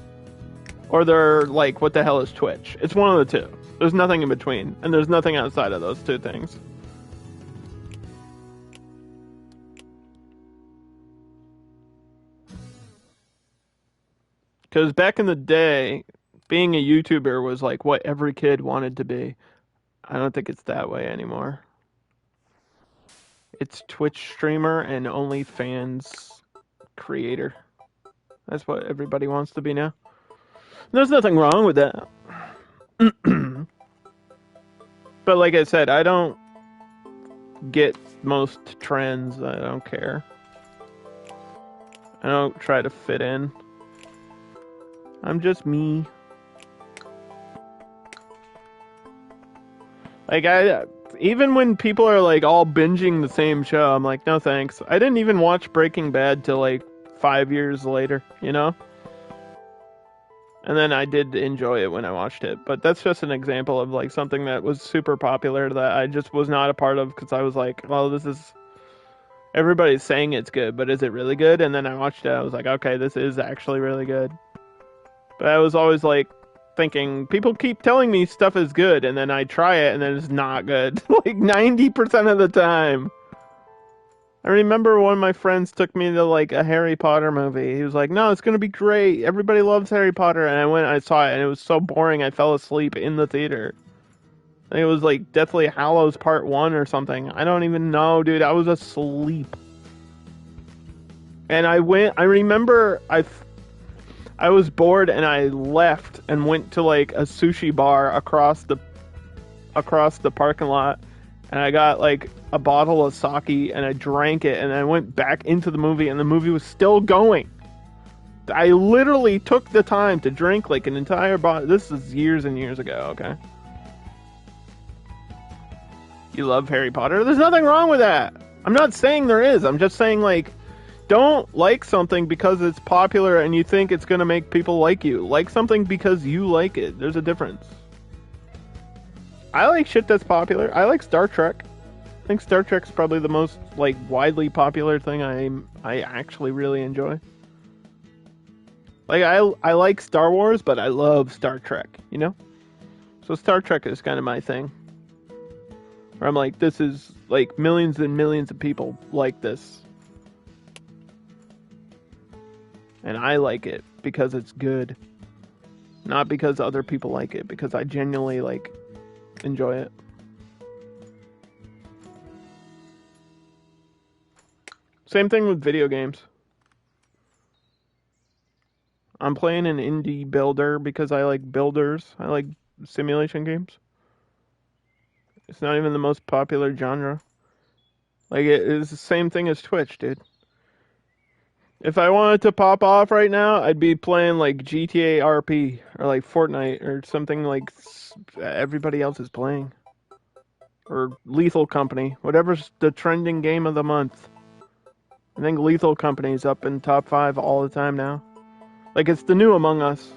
Or they're like, what the hell is Twitch? It's one of the two. There's nothing in between, and there's nothing outside of those two things. Because back in the day, being a YouTuber was like what every kid wanted to be. I don't think it's that way anymore. It's Twitch streamer and OnlyFans creator. That's what everybody wants to be now. There's nothing wrong with that. But like I said, I don't get most trends. I don't care. I don't try to fit in. I'm just me. Like, even when people are like all binging the same show, I'm like, no thanks. I didn't even watch Breaking Bad till like 5 years later, you know? And then I did enjoy it when I watched it. But that's just an example of like something that was super popular that I just was not a part of because I was like, well, this is... Everybody's saying it's good, but is it really good? And then I watched it, I was like, okay, this is actually really good. But I was always like thinking, people keep telling me stuff is good, and then I try it, and then it's not good. Like 90% of the time. I remember one of my friends took me to like a Harry Potter movie. He was like, no, it's going to be great. Everybody loves Harry Potter. And I went, I saw it, and it was so boring, I fell asleep in the theater. I think it was like Deathly Hallows Part 1 or something. I don't even know, dude. I was asleep. And I remember I was bored and I left and went to like a sushi bar across the parking lot, and I got like a bottle of sake and I drank it, and I went back into the movie and the movie was still going. I literally took the time to drink like an entire bottle. This is years and years ago, okay? You love Harry Potter? There's nothing wrong with that. I'm not saying there is. I'm just saying, like, don't like something because it's popular and you think it's going to make people like you. Like something because you like it. There's a difference. I like shit that's popular. I like Star Trek. I think Star Trek's probably the most, like, widely popular thing I actually really enjoy. Like, I like Star Wars, but I love Star Trek, you know? So Star Trek is kind of my thing. Where I'm like, this is, like, millions and millions of people like this. And I like it because it's good. Not because other people like it, because I genuinely, like, enjoy it. Same thing with video games. I'm playing an indie builder because I like builders. I like simulation games. It's not even the most popular genre. Like, it is the same thing as Twitch, dude. If I wanted to pop off right now, I'd be playing like GTA RP or like Fortnite or something like everybody else is playing. Or Lethal Company, whatever's the trending game of the month. I think Lethal Company is up in top 5 all the time now. Like, it's the new Among Us.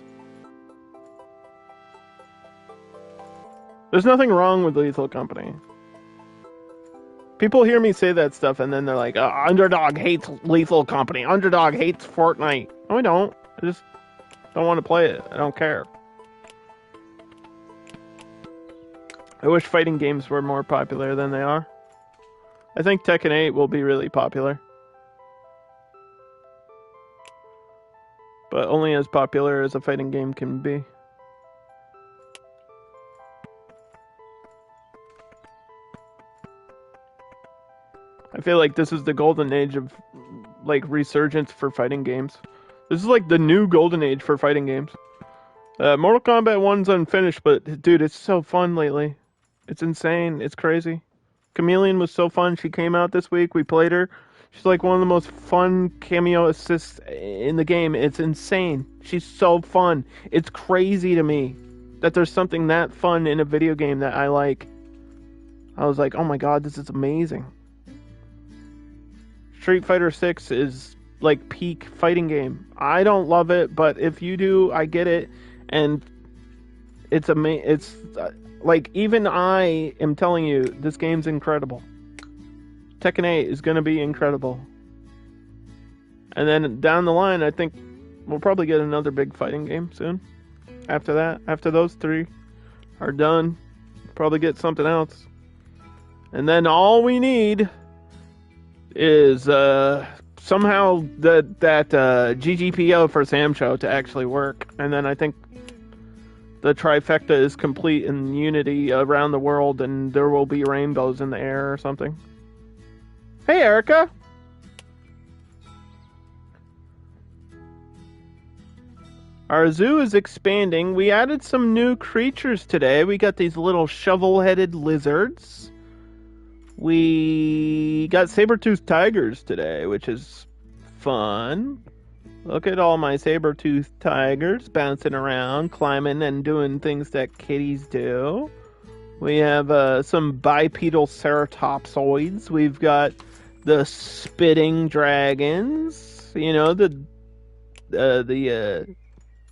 There's nothing wrong with Lethal Company. People hear me say that stuff and then they're like, Underdog hates Lethal Company. Underdog hates Fortnite. No, I don't. I just don't want to play it. I don't care. I wish fighting games were more popular than they are. I think Tekken 8 will be really popular. But only as popular as a fighting game can be. I feel like this is the golden age of, like, resurgence for fighting games. This is like the new golden age for fighting games. Mortal Kombat 1's unfinished, but dude, it's so fun lately. It's insane. It's crazy. Chameleon was so fun. She came out this week. We played her. She's like one of the most fun cameo assists in the game. It's insane. She's so fun. It's crazy to me that there's something that fun in a video game that I like. I was like, oh my god, this is amazing. Street Fighter 6 is like peak fighting game. I don't love it, but if you do, I get it. And it's amazing. It's like, even I am telling you, this game's incredible. Tekken 8 is going to be incredible. And then down the line, I think we'll probably get another big fighting game soon. After that, after those 3 are done, we'll probably get something else. And then all we need is somehow that GGPO for Sam Show to actually work. And then I think the trifecta is complete in unity around the world, and there will be rainbows in the air or something. Hey, Erica! Our zoo is expanding. We added some new creatures today. We got these little shovel-headed lizards. We got saber-toothed tigers today, which is fun. Look at all my saber-toothed tigers bouncing around, climbing and doing things that kitties do. We have some bipedal ceratopsoids. We've got the spitting dragons. You know, the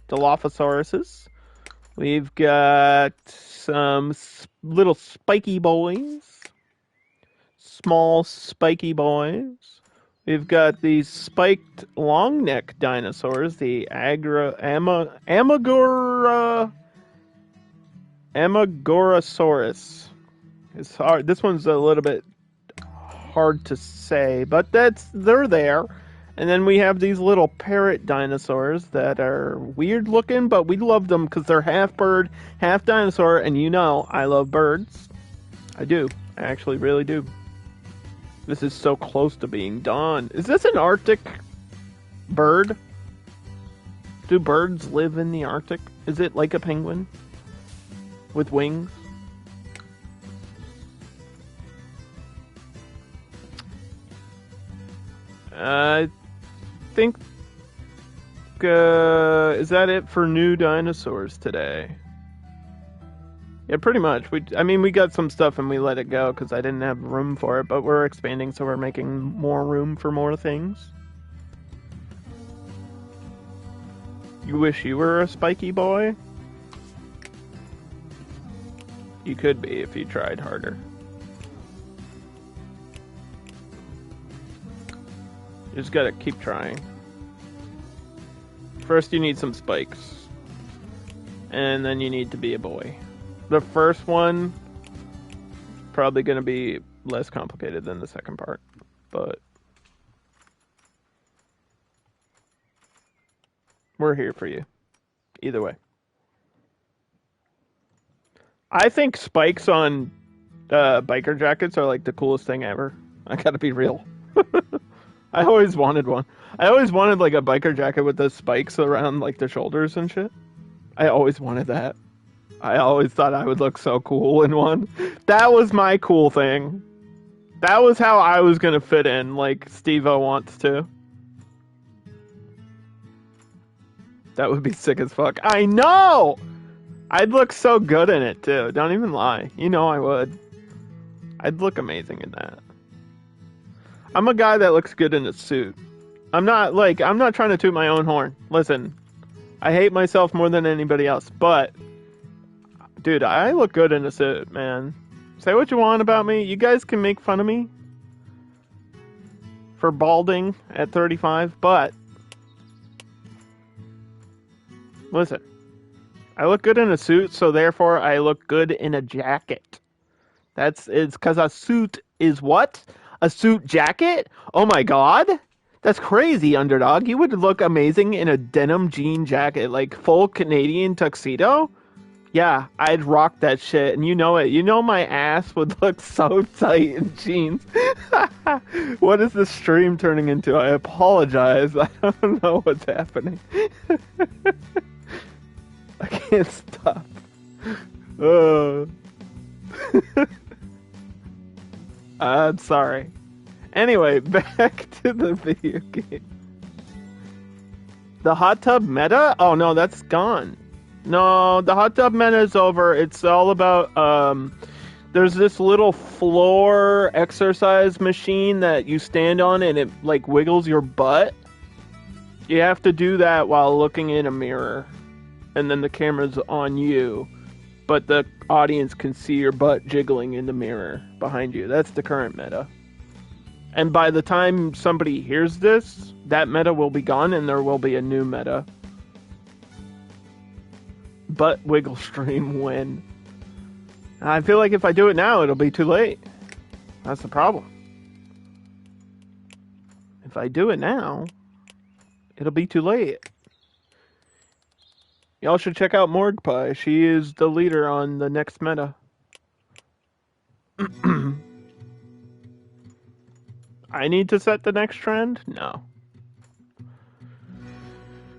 Dilophosauruses. We've got some little spiky boys. Small spiky boys. We've got these spiked long neck dinosaurs, the Amagorosaurus. It's hard. This one's a little bit hard to say, but they're there. And then we have these little parrot dinosaurs that are weird looking, but we love them because they're half bird, half dinosaur, and you know I love birds. I do. I actually really do. This is so close to being done. Is this an Arctic bird? Do birds live in the Arctic? Is it like a penguin? With wings? I think... is that it for new dinosaurs today? Yeah, pretty much. We got some stuff and we let it go because I didn't have room for it, but we're expanding, so we're making more room for more things. You wish you were a spiky boy? You could be if you tried harder. You just gotta keep trying. First you need some spikes. And then you need to be a boy. The first one probably going to be less complicated than the second part, but we're here for you either way. I think spikes on biker jackets are like the coolest thing ever. I gotta be real. I always wanted one. I always wanted like a biker jacket with the spikes around like the shoulders and shit. I always wanted that. I always thought I would look so cool in one. That was my cool thing. That was how I was gonna fit in, like Steve-O wants to. That would be sick as fuck. I know! I'd look so good in it, too. Don't even lie. You know I would. I'd look amazing in that. I'm a guy that looks good in a suit. I'm not trying to toot my own horn. Listen, I hate myself more than anybody else, but... Dude, I look good in a suit, man. Say what you want about me. You guys can make fun of me for balding at 35, but listen, I look good in a suit, so therefore I look good in a jacket. It's because a suit is what? A suit jacket? Oh my god? That's crazy, Underdog. You would look amazing in a denim jean jacket, like full Canadian tuxedo. Yeah, I'd rock that shit, and you know it. You know my ass would look so tight in jeans. What is this stream turning into? I apologize. I don't know what's happening. I can't stop. I'm sorry. Anyway, back to the video game. The hot tub meta? Oh no, that's gone. No, the hot tub meta is over. It's all about, there's this little floor exercise machine that you stand on and it, like, wiggles your butt. You have to do that while looking in a mirror. And then the camera's on you. But the audience can see your butt jiggling in the mirror behind you. That's the current meta. And by the time somebody hears this, that meta will be gone and there will be a new meta. Butt wiggle stream when. I feel like if I do it now, it'll be too late. That's the problem. If I do it now, it'll be too late. Y'all should check out Morgpie. She is the leader on the next meta. I need to set the next trend? No.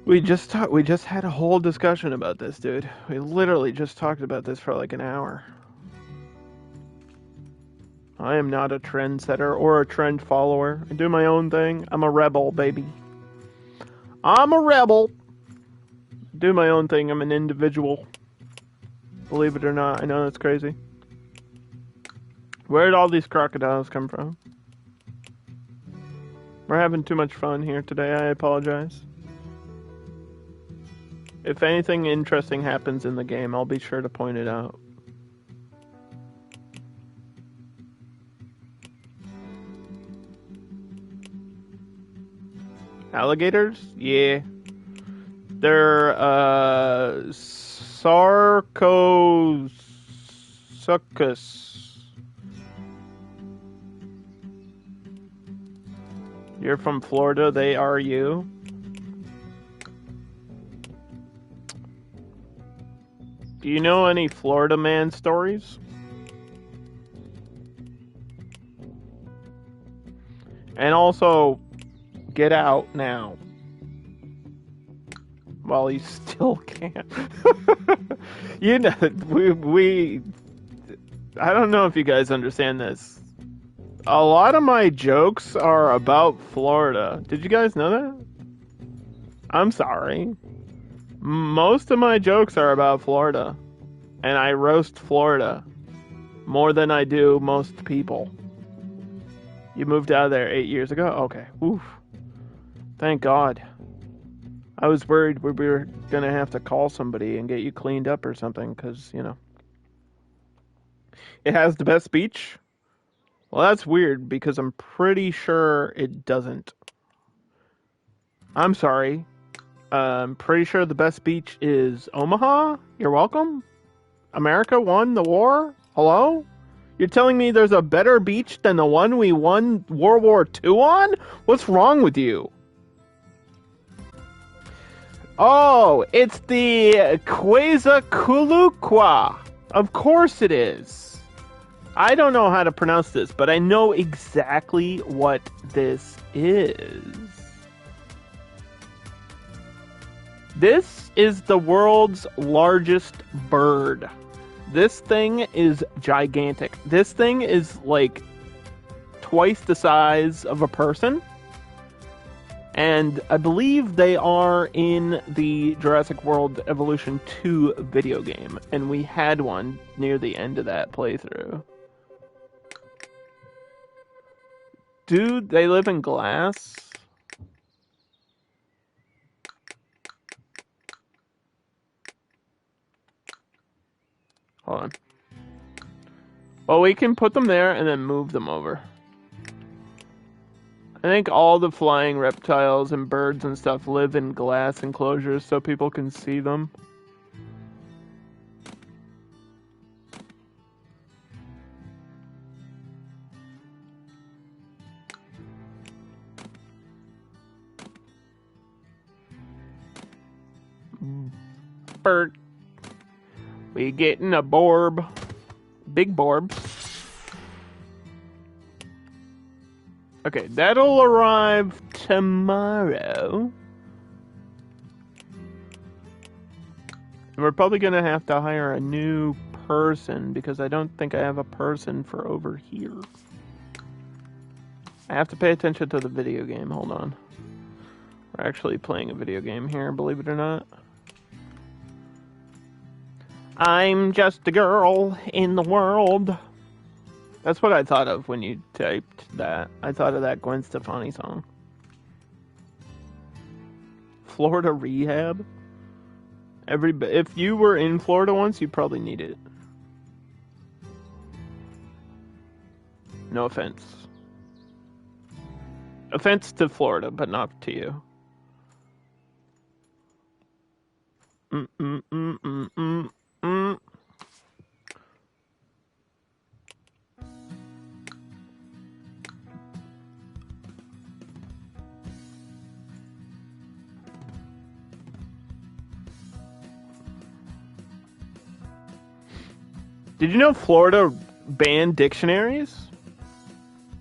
We just had a whole discussion about this, dude. We literally just talked about this for like an hour. I am not a trendsetter or a trend follower. I do my own thing. I'm a rebel, baby. I'm a rebel. Do my own thing. I'm an individual. Believe it or not, I know that's crazy. Where did all these crocodiles come from? We're having too much fun here today. I apologize. If anything interesting happens in the game, I'll be sure to point it out. Alligators? Yeah. They're, Sarcosuchus. You're from Florida, they are you? Do you know any Florida man stories? And also, get out now. While you still can. You know, we I don't know if you guys understand this. A lot of my jokes are about Florida. Did you guys know that? I'm sorry. Most of my jokes are about Florida. And I roast Florida more than I do most people. You moved out of there 8 years ago? Okay. Oof. Thank God. I was worried we were going to have to call somebody and get you cleaned up or something, because, you know. It has the best beach? Well, that's weird, because I'm pretty sure it doesn't. I'm sorry. I'm pretty sure the best beach is Omaha? You're welcome? America won the war? Hello? You're telling me there's a better beach than the one we won World War II on? What's wrong with you? Oh, it's the Quetzalcoatl. Of course it is. I don't know how to pronounce this, but I know exactly what this is. This is the world's largest bird. This thing is gigantic. This thing is like twice the size of a person. And I believe they are in the Jurassic World Evolution 2 video game. And we had one near the end of that playthrough. Dude, they live in glass? Hold on. Well, we can put them there and then move them over. I think all the flying reptiles and birds and stuff live in glass enclosures so people can see them. Bird. We getting a borb. Big borbs. Okay, that'll arrive tomorrow. And we're probably gonna have to hire a new person because I don't think I have a person for over here. I have to pay attention to the video game. Hold on. We're actually playing a video game here, believe it or not. I'm just a girl in the world. That's what I thought of when you typed that. I thought of that Gwen Stefani song. Florida rehab? If you were in Florida once, you probably need it. No offense. Offense to Florida, but not to you. Did you know Florida banned dictionaries?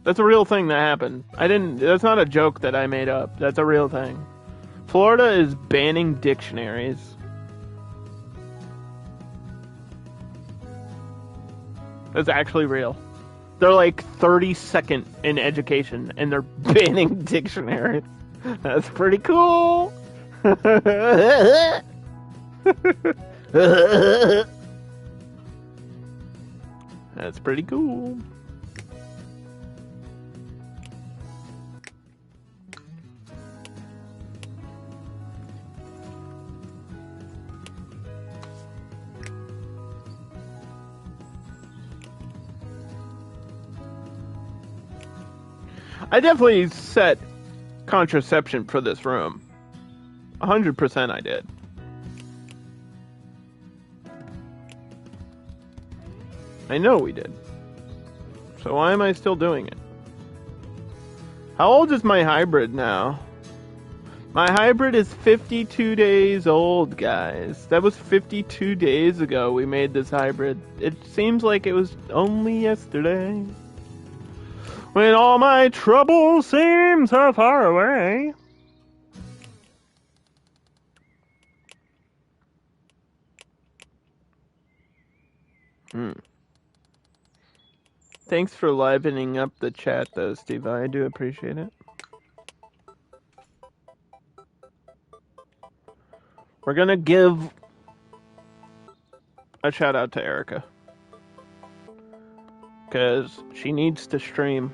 That's a real thing that happened. That's not a joke that I made up. That's a real thing. Florida is banning dictionaries. That's actually real. They're like 32nd in education, and they're banning dictionaries. That's pretty cool. That's pretty cool. I definitely set contraception for this room. 100% I did. I know we did. So why am I still doing it? How old is my hybrid now? My hybrid is 52 days old, guys. That was 52 days ago we made this hybrid. It seems like it was only yesterday. When all my troubles seem so far away. Thanks for livening up the chat, though, Steve. I do appreciate it. We're gonna give a shout out to Erica. Because she needs to stream.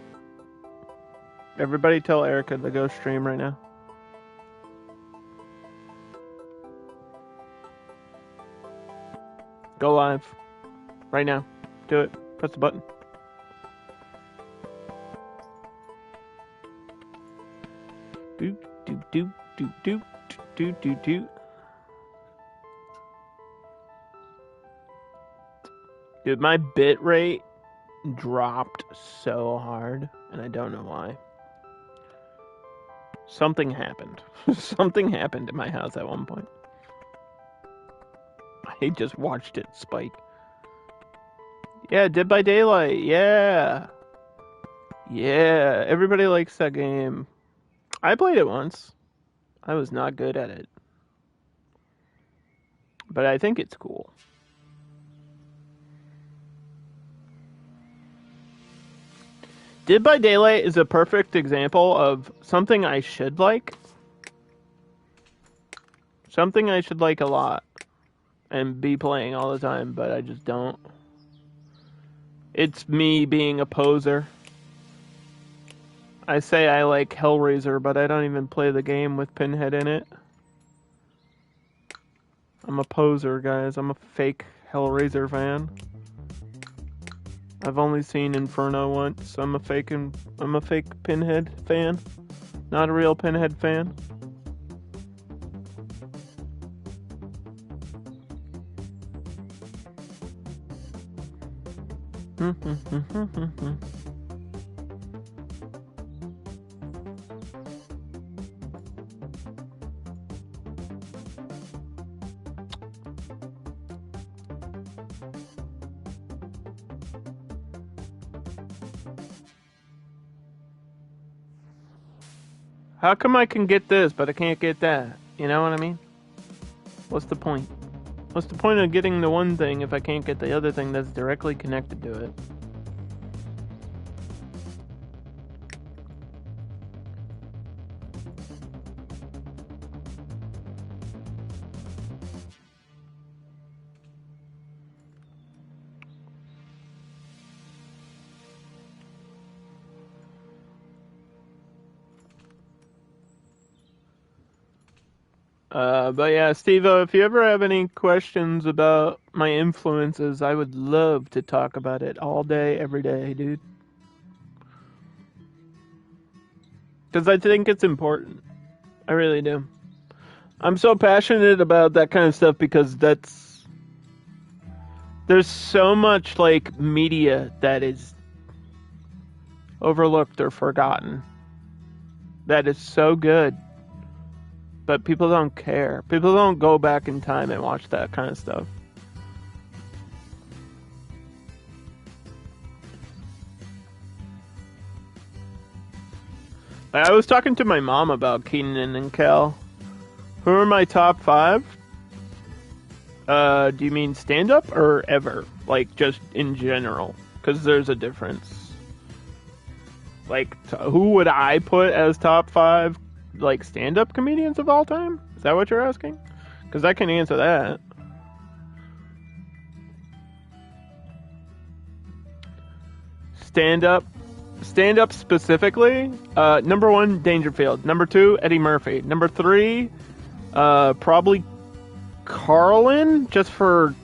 Everybody tell Erica to go stream right now. Go live. Right now. Do it. Press the button. Do, do, do, do, do, do, do, do. Dude, my bit rate dropped so hard, and I don't know why. Something happened. Something happened in my house at one point. I just watched it spike. Yeah, Dead by Daylight. Yeah. Yeah, everybody likes that game. I played it once. I was not good at it. But I think it's cool. Dead by Daylight is a perfect example of something I should like. Something I should like a lot. And be playing all the time, but I just don't. It's me being a poser. I say I like Hellraiser, but I don't even play the game with Pinhead in it. I'm a poser, guys. I'm a fake Hellraiser fan. I've only seen Inferno once. I'm a fake Pinhead fan. Not a real Pinhead fan. How come I can get this, but I can't get that? You know what I mean? What's the point? What's the point of getting the one thing if I can't get the other thing that's directly connected to it? But yeah, Steve, if you ever have any questions about my influences, I would love to talk about it all day, every day, dude. Because I think it's important. I really do. I'm so passionate about that kind of stuff because there's so much, like, media that is overlooked or forgotten. That is so good. But people don't care. People don't go back in time and watch that kind of stuff. I was talking to my mom about Keenan and Kel. Who are my top 5? Do you mean stand-up or ever? Like, just in general? Because there's a difference. Like, who would I put as top 5? like stand-up comedians of all time? Is that what you're asking? Because I can answer that. Stand-up specifically. Number 1, Dangerfield. Number 2, Eddie Murphy. Number 3, probably Carlin, just for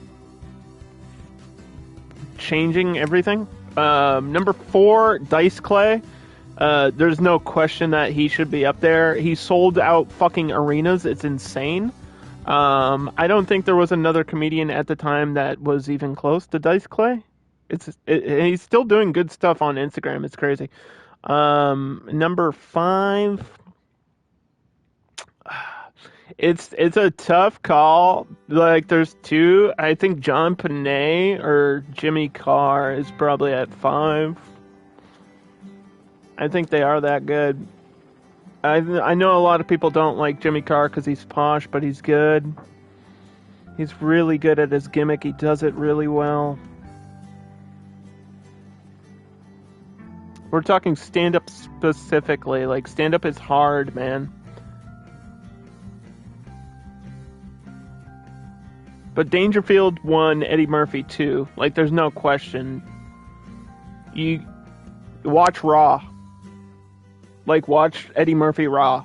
changing everything. Number 4, Dice Clay. There's no question that he should be up there. He sold out fucking arenas. It's insane. I don't think there was another comedian at the time that was even close to Dice Clay. He's still doing good stuff on Instagram. It's crazy. Number 5. It's a tough call. Like, there's 2. I think John Panay or Jimmy Carr is probably at 5. I think they are that good. I know a lot of people don't like Jimmy Carr because he's posh, but he's good. He's really good at his gimmick. He does it really well. We're talking stand-up specifically. Like, stand-up is hard, man. But Dangerfield 1, Eddie Murphy 2. Like, there's no question. You watch Raw. Like, watch Eddie Murphy Raw.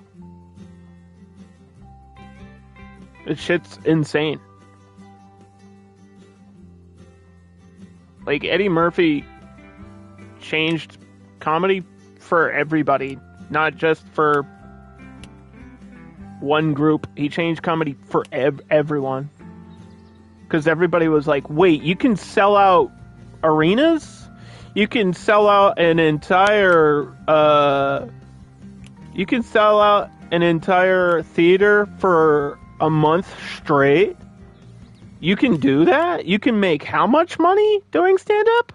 This shit's insane. Like, Eddie Murphy changed comedy for everybody, not just for one group. He changed comedy for everyone. Because everybody was like, wait, you can sell out arenas? You can sell out an entire theater for a month straight? You can do that? You can make how much money doing stand-up?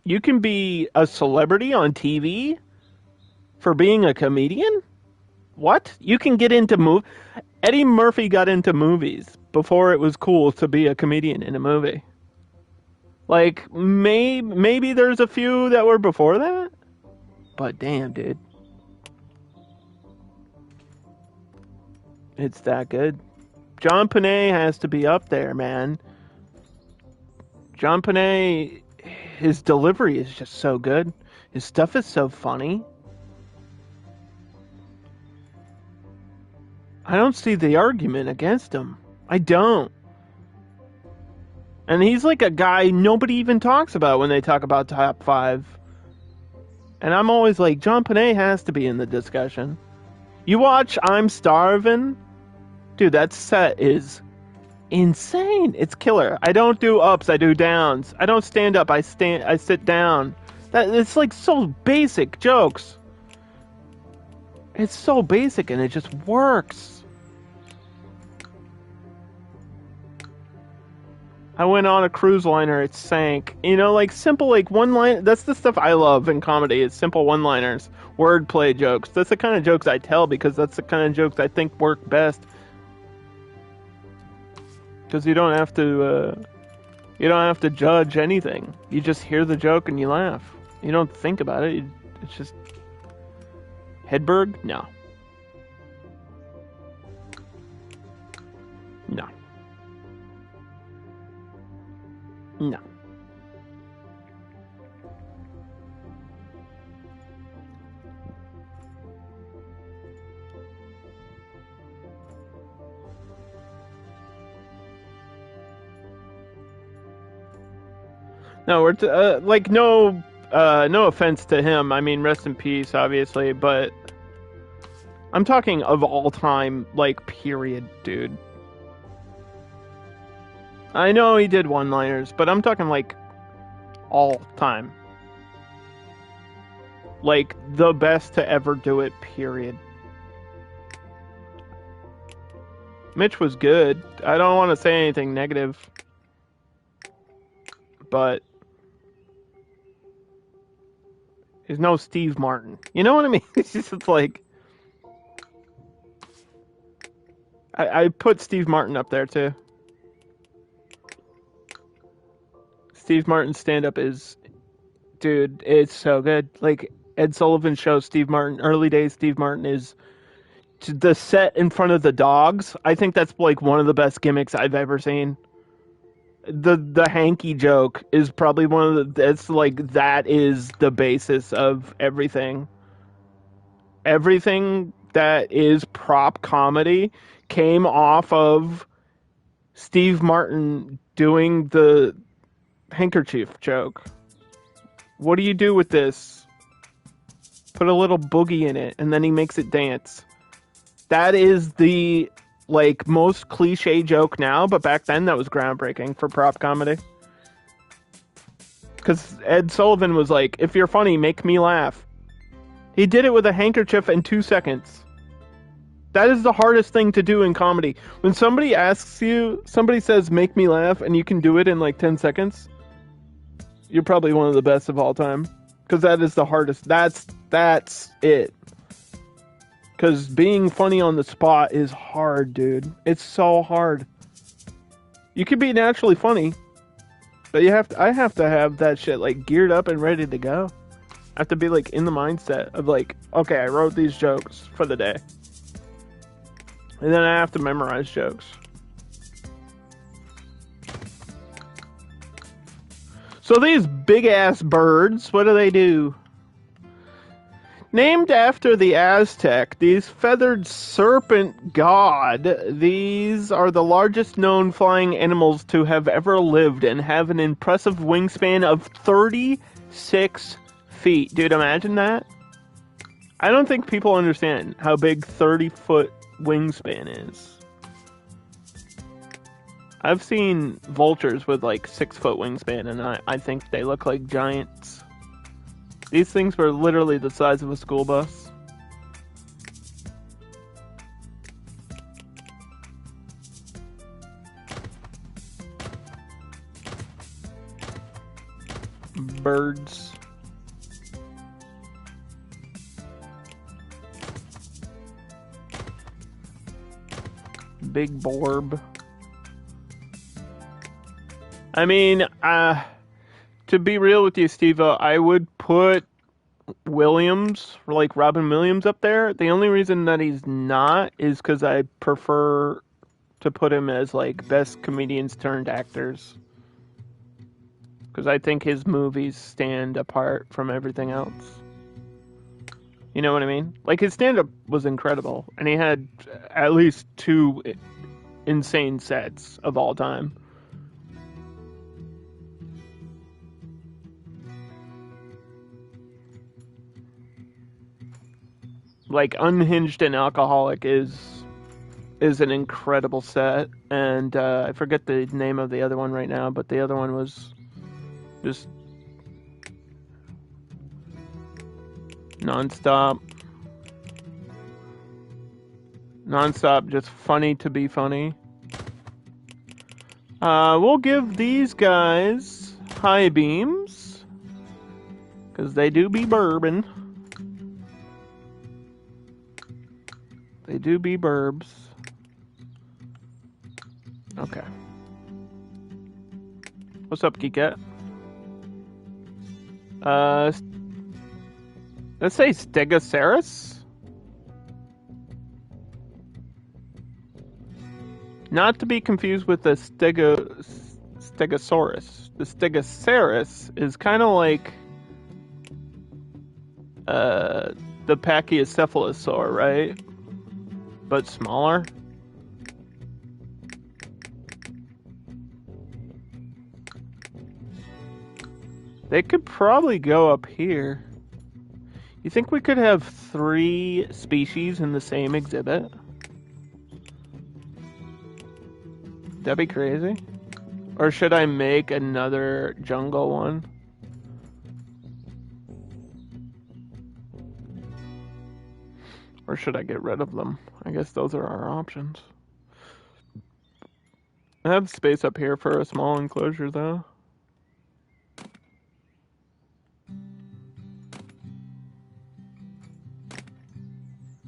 You can be a celebrity on TV for being a comedian? What? You can get into Eddie Murphy got into movies before it was cool to be a comedian in a movie. Like, maybe there's a few that were before that? But damn, dude. It's that good. John Panay has to be up there, man. John Panay, his delivery is just so good. His stuff is so funny. I don't see the argument against him. I don't. And he's like a guy nobody even talks about when they talk about top 5. And I'm always like, John Panay has to be in the discussion. You watch I'm Starving? Dude, that set is insane. It's killer. I don't do ups, I do downs. I don't stand up, I sit down. It's like so basic jokes. It's so basic and it just works. I went on a cruise liner, it sank. You know, like simple, like one line. That's the stuff I love in comedy. It's simple one-liners, wordplay jokes. That's the kind of jokes I tell because that's the kind of jokes I think work best. Because you don't have to judge anything. You just hear the joke and you laugh. You don't think about it. It's just Hedberg? No. No. No. No, we're no offense to him. I mean, rest in peace, obviously, but I'm talking of all time, like, period, dude. I know he did one-liners, but I'm talking, like, all time. Like, the best to ever do it, period. Mitch was good. I don't want to say anything negative. But he's no Steve Martin. You know what I mean? It's just like... I put Steve Martin up there, too. Steve Martin's stand-up is dude, it's so good. Like Ed Sullivan show, Steve Martin, early days Steve Martin is the set in front of the dogs. I think that's like one of the best gimmicks I've ever seen. The hanky joke is probably one of the, it's like that is the basis of everything. Everything that is prop comedy came off of Steve Martin doing the handkerchief joke. What do you do with this? Put a little boogie in it, and then he makes it dance. That is the like most cliche joke now, but back then that was groundbreaking for prop comedy. Because Ed Sullivan was like, if you're funny, make me laugh. He did it with a handkerchief in 2 seconds. That is the hardest thing to do in comedy. When somebody asks you, somebody says, make me laugh, and you can do it in like 10 seconds, you're probably one of the best of all time. Because that is the hardest. That's it. Because being funny on the spot is hard, dude. It's so hard. You can be naturally funny, but I have to have that shit like geared up and ready to go. I have to be like in the mindset of like, okay, I wrote these jokes for the day. And then I have to memorize jokes. So these big ass birds, what do? Named after the Aztec, these feathered serpent god, these are the largest known flying animals to have ever lived and have an impressive wingspan of 36 feet. Dude, imagine that. I don't think people understand how big 30-foot wingspan is. I've seen vultures with like 6-foot wingspan, and I think they look like giants. These things were literally the size of a school bus. Birds. Big Borb. I mean, to be real with you, Steve-O, I would put Williams, like Robin Williams, up there. The only reason that he's not is because I prefer to put him as like best comedians turned actors. Because I think his movies stand apart from everything else. You know what I mean? Like his stand-up was incredible, and he had at least 2 insane sets of all time. Like Unhinged and Alcoholic is an incredible set, and I forget the name of the other one right now, but the other one was just nonstop, just funny to be funny. We'll give these guys high beams because they do be bourbon. They do be burbs. Okay. What's up, Geekette? Let's say Stegosaurus? Not to be confused with the Stegosaurus. The Stegosaurus is kind of like the Pachycephalosaur, right? But smaller. They could probably go up here. You think we could have 3 species in the same exhibit? That'd be crazy. Or should I make another jungle one? Or should I get rid of them? I guess those are our options. I have space up here for a small enclosure, though.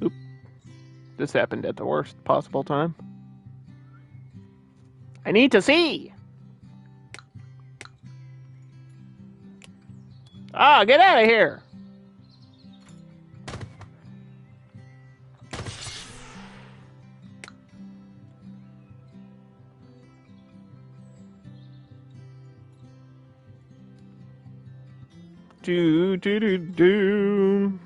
Oop. This happened at the worst possible time. I need to see! Ah, get out of here! Do do do do.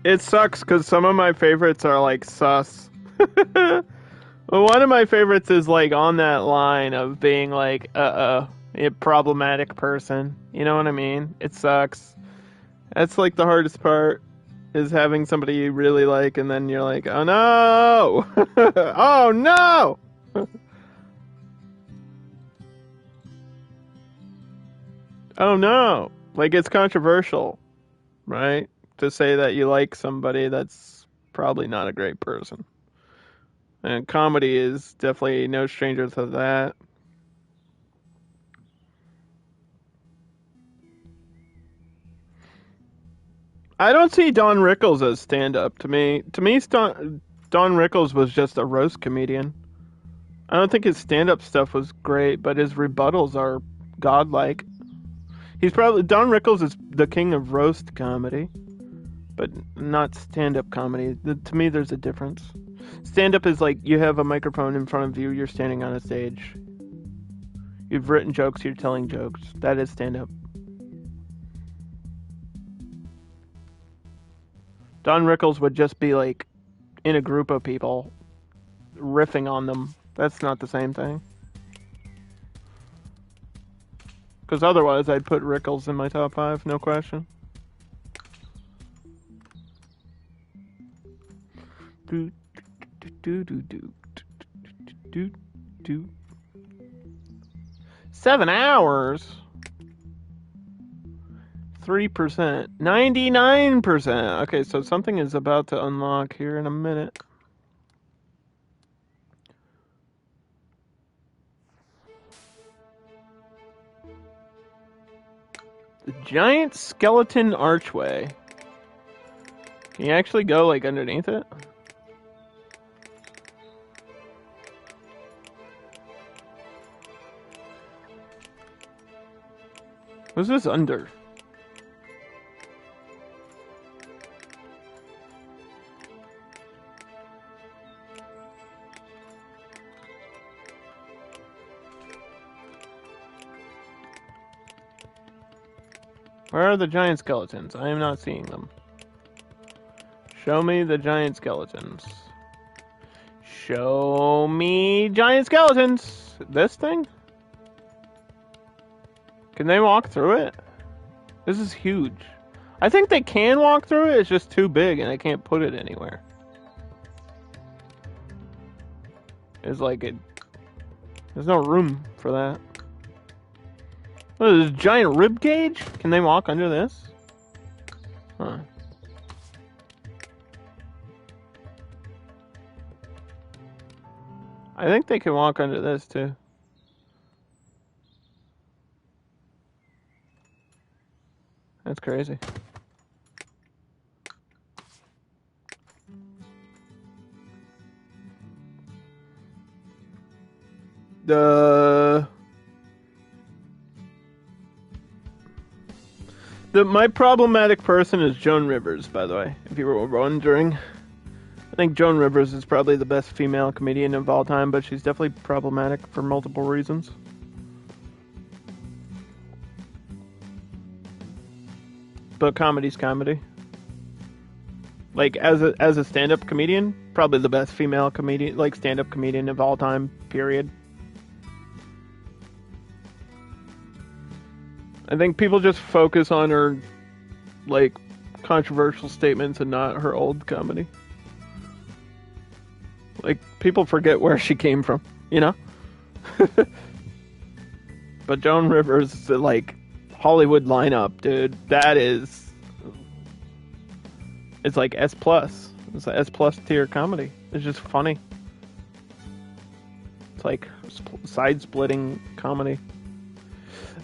It sucks because some of my favorites are like sus. Well, one of my favorites is like on that line of being like, a problematic person. You know what I mean? It sucks. That's like the hardest part is having somebody you really like and then you're like, oh no! Oh no! Oh no! Like it's controversial, right? To say that you like somebody that's probably not a great person. And comedy is definitely no stranger to that. I don't see Don Rickles as stand-up. To me, Don Rickles was just a roast comedian. I don't think his stand-up stuff was great, but his rebuttals are godlike. He's probably Don Rickles is the king of roast comedy, but not stand-up comedy. To me, there's a difference. Stand-up is like you have a microphone in front of you, you're standing on a stage. You've written jokes, you're telling jokes. That is stand-up. Don Rickles would just be like in a group of people riffing on them. That's not the same thing. Because otherwise, I'd put Rickles in my top 5, no question. Do do do do do do. 7 hours. 3%. 99%. Okay, so something is about to unlock here in a minute. The giant skeleton archway. Can you actually go like underneath it? What's this under? Where are the giant skeletons? I am not seeing them. Show me the giant skeletons. Show me giant skeletons! This thing? Can they walk through it? This is huge. I think they can walk through it, it's just too big and I can't put it anywhere. It's like it... There's no room for that. What is this, giant rib cage? Can they walk under this? Huh. I think they can walk under this too. That's crazy. My problematic person is Joan Rivers, by the way, if you were wondering. I think Joan Rivers is probably the best female comedian of all time, but she's definitely problematic for multiple reasons. But comedy's comedy. Like, as a stand-up comedian, probably the best female comedian, like stand-up comedian of all time, period. I think people just focus on her, like, controversial statements and not her old comedy. Like, people forget where she came from, you know? But Joan Rivers, like, Hollywood lineup, dude, that is... It's like S+. It's an S+ tier comedy. It's just funny. It's like side-splitting comedy.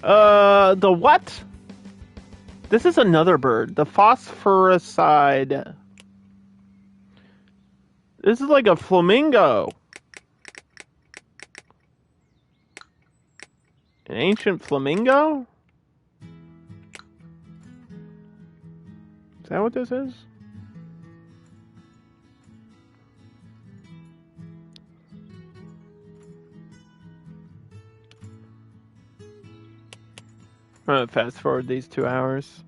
The what? This is another bird. The phosphoricide. This is like a flamingo. An ancient flamingo? Is that what this is? I'm gonna fast forward these 2 hours.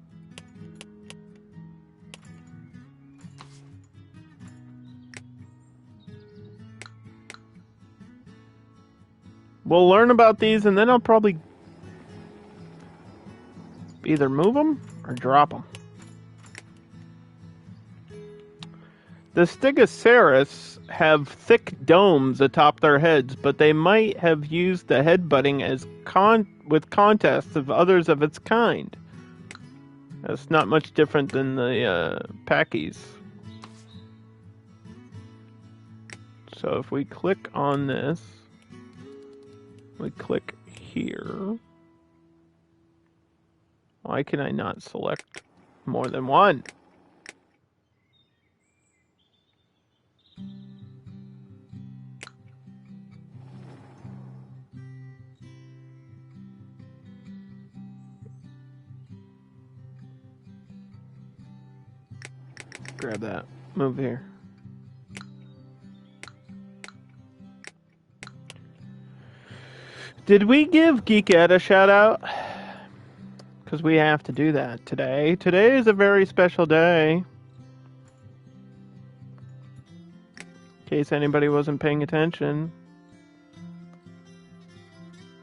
We'll learn about these and then I'll probably either move them or drop them. The Stegosaurus have thick domes atop their heads, but they might have used the headbutting as with contests of others of its kind. That's not much different than the Packies. So if we click on this, we click here. Why can I not select more than one? Grab that. Move here. Did we give Geekette a shout out? Because we have to do that today. Today is a very special day. In case anybody wasn't paying attention.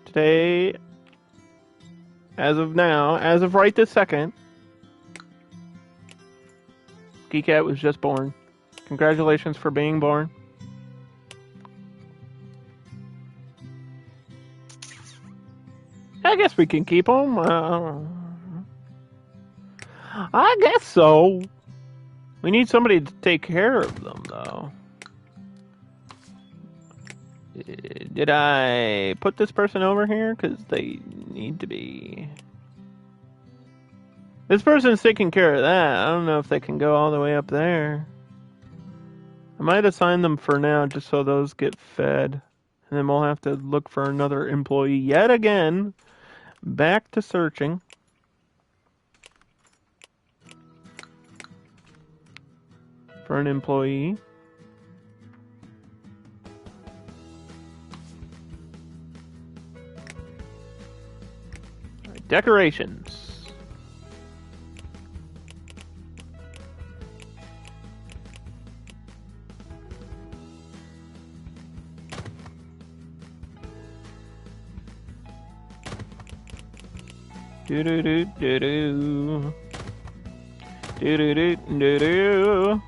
Today, as of now, as of right this second, Geekette was just born. Congratulations for being born. I guess we can keep them. I guess so. We need somebody to take care of them, though. Did I put this person over here? Because they need to be. This person's taking care of that. I don't know if they can go all the way up there. I might assign them for now just so those get fed. And then we'll have to look for another employee yet again. Back to searching. For an employee. Right, decorations. Do do do do do. Do do do do do.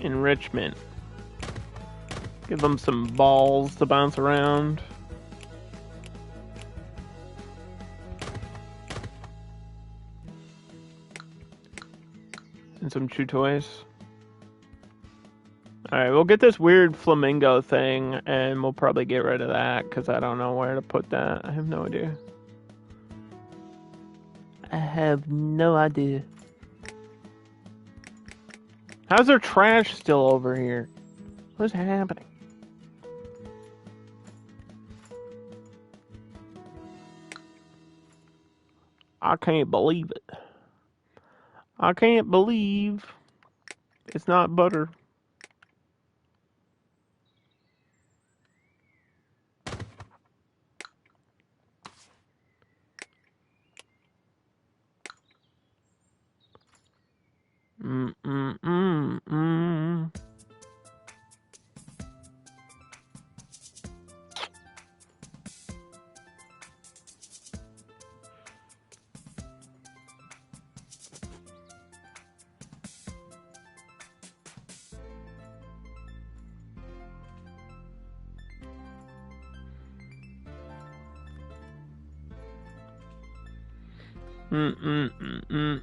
Enrichment. Give them some balls to bounce around. And some chew toys. Alright, we'll get this weird flamingo thing, and we'll probably get rid of that, because I don't know where to put that. I have no idea. I have no idea. How's there trash still over here? What's happening? I can't believe it. I can't believe it's not butter. Mm-mm-mm-mm. Mm-mm-mm-mm.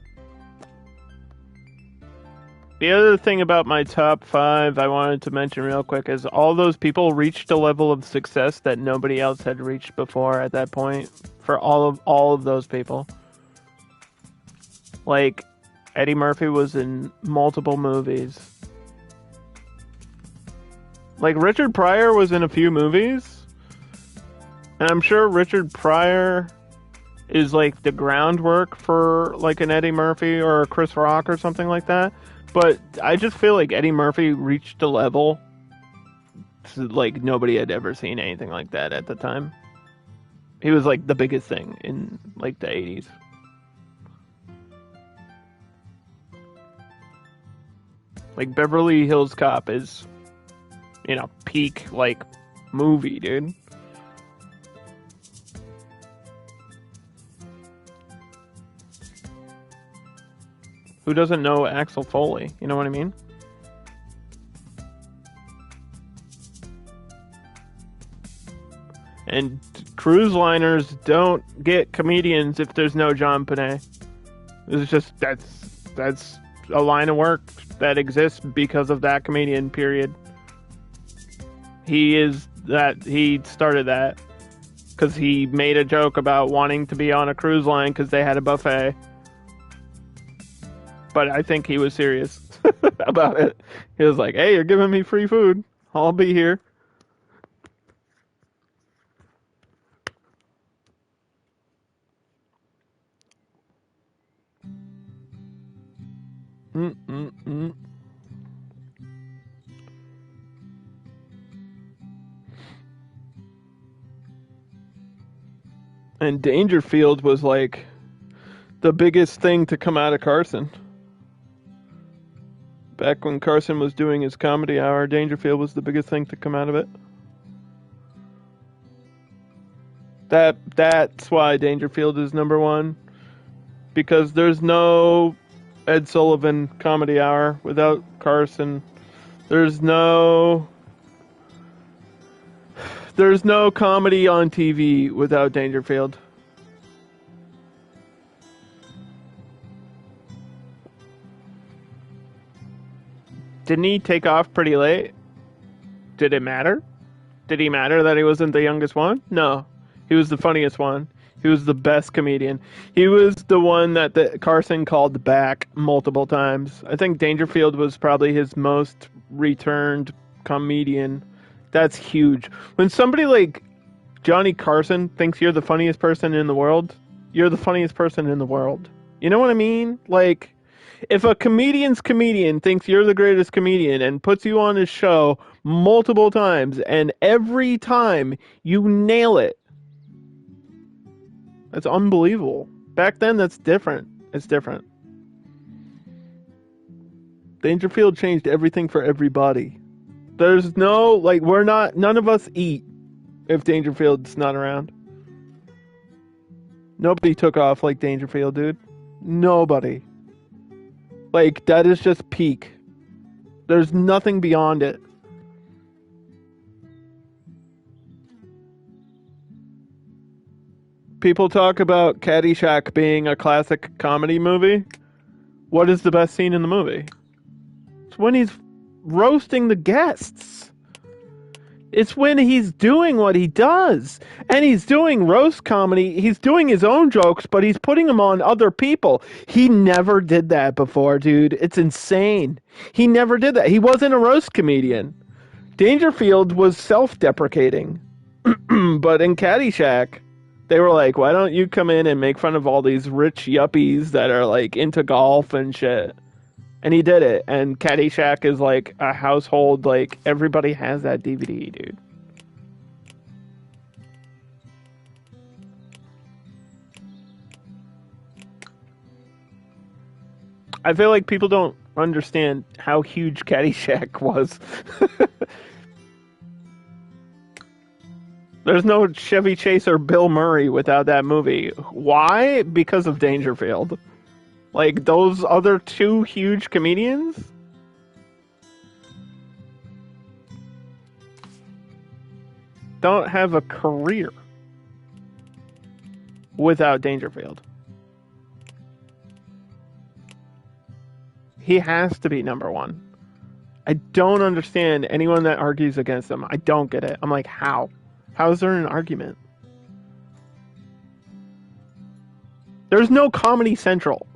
The other thing about my top 5 I wanted to mention real quick is all those people reached a level of success that nobody else had reached before at that point. For all of those people. Like, Eddie Murphy was in multiple movies. Like, Richard Pryor was in a few movies. And I'm sure Richard Pryor is like the groundwork for like an Eddie Murphy or a Chris Rock or something like that. But I just feel like Eddie Murphy reached a level like nobody had ever seen anything like that at the time. He was like the biggest thing in like the 80s. Like Beverly Hills Cop is, you know, peak like movie, dude. Who doesn't know Axel Foley? You know what I mean? And cruise liners don't get comedians if there's no John Panay. It's just that's a line of work that exists because of that comedian, period. He started that because he made a joke about wanting to be on a cruise line because they had a buffet. But I think he was serious about it. He was like, hey, you're giving me free food. I'll be here. And Dangerfield was like the biggest thing to come out of Carson. Back when Carson was doing his comedy hour, Dangerfield was the biggest thing to come out of it. That's why Dangerfield is number one. Because there's no Ed Sullivan comedy hour without Carson. There's no comedy on TV without Dangerfield. Didn't he take off pretty late? Did it matter? Did he matter that he wasn't the youngest one? No. He was the funniest one. He was the best comedian. He was the one that Carson called back multiple times. I think Dangerfield was probably his most returned comedian. That's huge. When somebody like Johnny Carson thinks you're the funniest person in the world, you're the funniest person in the world. You know what I mean? Like, if a comedian's comedian thinks you're the greatest comedian and puts you on his show multiple times, and every time you nail it, that's unbelievable. Back then, that's different. It's different. Dangerfield changed everything for everybody. There's no, like, none of us eat if Dangerfield's not around. Nobody took off like Dangerfield, dude. Nobody. Like, that is just peak. There's nothing beyond it. People talk about Caddyshack being a classic comedy movie. What is the best scene in the movie? It's when he's roasting the guests. It's when he's doing what he does. And he's doing roast comedy. He's doing his own jokes, but he's putting them on other people. He never did that before, dude. It's insane. He never did that. He wasn't a roast comedian. Dangerfield was self-deprecating. But in Caddyshack, they were like, why don't you come in and make fun of all these rich yuppies that are like into golf and shit? And he did it. And Caddyshack is like a household, like everybody has that DVD, dude. I feel like people don't understand how huge Caddyshack was. There's no Chevy Chase or Bill Murray without that movie. Why? Because of Dangerfield. Like, those other two huge comedians? Don't have a career without Dangerfield. He has to be number one. I don't understand anyone that argues against him. I don't get it. I'm like, how? How is there an argument? There's no Comedy Central.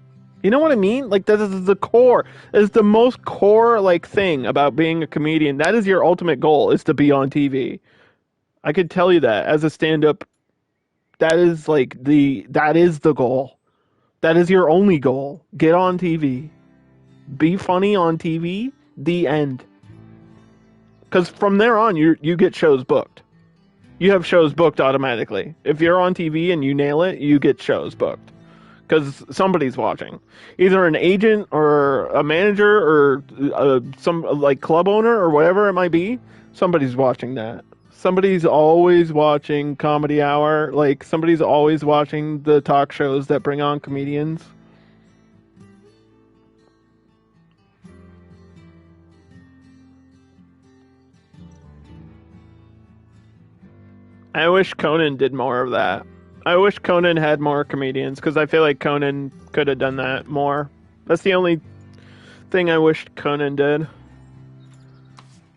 You know what I mean? Like, this is the core. It's the most core, like, thing about being a comedian. That is your ultimate goal, is to be on TV. I could tell you that as a stand-up. That is the goal. That is your only goal. Get on TV. Be funny on TV. The end. Because from there on, you get shows booked. You have shows booked automatically. If you're on TV and you nail it, you get shows booked. Because somebody's watching. Either an agent or a manager or some like club owner or whatever it might be. Somebody's watching that. Somebody's always watching Comedy Hour. Like, somebody's always watching the talk shows that bring on comedians. I wish Conan did more of that. I wish Conan had more comedians, because I feel like Conan could have done that more. That's the only thing I wish Conan did.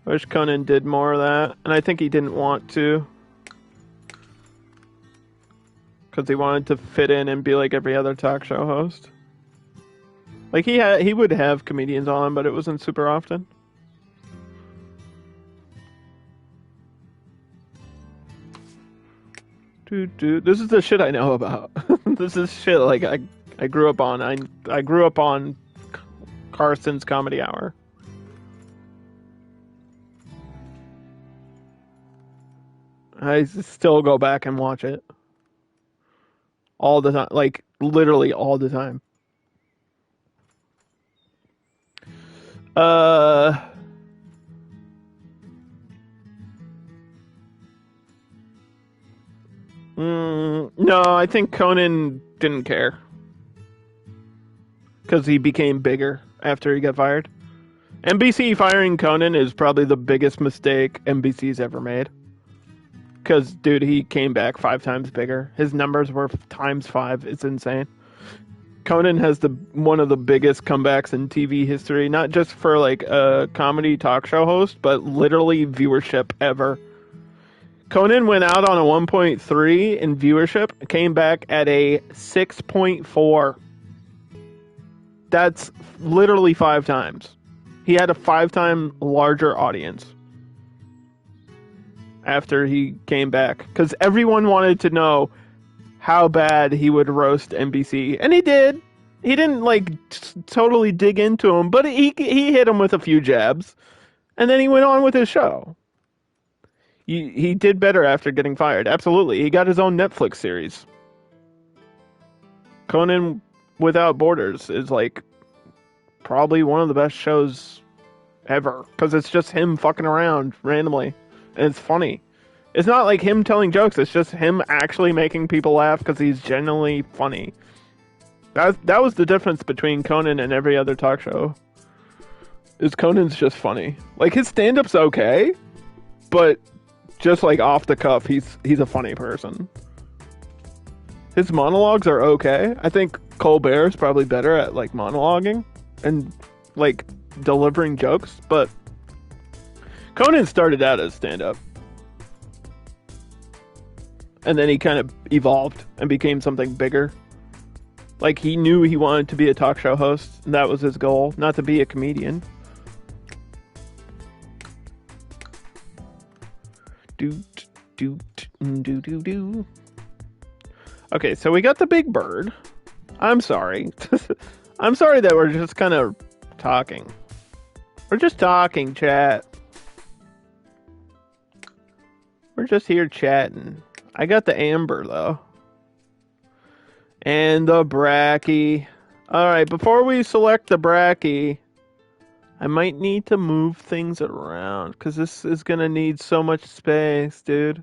I wish Conan did more of that, and I think he didn't want to. Because he wanted to fit in and be like every other talk show host. Like, he would have comedians on, but it wasn't super often. This is the shit I know about. This is shit like I grew up on. I grew up on Carson's Comedy Hour. I still go back and watch it all the time, like literally all the time. No, I think Conan didn't care because he became bigger after he got fired. NBC firing Conan is probably the biggest mistake NBC's ever made. Because, dude, he came back 5 times bigger. His numbers were times 5. It's insane. Conan has one of the biggest comebacks in TV history, not just for like a comedy talk show host, but literally viewership ever. Conan went out on a 1.3 in viewership, came back at a 6.4. That's literally 5 times. He had a 5-time larger audience after he came back, because everyone wanted to know how bad he would roast NBC, and he did. He didn't like totally dig into him, but he hit him with a few jabs, and then he went on with his show. He did better after getting fired. Absolutely, he got his own Netflix series. Conan Without Borders is like probably one of the best shows ever, because it's just him fucking around randomly. And it's funny. It's not like him telling jokes. It's just him actually making people laugh because he's genuinely funny. That was the difference between Conan and every other talk show. Is Conan's just funny. Like, his stand-up's okay, but just like off the cuff, he's a funny person. His monologues are okay. I think Colbert's probably better at like monologuing and like delivering jokes, but Conan started out as stand-up. And then he kind of evolved and became something bigger. Like, he knew he wanted to be a talk show host, and that was his goal, not to be a comedian. Okay, so we got the big bird. I'm sorry. I'm sorry that we're just kind of talking. We're just talking, chat. We're just here chatting. I got the amber, though. And the bracky. Alright, before we select the bracky, I might need to move things around, because this is going to need so much space, dude.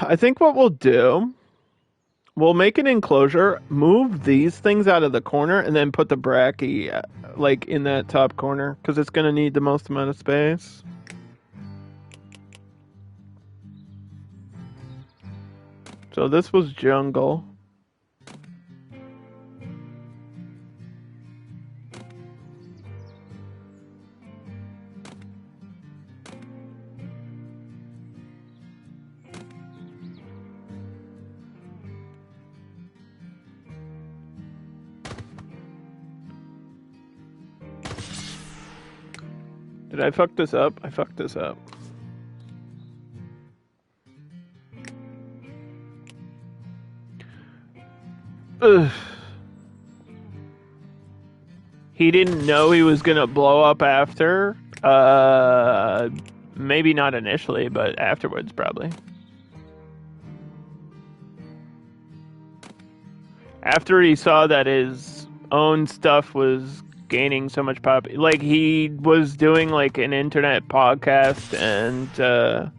I think what we'll do, we'll make an enclosure, move these things out of the corner, and then put the bracky, like, in that top corner, because it's going to need the most amount of space. So this was jungle. Did I fuck this up? I fucked this up. Ugh. He didn't know he was gonna blow up after. Maybe not initially, but afterwards, probably. After he saw that his own stuff was gaining so much pop, like he was doing like an internet podcast, and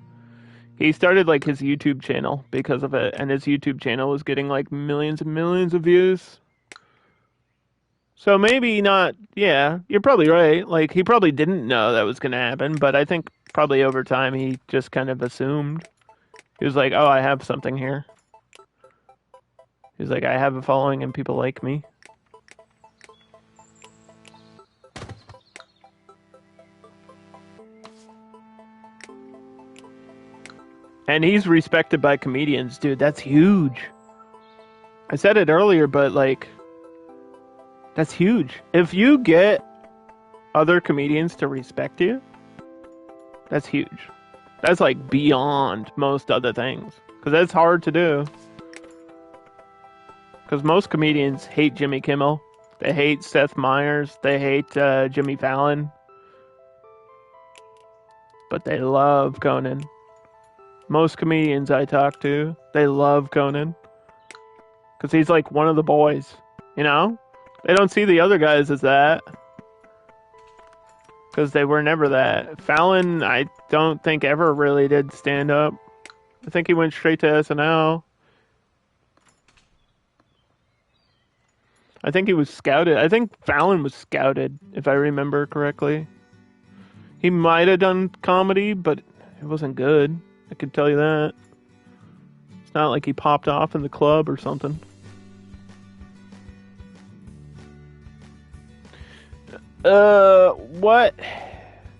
he started like his YouTube channel because of it, and his YouTube channel was getting like millions and millions of views. So maybe not. Yeah, you're probably right. Like he probably didn't know that was going to happen, but I think probably over time he just kind of assumed. He was like, "Oh, I have something here." He's like, "I have a following and people like me." And he's respected by comedians, dude. That's huge. I said it earlier, but like, that's huge. If you get other comedians to respect you, that's huge. That's like beyond most other things. Because that's hard to do. Because most comedians hate Jimmy Kimmel. They hate Seth Meyers. They hate Jimmy Fallon. But they love Conan. Most comedians I talk to, they love Conan. Because he's like one of the boys. You know? They don't see the other guys as that. Because they were never that. Fallon, I don't think ever really did stand up. I think he went straight to SNL. I think he was scouted. I think Fallon was scouted, if I remember correctly. He might have done comedy, but it wasn't good. I can tell you that. It's not like he popped off in the club or something. What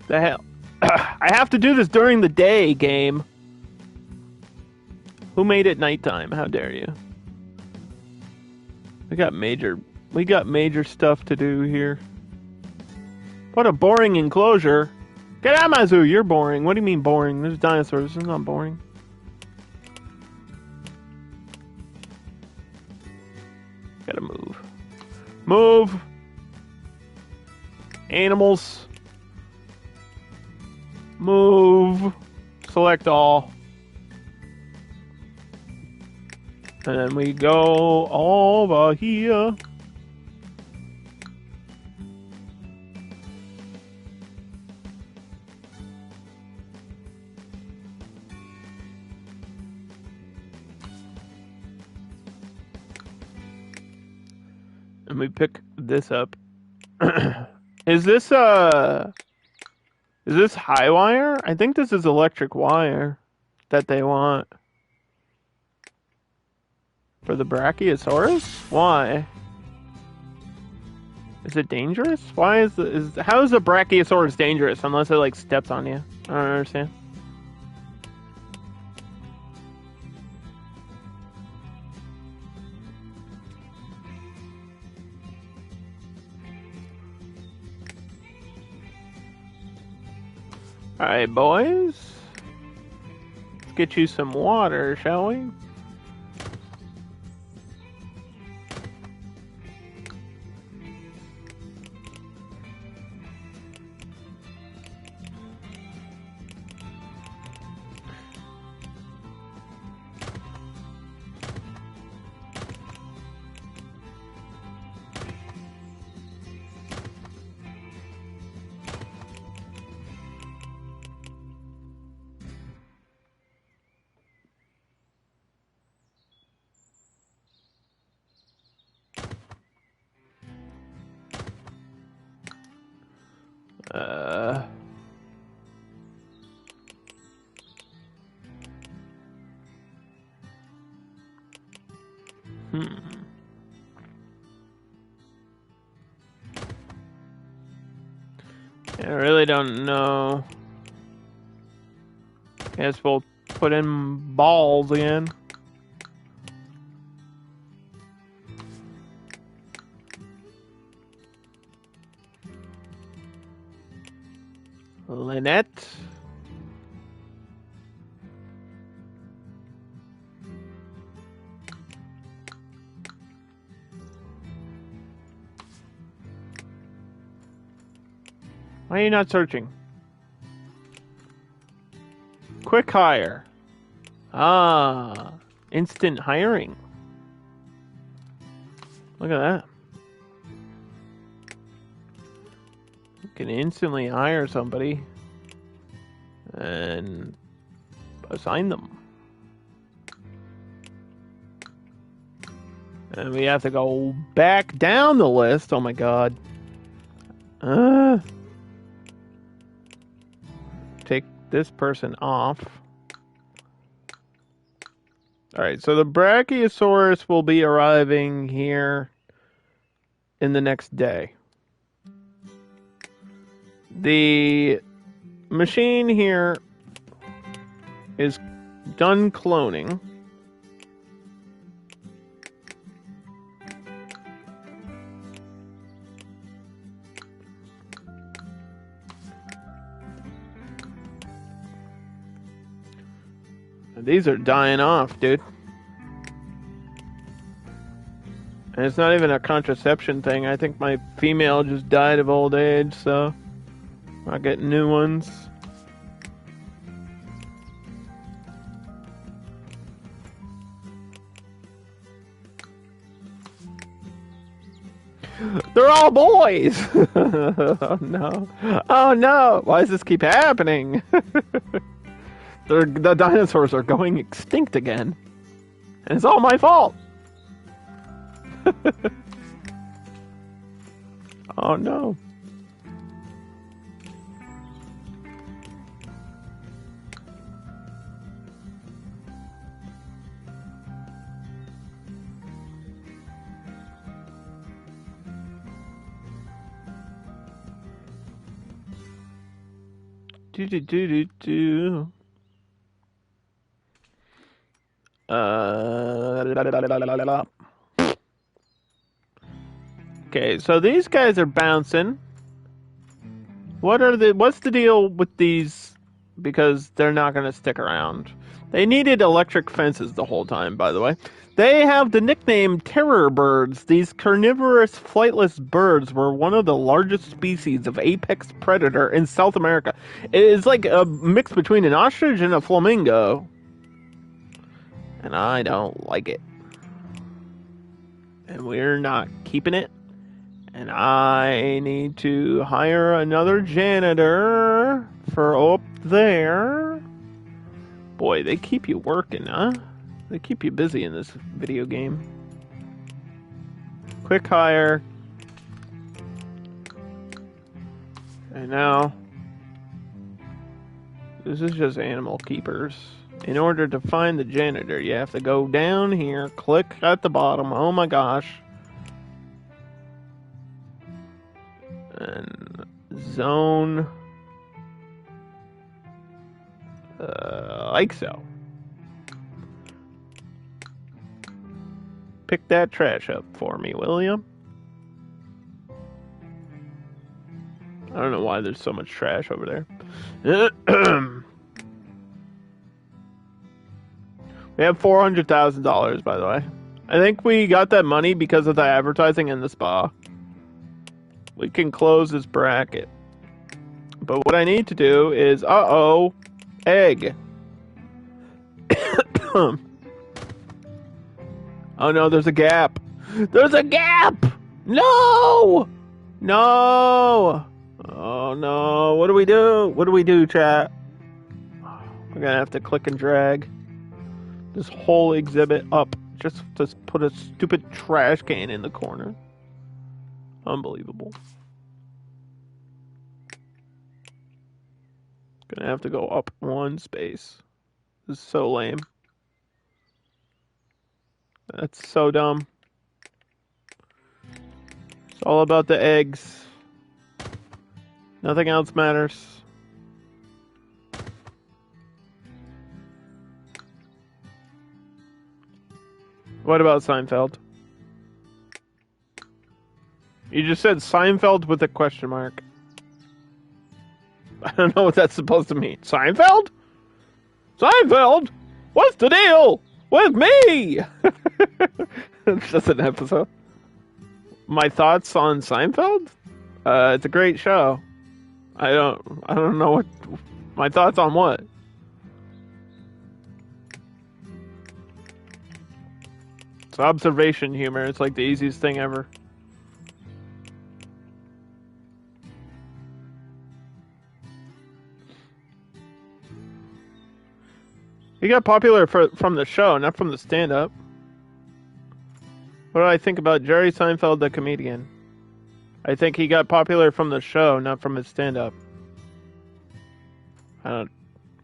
the hell? I have to do this during the day, game. Who made it nighttime? How dare you? We got major stuff to do here. What a boring enclosure. Get out of my zoo, you're boring. What do you mean boring? There's dinosaurs, it's not boring. Gotta move. Move! Animals. Move. Select all. And then we go over here. And we pick this up. Is this high wire? I think this is electric wire that they want. For the Brachiosaurus? Why? Is it dangerous? Why how is the Brachiosaurus dangerous unless it like steps on you? I don't understand. Alright, boys. Let's get you some water, shall we? I really don't know. Guess we'll put in balls again. Lynette. Why are you not searching? Quick hire. Ah, instant hiring. Look at that. You can instantly hire somebody and assign them. And we have to go back down the list. Oh my god. Take this person off. Alright, so the Brachiosaurus will be arriving here in the next day. The machine here is done cloning. These are dying off, dude. And it's not even a contraception thing. I think my female just died of old age, so I'm not getting new ones. They're all boys! Oh no. Oh no! Why does this keep happening? The dinosaurs are going extinct again. And it's all my fault. Oh no. Do. Okay, so these guys are bouncing. What's the deal with these? Because they're not going to stick around. They needed electric fences the whole time, by the way. They have the nickname terror birds. These carnivorous, flightless birds were one of the largest species of apex predator in South America. It is like a mix between an ostrich and a flamingo. And I don't like it. And we're not keeping it. And I need to hire another janitor for up there. Boy, they keep you working, huh? They keep you busy in this video game. Quick hire. And now, this is just animal keepers. In order to find the janitor, you have to go down here, click at the bottom. Oh my gosh. And zone. Like so. Pick that trash up for me, will you? I don't know why there's so much trash over there. We have $400,000, by the way. I think we got that money because of the advertising in the spa. We can close this bracket. But what I need to do is, egg. Oh no, there's a gap. There's a gap! No! No! Oh no, what do we do? What do we do, chat? We're gonna have to click and drag this whole exhibit up. Just to put a stupid trash can in the corner. Unbelievable. Gonna have to go up one space. This is so lame. That's so dumb. It's all about the eggs. Nothing else matters. What about Seinfeld? You just said Seinfeld with a question mark. I don't know what that's supposed to mean. Seinfeld? Seinfeld? What's the deal with me? It's just an episode. My thoughts on Seinfeld? It's a great show. I don't know what my thoughts on what. It's observation humor. It's like the easiest thing ever. He got popular from the show, not from the stand-up. What do I think about Jerry Seinfeld, the comedian? I think he got popular from the show, not from his stand-up. I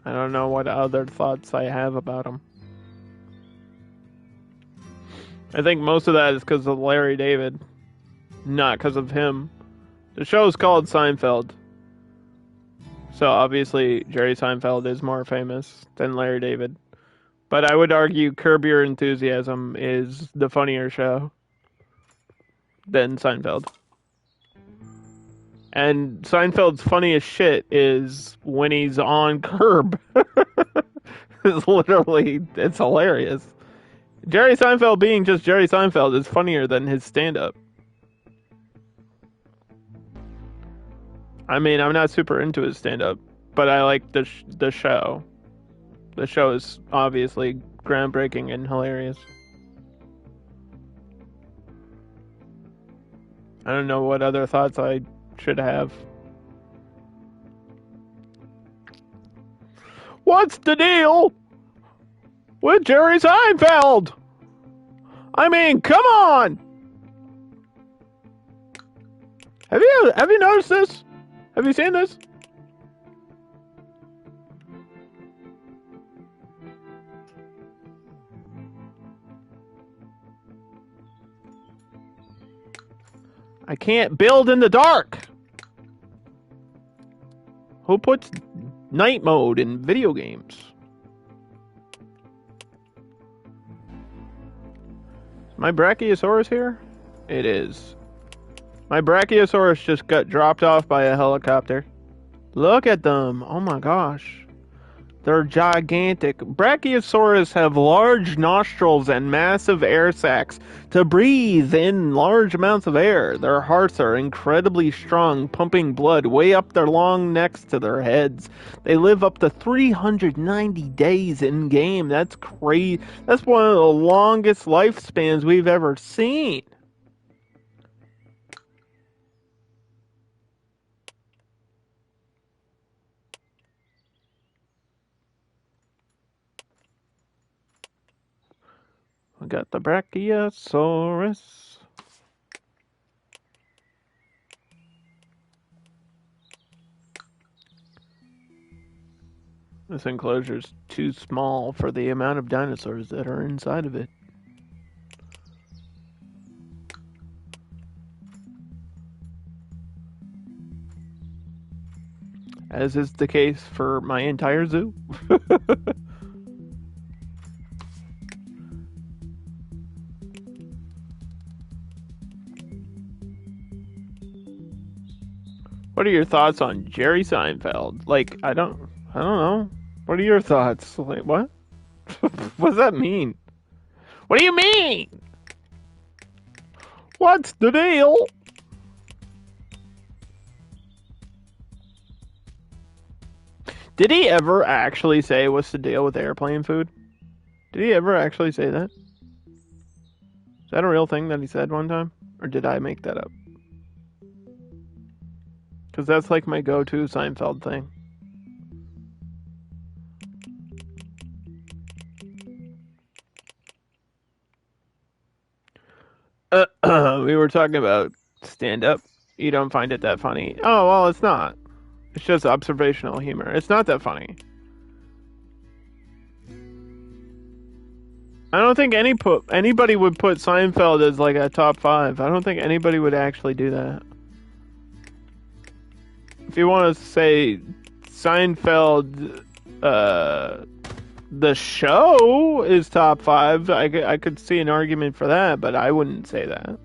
don't know what other thoughts I have about him. I think most of that is because of Larry David, not because of him. The show is called Seinfeld. So obviously Jerry Seinfeld is more famous than Larry David. But I would argue Curb Your Enthusiasm is the funnier show than Seinfeld. And Seinfeld's funniest shit is when he's on Curb. It's hilarious. Jerry Seinfeld being just Jerry Seinfeld is funnier than his stand-up. I mean, I'm not super into his stand-up, but I like the show. The show is obviously groundbreaking and hilarious. I don't know what other thoughts I should have. What's the deal with Jerry Seinfeld? I mean, come on! Have you noticed this? Have you seen this? I can't build in the dark. Who puts night mode in video games? Is my Brachiosaurus here? It is. My Brachiosaurus just got dropped off by a helicopter. Look at them. Oh my gosh. They're gigantic. Brachiosaurus have large nostrils and massive air sacs to breathe in large amounts of air. Their hearts are incredibly strong, pumping blood way up their long necks to their heads. They live up to 390 days in game. That's crazy. That's one of the longest lifespans we've ever seen. We got the Brachiosaurus. This enclosure's too small for the amount of dinosaurs that are inside of it. As is the case for my entire zoo. What are your thoughts on Jerry Seinfeld? Like, I don't know. What are your thoughts? Like, what? What does that mean? What do you mean? What's the deal? Did he ever actually say what's the deal with airplane food? Did he ever actually say that? Is that a real thing that he said one time? Or did I make that up? Because that's like my go-to Seinfeld thing. We were talking about stand-up. You don't find it that funny. Oh, well, it's not. It's just observational humor. It's not that funny. I don't think anybody would put Seinfeld as like a top 5. I don't think anybody would actually do that. If you want to say Seinfeld, the show is top 5, I could see an argument for that, but I wouldn't say that.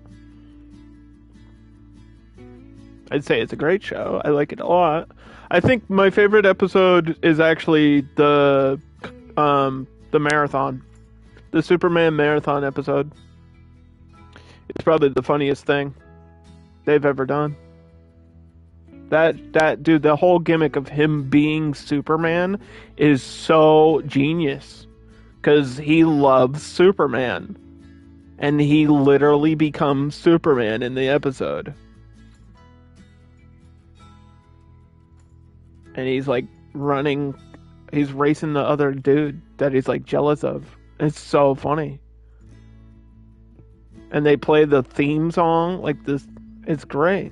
I'd say it's a great show. I like it a lot. I think my favorite episode is actually the marathon, the Superman marathon episode. It's probably the funniest thing they've ever done. That dude, the whole gimmick of him being Superman is so genius because he loves Superman, and he literally becomes Superman in the episode. And he's like he's racing the other dude that he's like jealous of. It's so funny. And they play the theme song like this. It's great.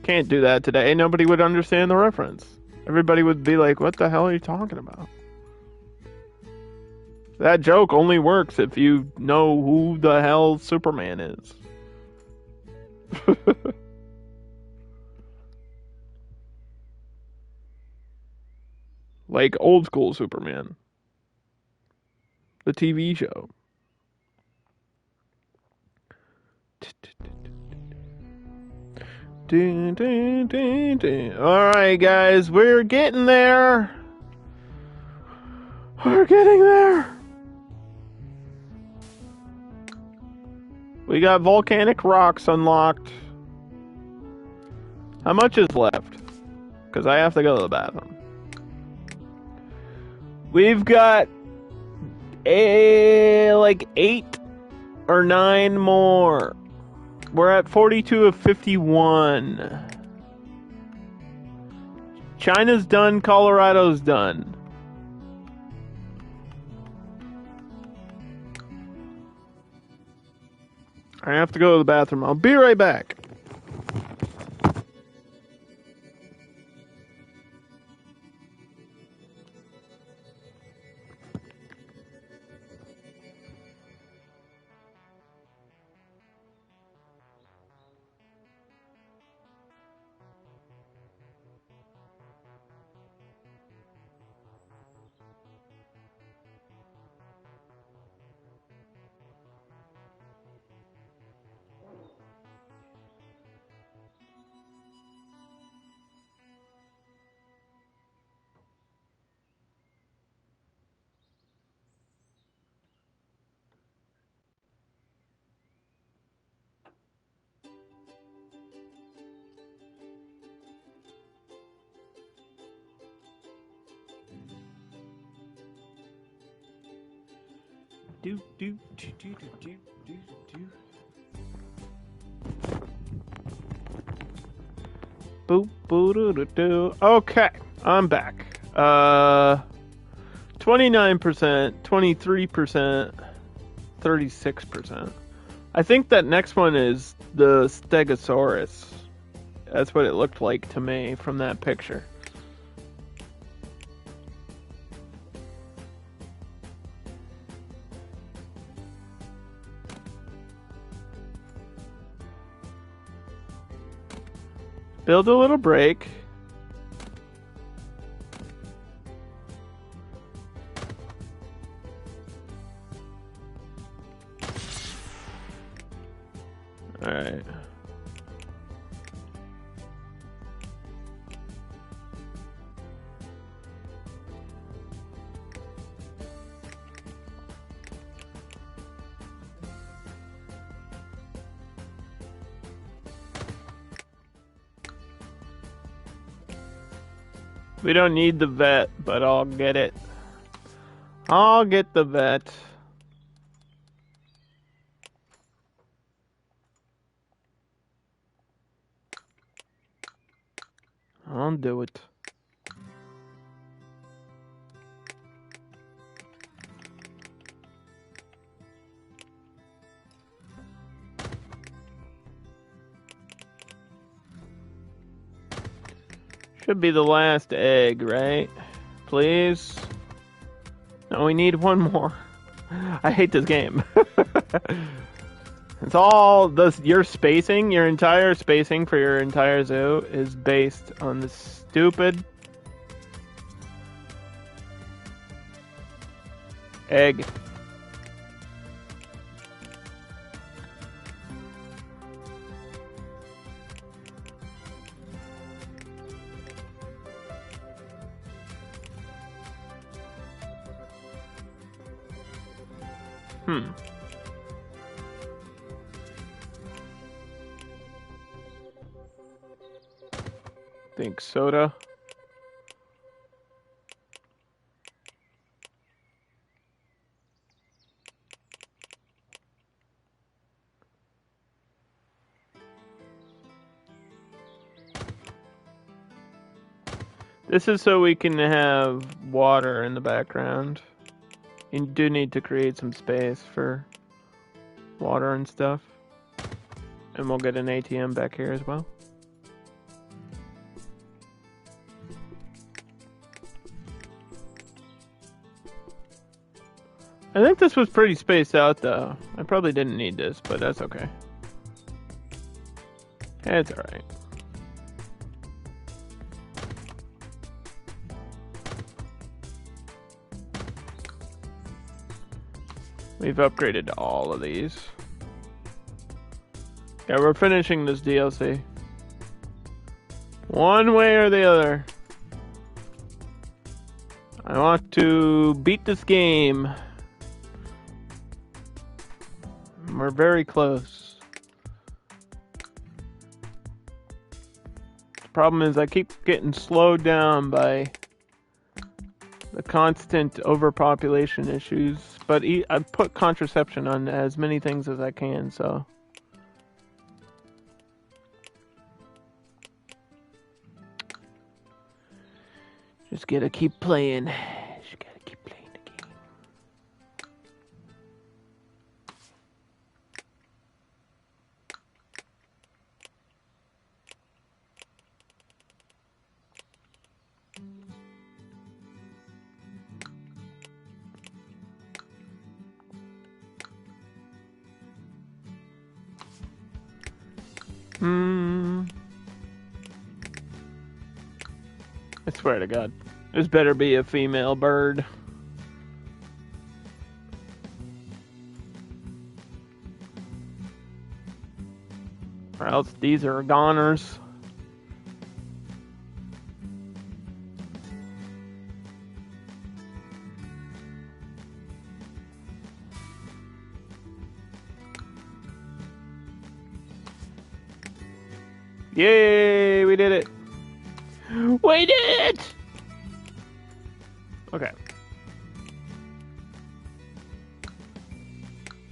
Can't do that today. Nobody would understand the reference. Everybody would be like, what the hell are you talking about? That joke only works if you know who the hell Superman is. Like old school Superman. The TV show. Alright, guys, we're getting there. We're getting there. We got volcanic rocks unlocked. How much is left? Because I have to go to the bathroom. We've got like 8 or 9 more. We're at 42 of 51. China's done, Colorado's done. I have to go to the bathroom. I'll be right back. Okay, I'm back. 29%, 23%, 36%. I think that next one is the Stegosaurus. That's what it looked like to me from that picture. Build a little break. All right. We don't need the vet, but I'll get it. I'll get the vet. I'll do it. Should be the last egg, right? Please? No, we need one more. I hate this game. It's all this. Your spacing, your entire spacing for your entire zoo is based on this stupid egg. Think soda. This is so we can have water in the background. You do need to create some space for water and stuff. And we'll get an ATM back here as well. I think this was pretty spaced out though. I probably didn't need this, but that's okay. It's alright. We've upgraded to all of these. Yeah, we're finishing this DLC. One way or the other. I want to beat this game. We're very close. The problem is I keep getting slowed down by the constant overpopulation issues. But I put contraception on as many things as I can, so. Just gotta keep playing. Just gotta keep playing the game. I swear to God. This better be a female bird. Or else these are goners. Yay, we did it. We did it! Okay.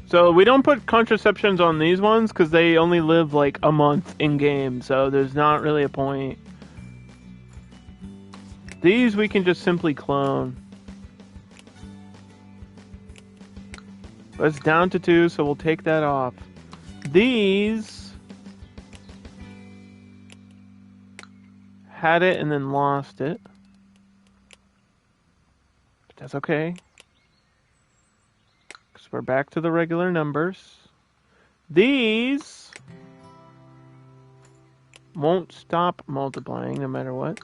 So we don't put contraceptions on these ones because they only live like a month in game, so there's not really a point. These we can just simply clone. But it's down to 2, so we'll take that off. These had it and then lost it. But that's okay. Because we're back to the regular numbers. These won't stop multiplying no matter what.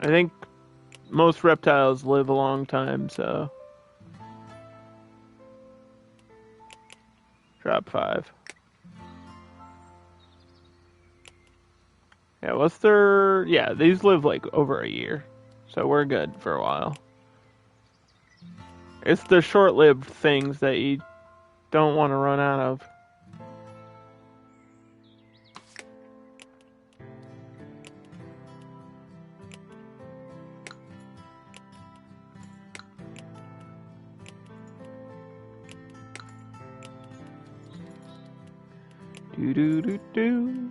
I think most reptiles live a long time, so. Drop 5. Yeah, what's their... Yeah, these live like over a year. So we're good for a while. It's the short-lived things that you don't want to run out of. Do-do-do-do.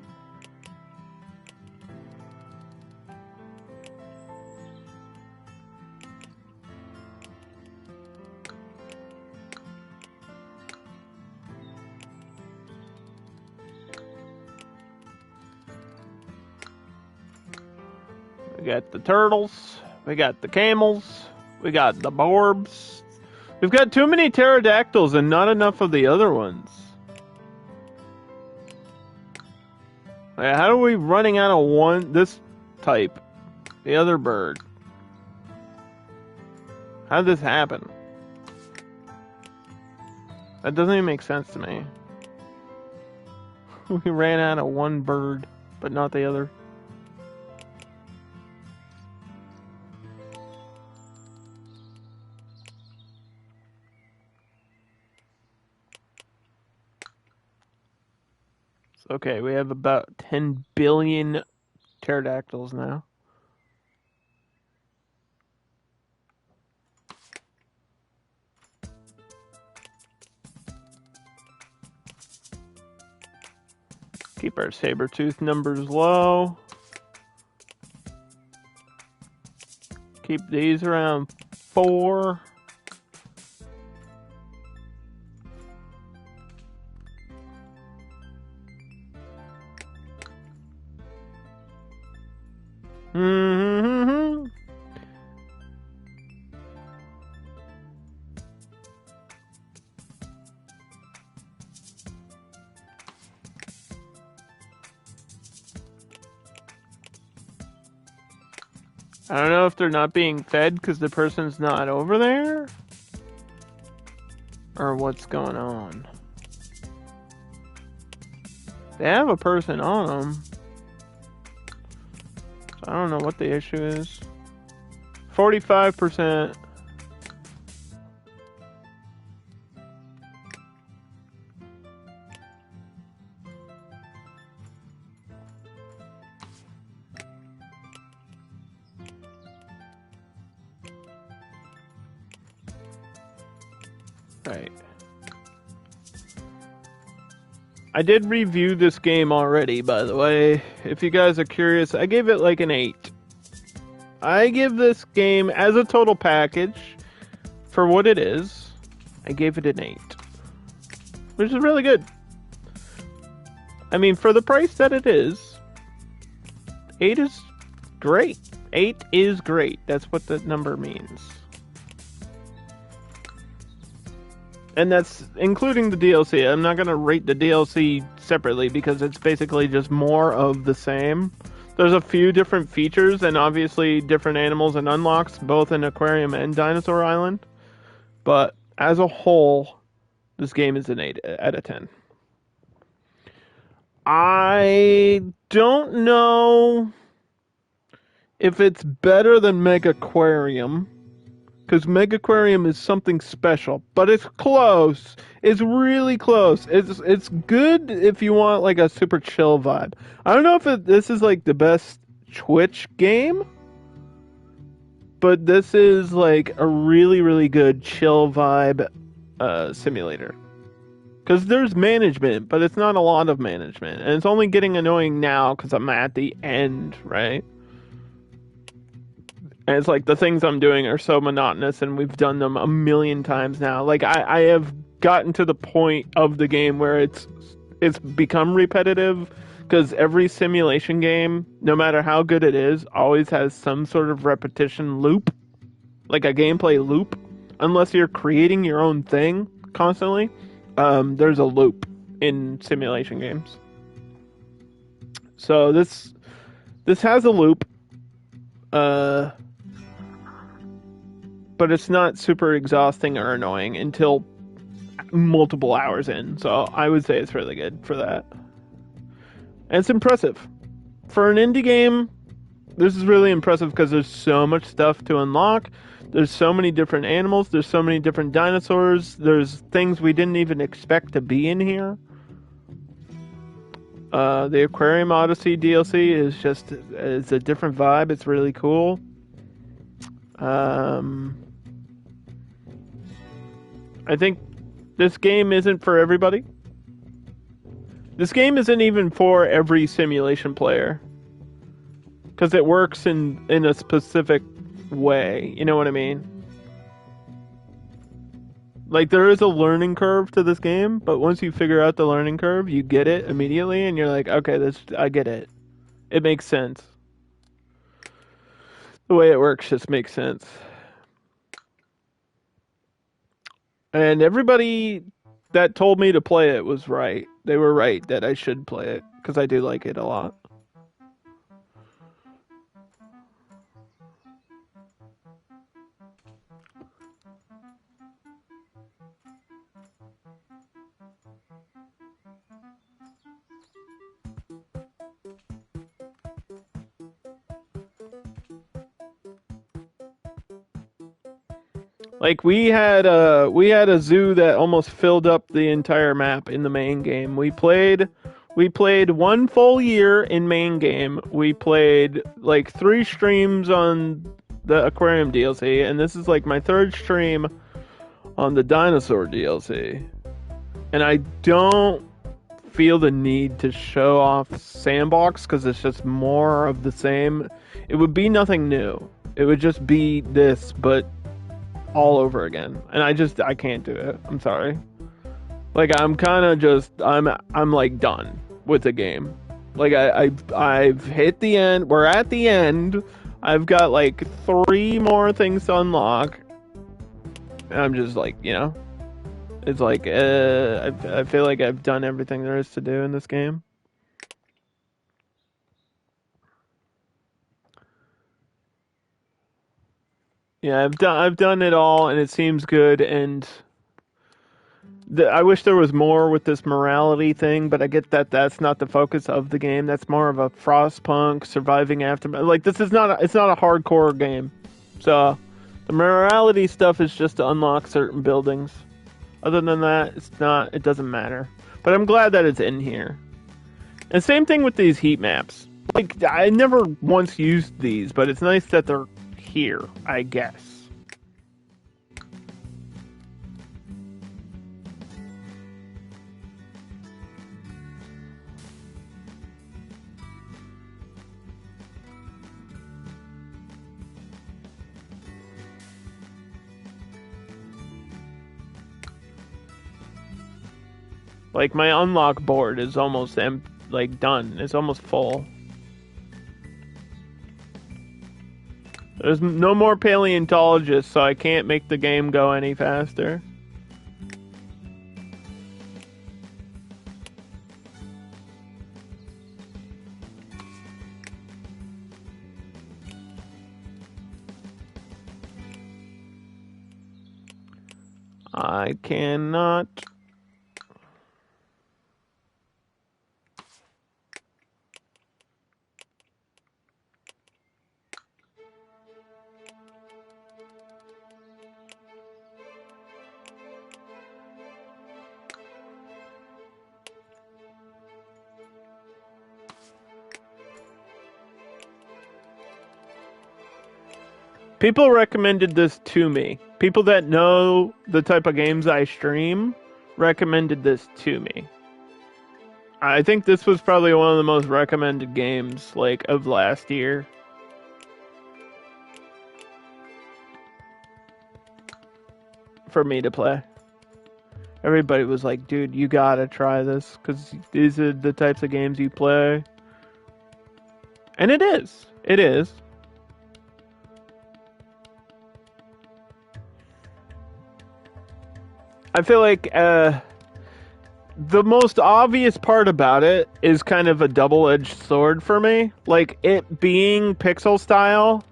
We got the turtles, we got the camels, we got the borbs. We've got too many pterodactyls and not enough of the other ones. How are we running out of this type? The other bird. How did this happen? That doesn't even make sense to me. We ran out of one bird, but not the other. Okay, we have about 10 billion pterodactyls now. Keep our saber-tooth numbers low. Keep these around 4. Mm-hmm. I don't know if they're not being fed because the person's not over there, or what's going on. They have a person on them. So I don't know what the issue is. 45%. Right. I did review this game already, by the way. If you guys are curious, I gave it like an 8. I give this game, as a total package, for what it is, I gave it an 8. Which is really good. I mean, for the price that it is, 8 is great. 8 is great. That's what the number means. And that's including the DLC. I'm not going to rate the DLC separately because it's basically just more of the same. There's a few different features and obviously different animals and unlocks, both in Aquarium and Dinosaur Island. But as a whole, this game is an 8 out of 10. I don't know if it's better than Megaquarium, because Megaquarium is something special, but it's close. It's really close. It's good if you want like a super chill vibe. I don't know if this is like the best Twitch game, but this is like a really, really good chill vibe simulator. Because there's management, but it's not a lot of management. And it's only getting annoying now because I'm at the end, right? And it's like the things I'm doing are so monotonous and we've done them a million times now. Like I have gotten to the point of the game where it's become repetitive because every simulation game, no matter how good it is, always has some sort of repetition loop. Like a gameplay loop. Unless you're creating your own thing constantly. There's a loop in simulation games. So this has a loop, but it's not super exhausting or annoying until multiple hours in. So I would say it's really good for that. And it's impressive. For an indie game, this is really impressive because there's so much stuff to unlock. There's so many different animals. There's so many different dinosaurs. There's things we didn't even expect to be in here. The Aquarium Odyssey DLC it's a different vibe. It's really cool. I think this game isn't for everybody. This game isn't even for every simulation player. Because it works in a specific way. You know what I mean? Like, there is a learning curve to this game, but once you figure out the learning curve, you get it immediately, and you're like, okay, I get it. It makes sense. The way it works just makes sense. And everybody that told me to play it was right. They were right that I should play it, because I do like it a lot. Like we had a zoo that almost filled up the entire map in the main game. We played We played 1 full year in main game. We played like 3 streams on the aquarium DLC, and this is like my 3rd stream on the dinosaur DLC. And I don't feel the need to show off Sandbox because it's just more of the same. It would be nothing new. It would just be this, but all over again. And I can't do it. I'm sorry. Like I'm kind of just I'm like done with the game. Like I've hit the end. We're at the end. I've got like 3 more things to unlock. And I'm just like, it's like I feel like I've done everything there is to do in this game. Yeah, I've done it all, and it seems good. And I wish there was more with this morality thing, but I get that that's not the focus of the game. That's more of a Frostpunk surviving aftermath. Like this is not it's not a hardcore game, so the morality stuff is just to unlock certain buildings. Other than that, it doesn't matter. But I'm glad that it's in here. And same thing with these heat maps. Like I never once used these, but it's nice that they're here, I guess. Like my unlock board is almost done. It's almost full. There's no more paleontologists, so I can't make the game go any faster. I cannot. People recommended this to me. People that know the type of games I stream recommended this to me. I think this was probably one of the most recommended games, like, of last year. For me to play. Everybody was like, dude, you gotta try this, because these are the types of games you play. And it is. It is. I feel like the most obvious part about it is kind of a double-edged sword for me. Like, it being pixel style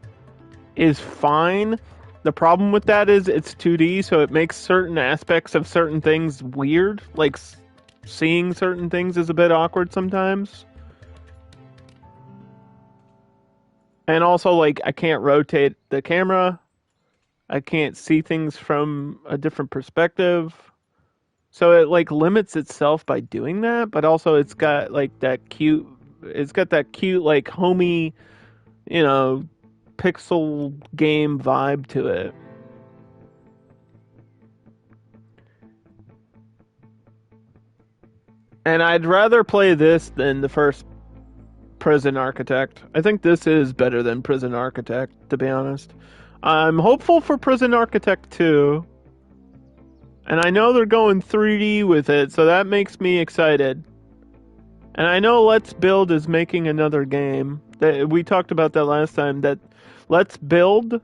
is fine. The problem with that is it's 2D, so it makes certain aspects of certain things weird. Like, seeing certain things is a bit awkward sometimes. And also, like, I can't rotate the camera. I can't see things from a different perspective. So it like limits itself by doing that, but also it's got like that cute like homey, pixel game vibe to it. And I'd rather play this than the first Prison Architect. I think this is better than Prison Architect, to be honest. I'm hopeful for Prison Architect 2. And I know they're going 3D with it, so that makes me excited. And I know Let's Build is making another game. We talked about that last time, that Let's Build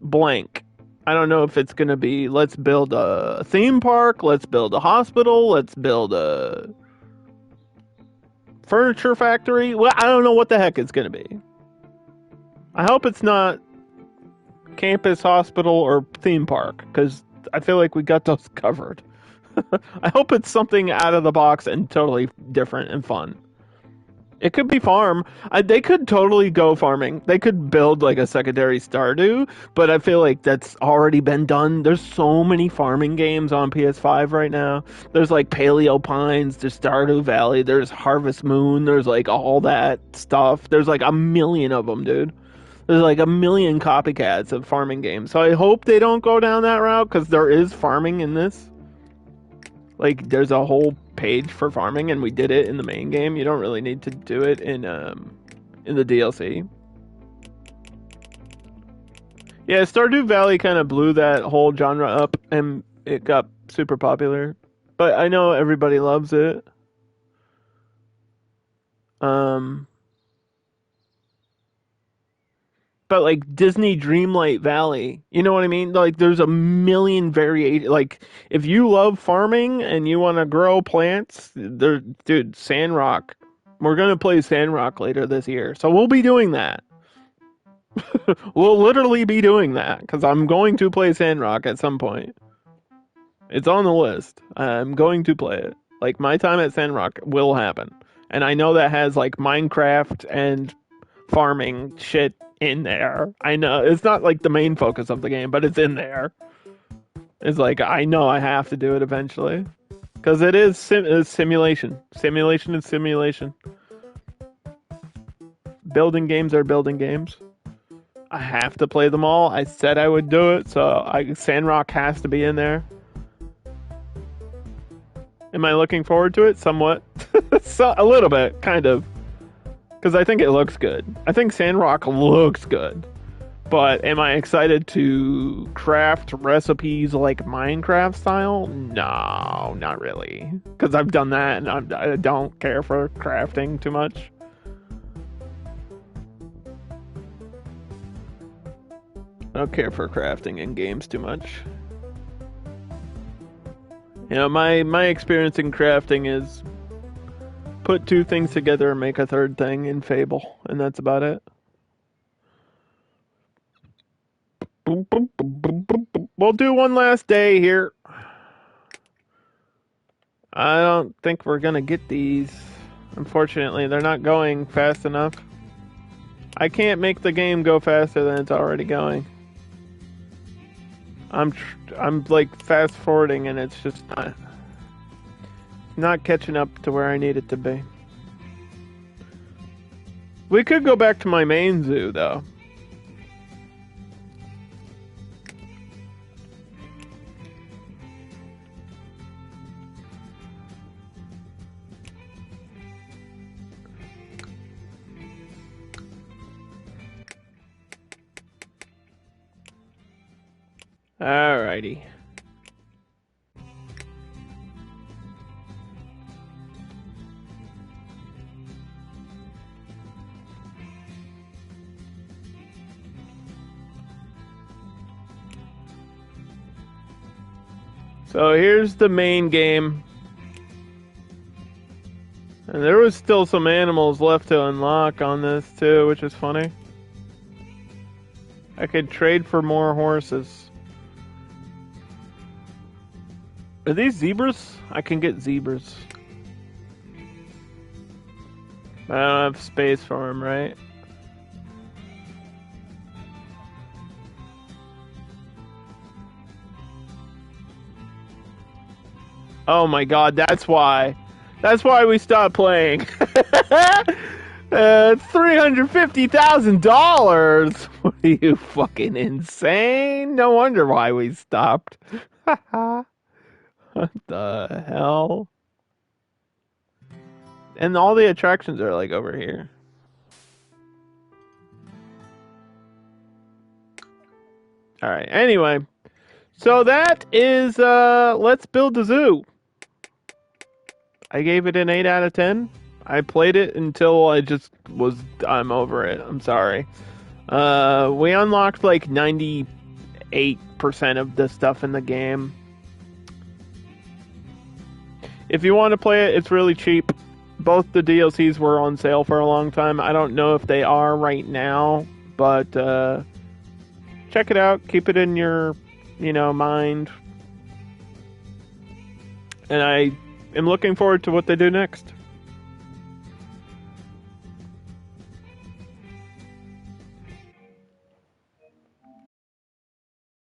blank. I don't know if it's going to be let's build a theme park, let's build a hospital, let's build a furniture factory. Well, I don't know what the heck it's going to be. I hope it's not campus, hospital, or theme park, because I feel like we got those covered. I hope it's something out of the box and totally different and fun. It could be farm. They could totally go farming. They could build like a secondary Stardew, but I feel like that's already been done. There's so many farming games on PS5 right now. There's like Paleo Pines, there's Stardew Valley, there's Harvest Moon, there's like all that stuff. There's like a million of them, dude. There's like a million copycats of farming games. So I hope they don't go down that route because there is farming in this. Like, there's a whole page for farming, and we did it in the main game. You don't really need to do it in the DLC. Yeah, Stardew Valley kind of blew that whole genre up, and it got super popular. But I know everybody loves it. But like Disney Dreamlight Valley, you know what I mean? Like there's a million variation. Like if you love farming and you want to grow plants, there, dude, Sandrock. We're gonna play Sandrock later this year, so we'll be doing that. We'll literally be doing that because I'm going to play Sandrock at some point. It's on the list. I'm going to play it. Like my time at Sandrock will happen, and I know that has like Minecraft and farming shit in there. I know it's not like the main focus of the game, but it's in there. It's like I know I have to do it eventually because it is simulation. Simulation is simulation. Building games are building games. I have to play them all. I said I would do it, so Sandrock has to be in there. Am I looking forward to it? Somewhat. So, a little bit, kind of. Because I think it looks good. I think Sandrock looks good. But am I excited to craft recipes like Minecraft style? No, not really. Because I've done that and I don't care for crafting too much. I don't care for crafting in games too much. You know, my experience in crafting is put two things together and make a third thing in Fable, and that's about it. We'll do one last day here. I don't think we're gonna get these. Unfortunately, they're not going fast enough. I can't make the game go faster than it's already going. I'm like fast forwarding and it's just not catching up to where I need it to be. We could go back to my main zoo though. Alrighty. So here's the main game. And there was still some animals left to unlock on this too, which is funny. I could trade for more horses. Are these zebras? I can get zebras. I don't have space for them, right? Oh my god, that's why. That's why we stopped playing. $350,000. What are you fucking insane? No wonder why we stopped. What the hell? And all the attractions are like over here. Alright, anyway. So that is, Let's Build a Zoo. I gave it an 8 out of 10. I played it until I'm over it. I'm sorry. We unlocked like 98% of the stuff in the game. If you want to play it, it's really cheap. Both the DLCs were on sale for a long time. I don't know if they are right now, but check it out. Keep it in your, mind. And I am looking forward to what they do next.